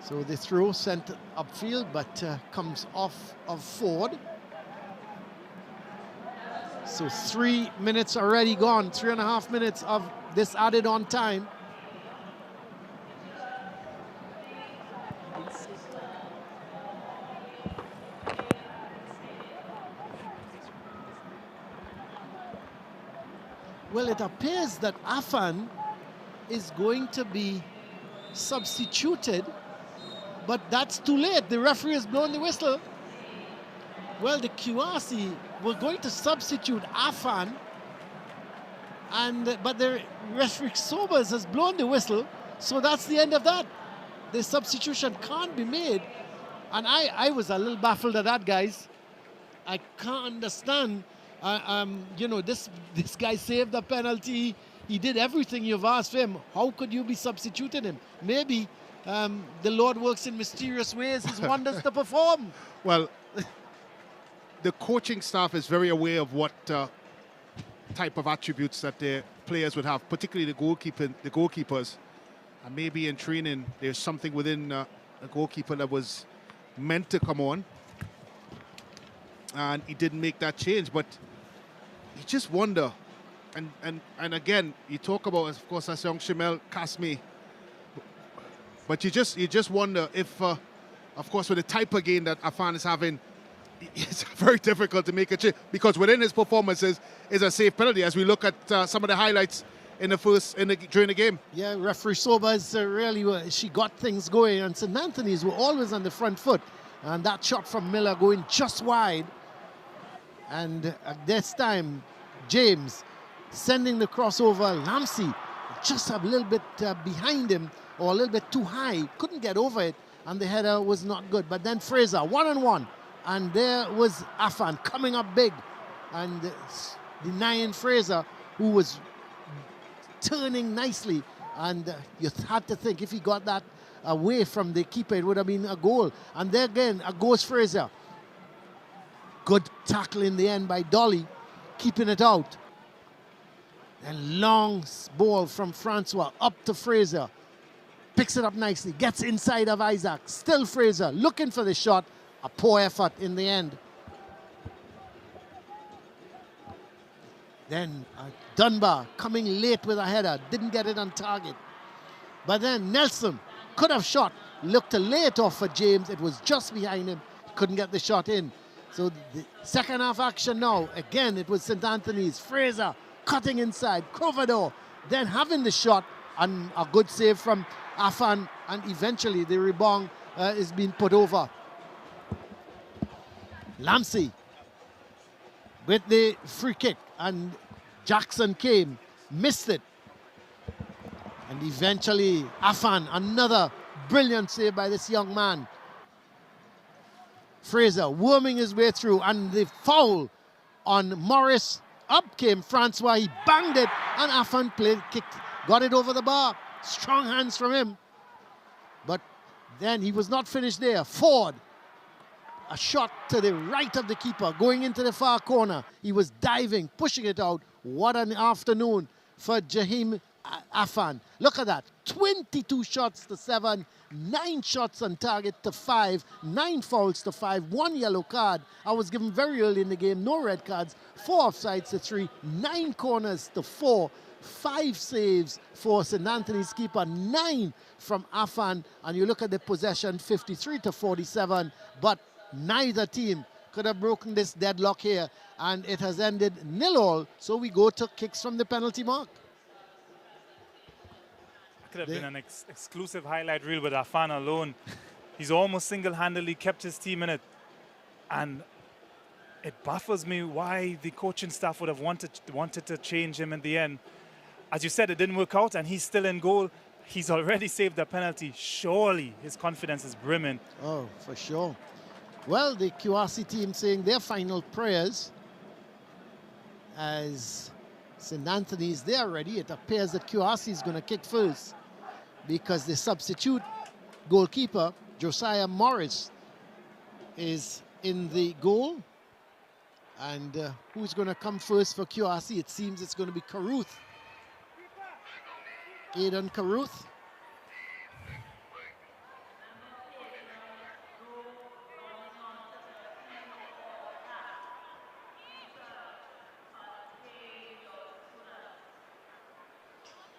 Speaker 5: So the throw sent upfield, but comes off of Ford. So 3 minutes already gone, 3.5 minutes of this added on time. Well, it appears that Afan is going to be substituted, but that's too late. The referee has blown the whistle. Well, the QRC were going to substitute Afan, but the referee Sobers has blown the whistle, so that's the end of that. The substitution can't be made, and I was a little baffled at that, guys. I can't understand. You know, this guy saved the penalty. He did everything you've asked of him. How could you be substituting him? Maybe the Lord works in mysterious ways. His wonders to perform.
Speaker 2: Well, the coaching staff is very aware of what type of attributes that their players would have, particularly the goalkeepers. And maybe in training, there's something within the goalkeeper that was meant to come on. And he didn't make that change, but you just wonder. And again, you talk about, of course, that's young Shamel Kasmi. But you just wonder if, of course, with the type of game that Afan is having, it's very difficult to make a change, because within his performances is a safe penalty, as we look at some of the highlights during the game.
Speaker 5: Yeah, referee Sobers she got things going, and St. Anthony's were always on the front foot. And that shot from Miller going just wide. And at this time, James sending the crossover. Lamsey just a little bit behind him, or a little bit too high. Couldn't get over it, and the header was not good. But then Fraser, one-on-one. And there was Afan coming up big and denying Fraser, who was turning nicely. And you had to think if he got that away from the keeper, it would have been a goal. And there again, a goes Fraser. Good tackle in the end by Dolly, keeping it out. And long ball from Francois up to Fraser. Picks it up nicely, gets inside of Isaac. Still Fraser looking for the shot. A poor effort in the end. Then Dunbar coming late with a header. Didn't get it on target. But then Nelson could have shot. Looked to lay it off for James. It was just behind him. Couldn't get the shot in. So the second half action now. Again, it was St. Anthony's. Fraser cutting inside. Crovador then having the shot. And a good save from Afan. And eventually the rebound is being put over. Lamsey with the free kick, and Jackson came, missed it. And eventually Afan, another brilliant save by this young man. Fraser worming his way through, and the foul on Morris. Up came Francois, he banged it, and Afan got it over the bar. Strong hands from him. But then he was not finished there. Ford. A shot to the right of the keeper, going into the far corner. He was diving, pushing it out. What an afternoon for Jahim Afan. Look at that. 22 shots to 7, 9 shots on target to 5, 9 fouls to 5, 1 yellow card. I was given very early in the game, no red cards, 4 offsides to 3, 9 corners to 4, 5 saves for St. Anthony's keeper, 9 from Afan. And you look at the possession, 53 to 47, but neither team could have broken this deadlock here, and it has ended 0-0. So we go to kicks from the penalty mark.
Speaker 3: Could have been an exclusive highlight reel with Afan alone. He's almost single-handedly kept his team in it, and it baffles me why the coaching staff would have wanted to change him in the end. As you said, it didn't work out, and he's still in goal. He's already saved a penalty. Surely his confidence is brimming.
Speaker 5: Oh, for sure. Well, the QRC team saying their final prayers as St. Anthony's there ready. It appears that QRC is going to kick first because the substitute goalkeeper, Josiah Morris, is in the goal. And who's going to come first for QRC? It seems it's going to be Caruth. Aidan Caruth.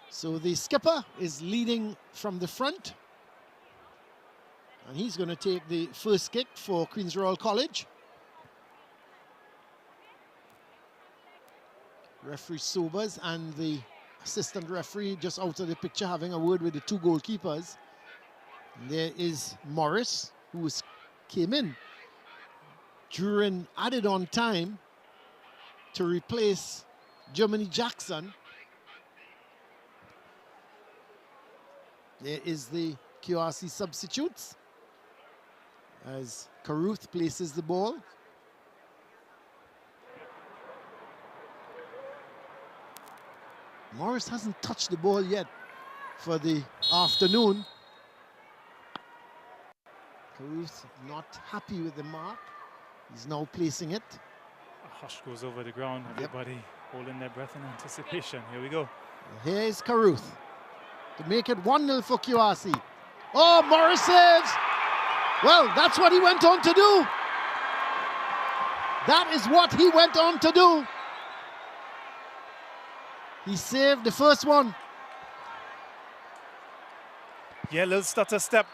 Speaker 5: So the skipper is leading from the front. And he's going to take the first kick for Queen's Royal College. Referee Sobers and the assistant referee just out of the picture having a word with the 2 goalkeepers. And there is Morris, who came in during added on time to replace Germany Jackson. There is the QRC substitutes as Caruth places the ball. Morris hasn't touched the ball yet for the afternoon. Caruth not happy with the mark. He's now placing it.
Speaker 3: A hush goes over the ground, everybody. Yep. holding their breath in anticipation. Here we go.
Speaker 5: Here is Caruth to make it 1-0 for QRC. Oh, Morris saves. Well, that's what he went on to do. That is what he went on to do. He saved the first one.
Speaker 3: Yeah, little stutter step.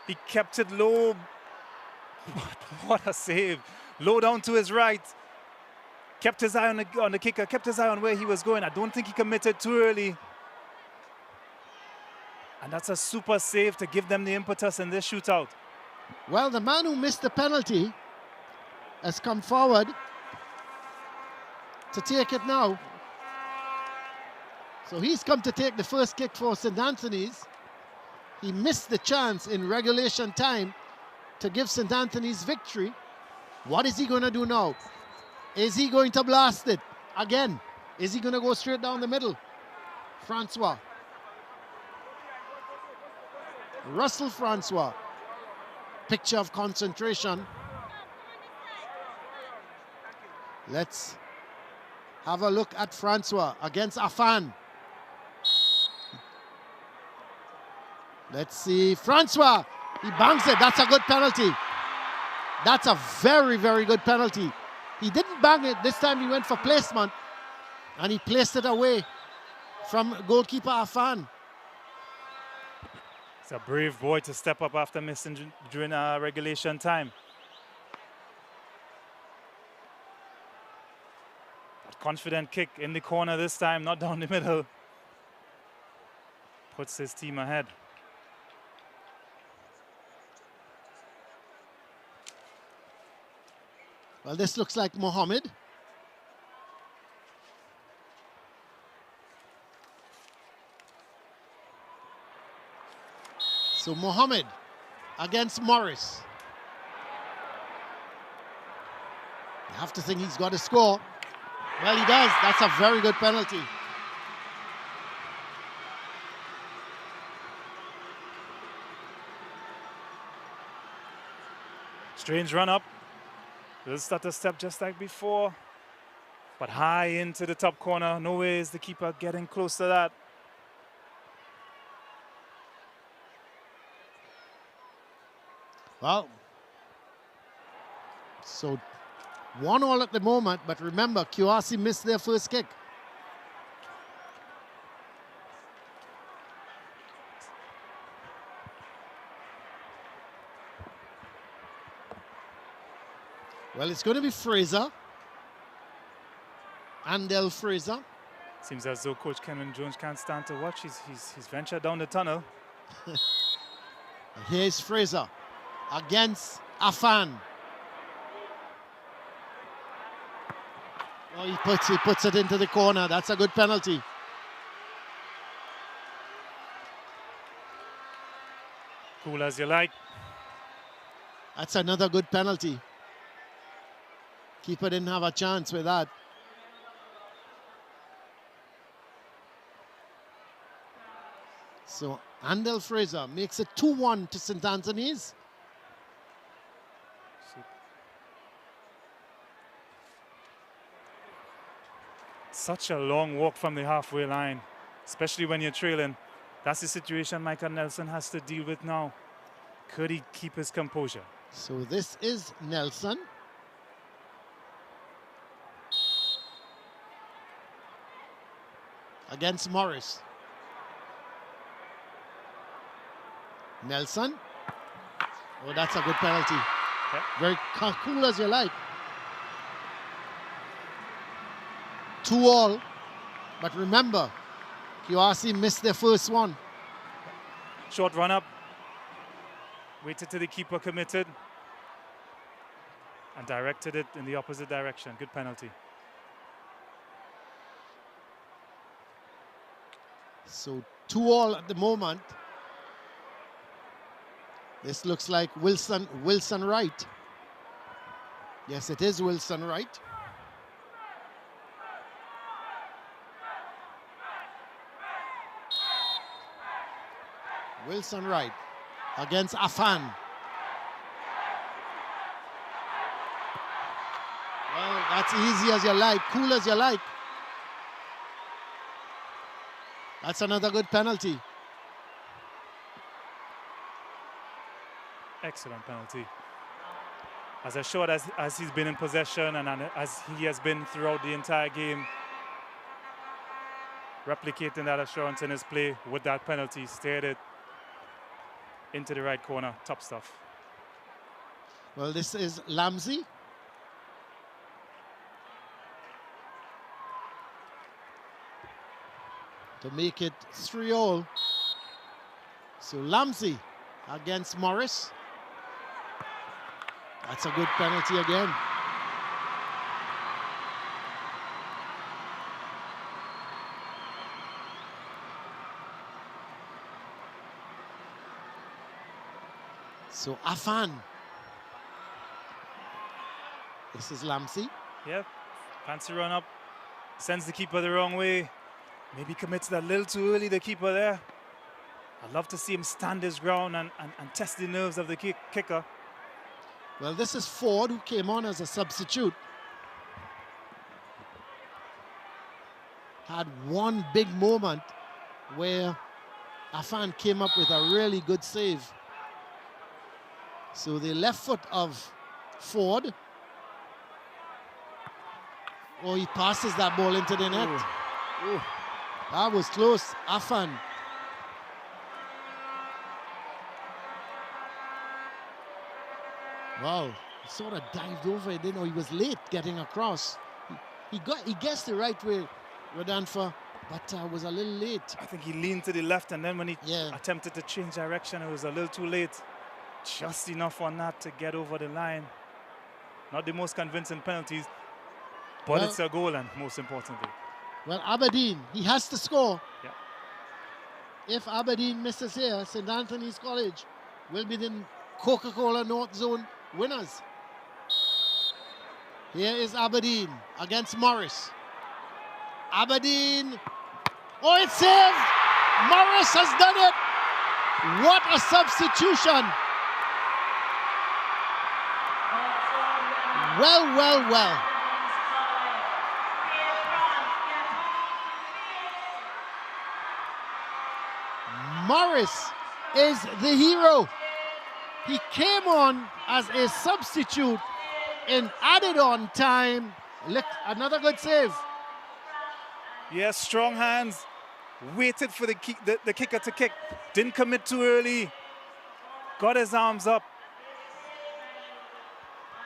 Speaker 3: He kept it low. What a save. Low down to his right. Kept his eye on the kicker, kept his eye on where he was going. I don't think he committed too early. And that's a super save to give them the impetus in this shootout.
Speaker 5: Well, the man who missed the penalty has come forward to take it now. So he's come to take the first kick for St. Anthony's. He missed the chance in regulation time to give St. Anthony's victory. What is he going to do now? Is he going to blast it again? Is he going to go straight down the middle? Francois. Russell Francois. Picture of concentration. Let's have a look at Francois against Afan. Let's see. Francois. He bangs it. That's a good penalty. That's a very, very good penalty. He didn't bang it. This time he went for placement. And he placed it away from goalkeeper Afan.
Speaker 3: It's a brave boy to step up after missing during regulation time. But confident kick in the corner this time, not down the middle. Puts his team ahead.
Speaker 5: Well, this looks like Mohammed. So Mohammed against Morris. You have to think he's got to score. Well, he does. That's a very good penalty.
Speaker 3: Strange run up. Little stutter step just like before. But high into the top corner. No way is the keeper getting close to that.
Speaker 5: Well, so 1-1 at the moment, but remember, QRC missed their first kick. Well, it's going to be Fraser. Andel Fraser.
Speaker 3: Seems as though Coach Kenwin Jones can't stand to watch. He's ventured down the tunnel.
Speaker 5: Here's Fraser against Afan. Oh, he puts it into the corner. That's a good penalty.
Speaker 3: Cool as you like.
Speaker 5: That's another good penalty. Keeper didn't have a chance with that. So Andel Fraser makes it 2-1 to St. Anthony's.
Speaker 3: Such a long walk from the halfway line, especially when you're trailing. That's the situation Michael Nelson has to deal with now. Could he keep his composure?
Speaker 5: So this is Nelson. Against Morris. Nelson. Oh, that's a good penalty.
Speaker 3: Yeah.
Speaker 5: Very cool as you like. 2-2. But remember, QRC missed their first one.
Speaker 3: Short run up. Waited till the keeper committed. And directed it in the opposite direction. Good penalty.
Speaker 5: So 2-2 at the moment. This looks like Wilson Wright. Yes, it is Wilson Wright. Wilson Wright against Afan. Well, that's easy as you like, cool as you like. That's another good penalty.
Speaker 3: Excellent penalty. As assured as he's been in possession and as he has been throughout the entire game, replicating that assurance in his play with that penalty, steered it into the right corner. Top stuff.
Speaker 5: Well, this is Lamzi. To make it 3-all. So Lamzi against Morris. That's a good penalty again. So Afan. This is Lamzi.
Speaker 3: Yep, fancy run up. Sends the keeper the wrong way. Maybe commits that a little too early, the keeper there. I'd love to see him stand his ground and test the nerves of the kicker.
Speaker 5: Well, this is Ford, who came on as a substitute. Had one big moment where Afan came up with a really good save. So the left foot of Ford. Oh, he passes that ball into the net.
Speaker 3: Ooh. Ooh.
Speaker 5: That was close. Afan. Wow, he sort of dived over it, didn't know he was late getting across. He guessed the right way, Rodanfa, but was a little late.
Speaker 3: I think he leaned to the left, and then when he attempted to change direction, it was a little too late. Just enough on that to get over the line. Not the most convincing penalties, but it's a goal, and most importantly.
Speaker 5: Well, Aberdeen, he has to score.
Speaker 3: Yeah.
Speaker 5: If Aberdeen misses here, St. Anthony's College will be the Coca-Cola North Zone winners. Here is Aberdeen against Morris. Aberdeen. Oh, it's saved! Morris has done it! What a substitution! Well, well, well. Morris is the hero. He came on as a substitute in added on time. Look, another good save.
Speaker 3: Yes, strong hands. Waited for the kicker to kick. Didn't commit too early. Got his arms up.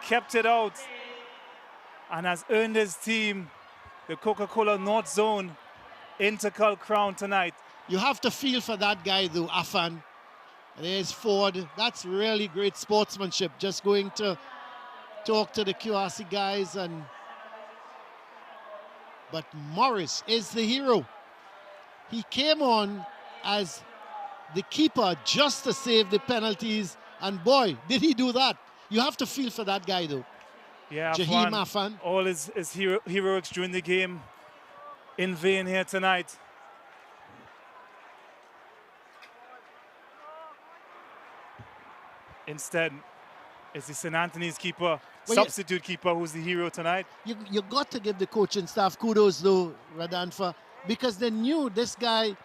Speaker 3: Kept it out. And has earned his team the Coca-Cola North Zone Intercal crown tonight.
Speaker 5: You have to feel for that guy though, Afan. There's Ford. That's really great sportsmanship. Just going to talk to the QRC guys but Morris is the hero. He came on as the keeper just to save the penalties, and boy, did he do that. You have to feel for that guy though.
Speaker 3: Yeah,
Speaker 5: Jahim Afan.
Speaker 3: All his heroics during the game in vain here tonight. Instead, it's the St. Anthony's keeper, substitute keeper, who's the hero tonight.
Speaker 5: You got to give the coaching staff kudos though, Radanfa, because they knew this guy.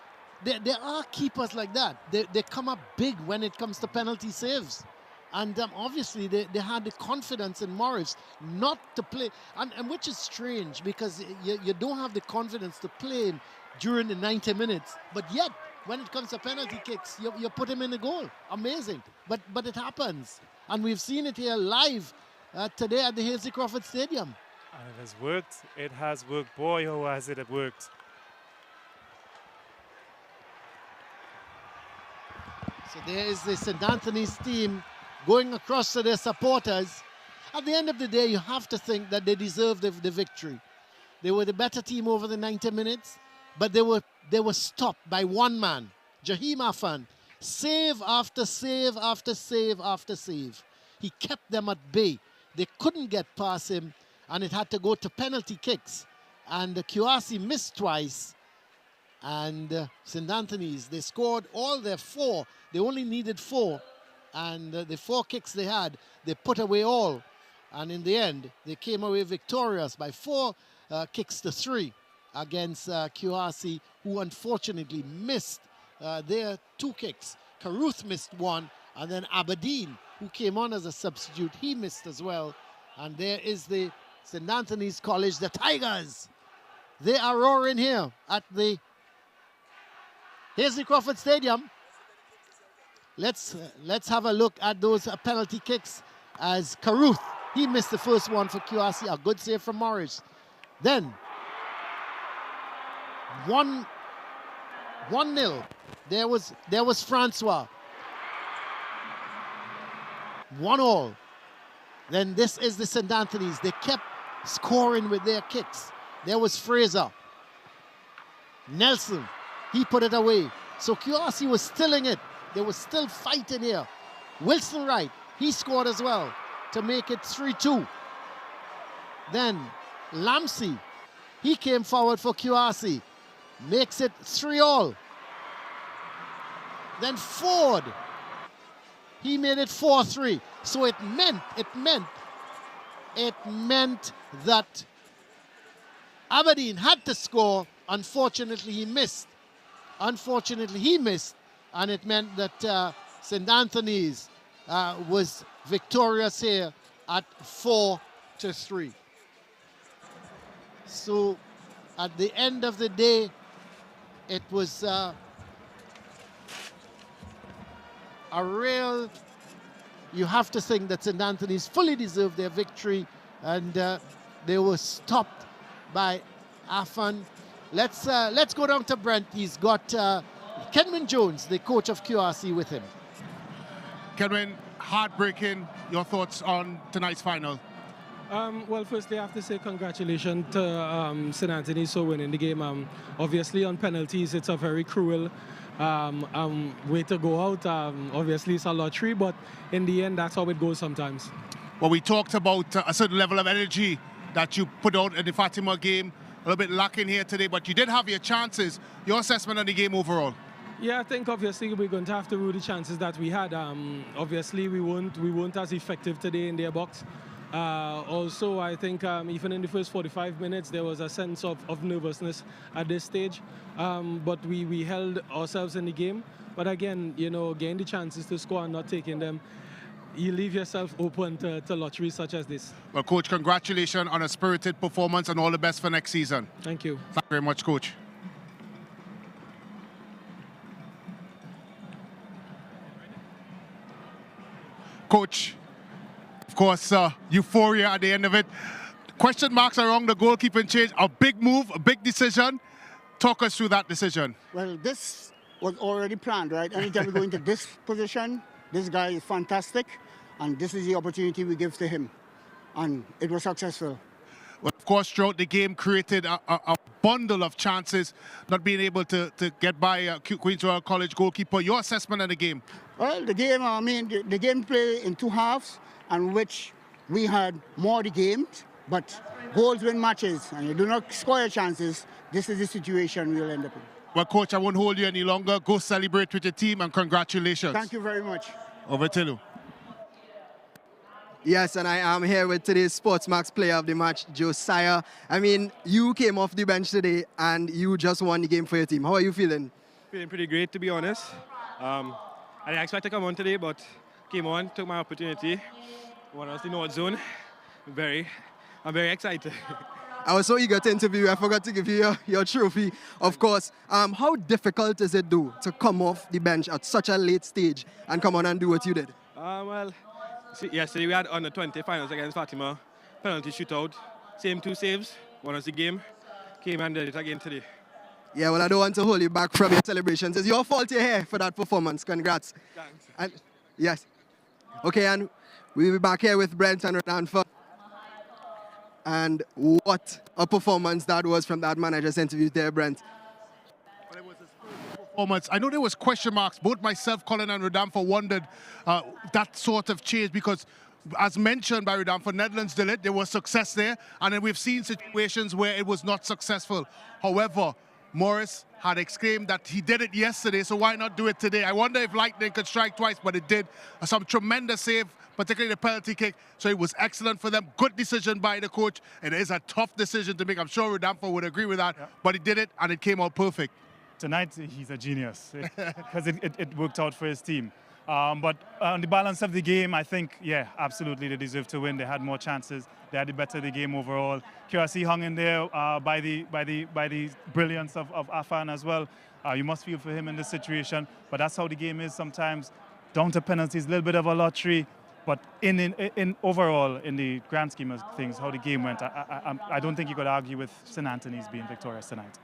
Speaker 5: There are keepers like that. They come up big when it comes to penalty saves. And obviously they had the confidence in Morris not to play, and which is strange because you don't have the confidence to play him during the 90 minutes. But yet, when it comes to penalty kicks, you put him in the goal. Amazing. But it happens. And we've seen it here live today at the Halsey Crawford Stadium.
Speaker 3: And it has worked. It has worked. Boy, oh, has it worked.
Speaker 5: So there is the St. Anthony's team going across to their supporters. At the end of the day, you have to think that they deserve the victory. They were the better team over the 90 minutes, but they were stopped by one man, Jahim Afan. Save after save after save after save. He kept them at bay. They couldn't get past him, and it had to go to penalty kicks. And QRC missed twice. And St. Anthony's, they scored all their 4. They only needed 4. And the 4 kicks they had, they put away all. And in the end, they came away victorious by 4 kicks to 3. against QRC, who unfortunately missed their 2 kicks. Caruth missed one, and then Aberdeen, who came on as a substitute, he missed as well. And there is the St. Anthony's College, the Tigers. They are roaring here at the Hasely Crawford Stadium. Let's have a look at those penalty kicks as Caruth, he missed the first one for QRC, a good save from Morris. Then 1-0. There was Francois. 1-1. Then this is the St. Anthony's. They kept scoring with their kicks. There was Fraser. Nelson, he put it away. So QRC was still in it. They were still fighting here. Wilson Wright, he scored as well to make it 3-2. Then Lamsey, he came forward for QRC. Makes it 3-3. Then Ford, he made it 4-3. So it meant that Aberdeen had to score. Unfortunately, he missed. And it meant that St. Anthony's was victorious here at 4-3. So at the end of the day, it was a real, you have to think that St. Anthony's fully deserved their victory, and they were stopped by Afan. Let's go down to Brent. He's got Kenwin Jones, the coach of QRC, with him.
Speaker 2: Kenwin, heartbreaking. Your thoughts on tonight's final?
Speaker 6: Well, firstly, I have to say congratulations to St. Anthony's for winning the game. Obviously, on penalties, it's a very cruel way to go out. Obviously, it's a lottery, but in the end, that's how it goes sometimes.
Speaker 2: Well, we talked about a certain level of energy that you put out in the Fatima game. A little bit lacking here today, but you did have your chances. Your assessment of the game overall?
Speaker 6: Yeah, I think obviously we're going to have to rule the chances that we had. Obviously, we weren't as effective today in their box. Also, I think even in the first 45 minutes, there was a sense of nervousness at this stage. But we held ourselves in the game. But again, you know, getting the chances to score and not taking them, you leave yourself open to lotteries such as this.
Speaker 2: Well, Coach, congratulations on a spirited performance and all the best for next season.
Speaker 6: Thank you.
Speaker 2: Thank you very much, Coach. Coach, of course, euphoria at the end of it. Question marks around the goalkeeping change. A big move, a big decision. Talk us through that decision.
Speaker 8: Well, this was already planned, right? Anytime we go into this position, this guy is fantastic, and this is the opportunity we give to him. And it was successful.
Speaker 2: Well, of course, throughout the game, created a bundle of chances, not being able to get by Queen's Royal College goalkeeper. Your assessment of the game?
Speaker 8: Well, the game, I mean, the game played in 2 halves, and which we had more of the games, but goals win matches, and you do not score your chances. This is the situation we'll end up in.
Speaker 2: Well, Coach, I won't hold you any longer. Go celebrate with your team, and congratulations.
Speaker 8: Thank you very much.
Speaker 2: Over to you.
Speaker 9: Yes, and I am here with today's SportsMax player of the match, Josiah. I mean, you came off the bench today, and you just won the game for your team. How are you feeling?
Speaker 10: Feeling pretty great, to be honest. I didn't expect to come on today, but came on, took my opportunity. Won us the North Zone. I'm very excited.
Speaker 9: I was so eager to interview you, I forgot to give you your trophy, of course. How difficult is it, though, to come off the bench at such a late stage and come on and do what you did?
Speaker 10: Well, yesterday we had under 20 finals against Fatima. Penalty shootout. Same 2 saves. Won us the game. Came and did it again today.
Speaker 9: Yeah, well, I don't want to hold you back from your celebrations. It's your fault you're here for that performance. Congrats.
Speaker 10: Thanks.
Speaker 9: And, yes. Okay, and we'll be back here with Brent and Rodolfo. And what a performance that was from that manager's interview there, Brent.
Speaker 2: Well, it was a performance. I know there was question marks. Both myself, Colin, and Rodolfo wondered that sort of change because, as mentioned by Rodolfo, Netherlands did it. There was success there. And then we've seen situations where it was not successful. However, Morris had exclaimed that he did it yesterday, so why not do it today? I wonder if lightning could strike twice, but it did. Some tremendous save, particularly the penalty kick. So it was excellent for them. Good decision by the coach. It is a tough decision to make. I'm sure Rodampo would agree with that, but he did it, and it came out perfect.
Speaker 3: Tonight, he's a genius because it worked out for his team. But on the balance of the game, I think, yeah, absolutely, they deserve to win. They had more chances. They had the better of the game overall. QRC hung in there by the brilliance of Afan as well. You must feel for him in this situation, but that's how the game is sometimes. Down to penalties, a little bit of a lottery. But in overall, in the grand scheme of things, how the game went, I don't think you could argue with St. Anthony's being victorious tonight.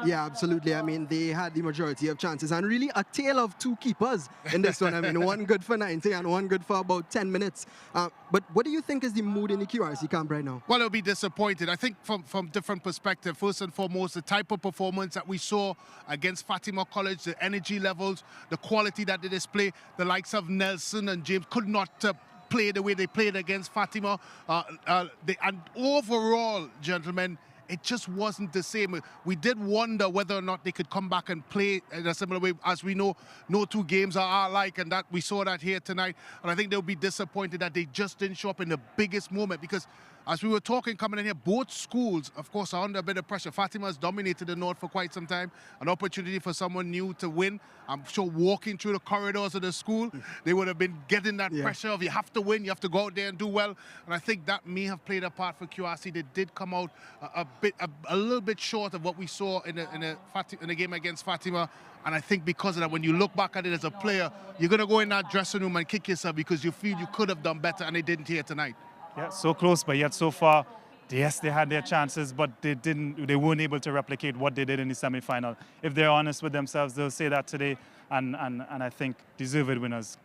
Speaker 9: Yeah, absolutely. I mean, they had the majority of chances, and really a tale of two keepers in this one. I mean, one good for 90 and one good for about 10 minutes. But what do you think is the mood in the QRC camp right now?
Speaker 2: Well, it'll be disappointed. I think from different perspectives. First and foremost, the type of performance that we saw against Fatima College, the energy levels, the quality that they display, the likes of Nelson and James could not play the way they played against Fatima. And overall, gentlemen, it just wasn't the same. We did wonder whether or not they could come back and play in a similar way. As we know, no two games are alike, and that we saw that here tonight. And I think they'll be disappointed that they just didn't show up in the biggest moment, because as we were talking coming in here, both schools, of course, are under a bit of pressure. Fatima has dominated the North for quite some time. An opportunity for someone new to win. I'm sure walking through the corridors of the school, they would have been getting that pressure of you have to win, you have to go out there and do well. And I think that may have played a part for QRC. They did come out a little bit short of what we saw in the game against Fatima. And I think because of that, when you look back at it as a player, you're going to go in that dressing room and kick yourself because you feel you could have done better, and they didn't here tonight.
Speaker 3: Yeah, so close, but yet so far, yes, they had their chances, but they weren't able to replicate what they did in the semi-final. If they're honest with themselves, they'll say that today, and I think deserved winners,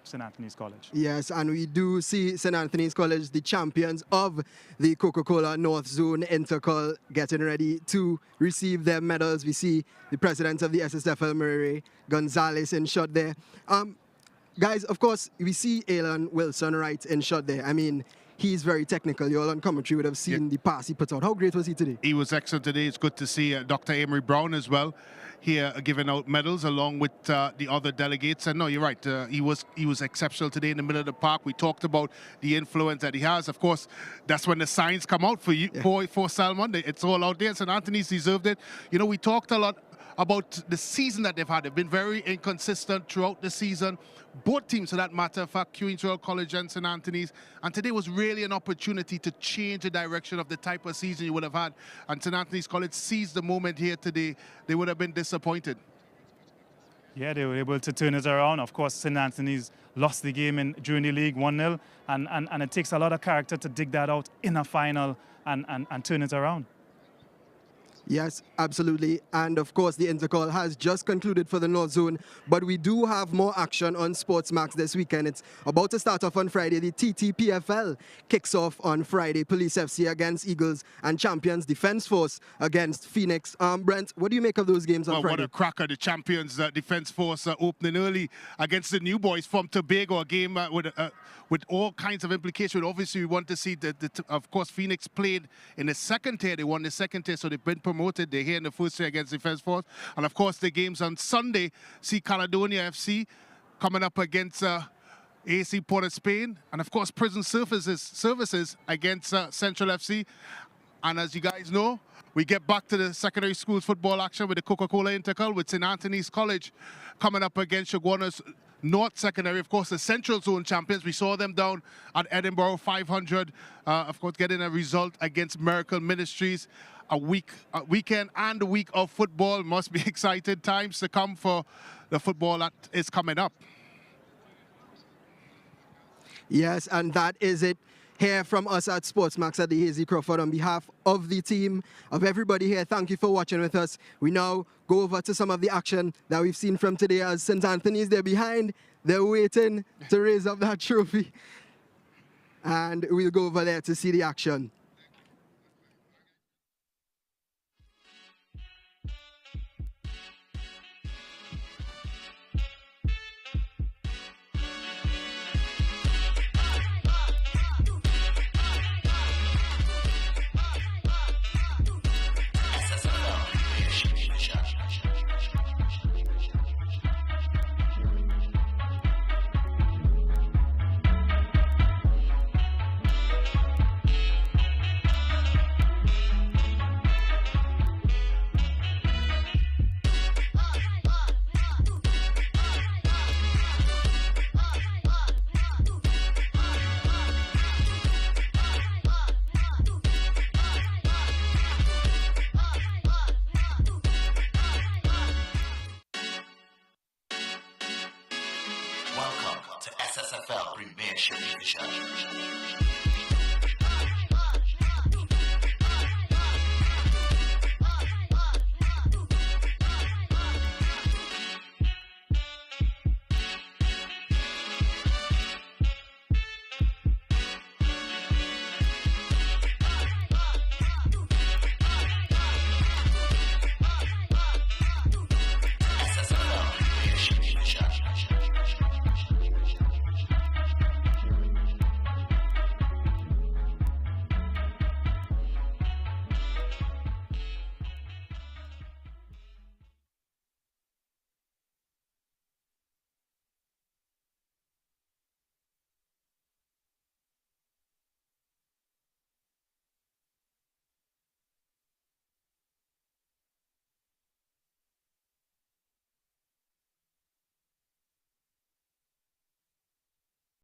Speaker 3: St. Anthony's College.
Speaker 9: Yes, and we do see St. Anthony's College, the champions of the Coca-Cola North Zone Intercol, getting ready to receive their medals. We see the president of the SSFL, Murray Gonzalez, in shot there. Guys, of course, we see Alan Wilson right in shot there. I mean, he's very technical. You all on commentary would have seen the pass he put out. How great was he today?
Speaker 2: He was excellent today. It's good to see Dr. Amory Brown as well here giving out medals along with the other delegates. And no, you're right. He was exceptional today in the middle of the park. We talked about the influence that he has. Of course, that's when the signs come out for you for Salmon. It's all out there. St. Anthony's deserved it. You know, we talked a lot about the season that they've had. They've been very inconsistent throughout the season. Both teams, for that matter, for Queens Royal College and St. Anthony's. And today was really an opportunity to change the direction of the type of season you would have had. And St. Anthony's College seized the moment here today. They would have been disappointed.
Speaker 3: Yeah, they were able to turn it around. Of course, St. Anthony's lost the game during the league 1-0. And it takes a lot of character to dig that out in a final and turn it around.
Speaker 9: Yes, absolutely. And of course, the Intercall has just concluded for the North Zone, but we do have more action on SportsMax this weekend. It's about to start off on Friday. The TTPFL kicks off on Friday. Police FC against Eagles and Champions Defence Force against Phoenix. Brent, what do you make of those games on Friday?
Speaker 2: What a cracker. The Champions Defence Force opening early against the new boys from Tobago, a game with all kinds of implications. Obviously, we want to see, of course, Phoenix played in the second tier. They won the second tier, so they've been promoted. They're here in the first tier against Defence Force. And, of course, the games on Sunday see Caledonia FC coming up against AC Port of Spain. And, of course, Prison Services against Central FC. And as you guys know, we get back to the secondary schools football action with the Coca-Cola Intercol with St. Anthony's College coming up against Shoguana's North Secondary. Of course, the Central Zone champions. We saw them down at Edinburgh 500. Of course, getting a result against Miracle Ministries. A weekend and a week of football. Must be excited times to come for the football that is coming up.
Speaker 9: Yes, and that is it here from us at SportsMax at the Hazy Crawford. On behalf of the team, of everybody here, thank you for watching with us. We now go over to some of the action that we've seen from today as St. Anthony's, they're behind, they're waiting to raise up that trophy. And we'll go over there to see the action.
Speaker 11: SSFL. Premiership Division.